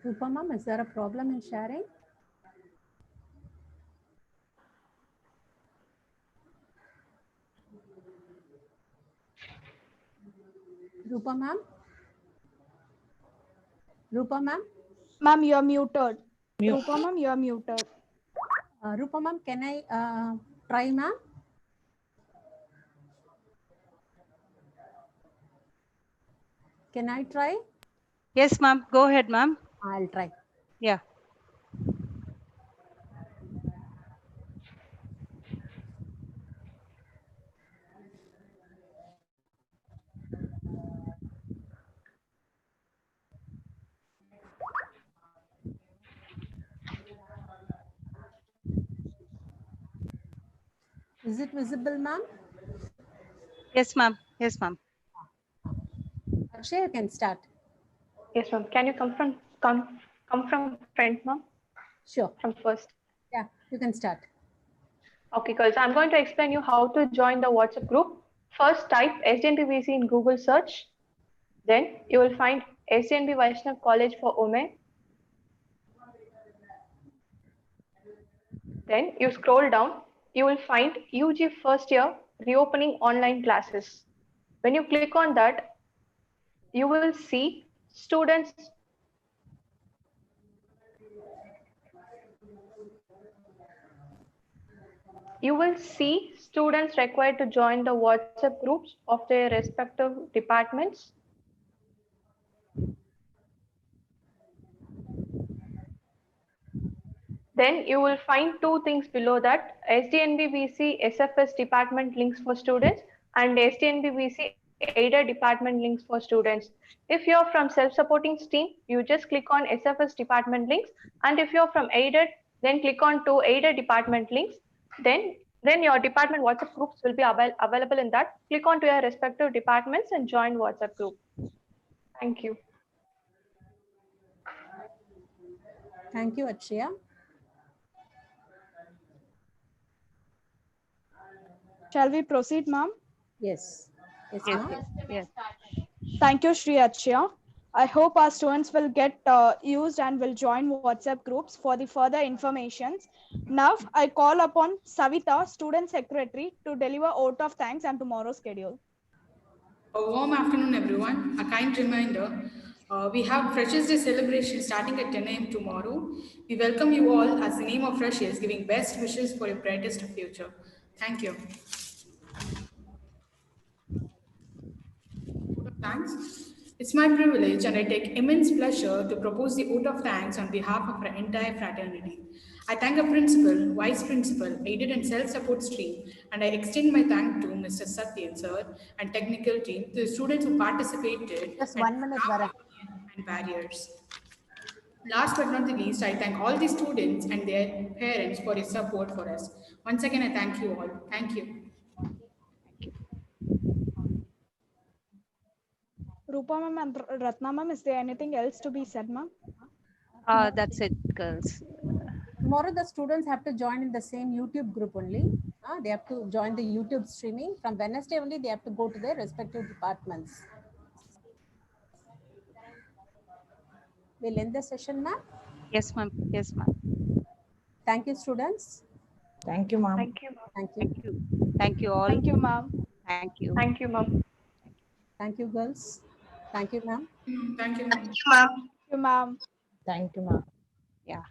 Rupa ma'am, is there a problem in sharing? Rupa ma'am? Rupa ma'am? Ma'am, you're muted. Rupa ma'am, you're muted. Rupa ma'am, can I try ma'am? Can I try? Yes, ma'am. Go ahead, ma'am. I'll try. Yeah. Is it visible, ma'am? Yes, ma'am. Yes, ma'am. Akshay, you can start. Yes, ma'am. Can you come from front, ma'am? Sure. From first. Yeah, you can start. Okay, girls. I'm going to explain you how to join the WhatsApp group. First, type SDNBVC in Google search. Then you will find SDNB Vaishnav College for Women. Then you scroll down. You will find UG first year reopening online classes. When you click on that, you will see students required to join the WhatsApp groups of their respective departments. Then you will find two things below that: SDNBVC SFS department links for students and SDNBVC aided department links for students. If you're from self-supporting stream, you just click on SFS department links, and if you're from aided, then click on to aided department links. Then your department WhatsApp groups will be available in that. Click on to your respective departments and join WhatsApp group. Thank you. Thank you, Akshaya. Shall we proceed, ma'am? Yes. Yes, Yes, ma'am. yes, yes. Thank you, Shri Akshaya. I hope our students will get used and will join WhatsApp groups for the further informations. Now, I call upon Savita, Student Secretary, to deliver vote of thanks and tomorrow's schedule. A warm afternoon, everyone. A kind reminder, we have Freshers Day celebration starting at 10 a.m. tomorrow. We welcome you all as the name of Freshers, giving best wishes for your brightest future. Thank you. Vote of thanks. It's my privilege and I take immense pleasure to propose the vote of thanks on behalf of our entire fraternity. I thank our principal, vice principal, aided and self-support stream, and I extend my thank to Mr. Satyan sir and technical team, to the students who participated, Just 1 minute, Vara. and barriers. Last but not the least, I thank all the students and their parents for your support for us. Once again, I thank you all. Thank you. Rupa ma'am and Ratna ma'am, is there anything else to be said, ma'am? That's it, girls. Tomorrow the students have to join in the same YouTube group only. They have to join the YouTube streaming. From Wednesday only, they have to go to their respective departments. We'll end the session, ma'am. Yes, ma'am. Yes, ma'am. Thank you, students. Thank you, ma'am. Thank you. Thank you. Thank you. Thank you all. Thank you, ma'am. Thank you. Thank you, ma'am. Thank you, girls. Thank you, ma'am. Thank you, ma'am. Thank you, ma'am. Thank you, ma'am. Yeah.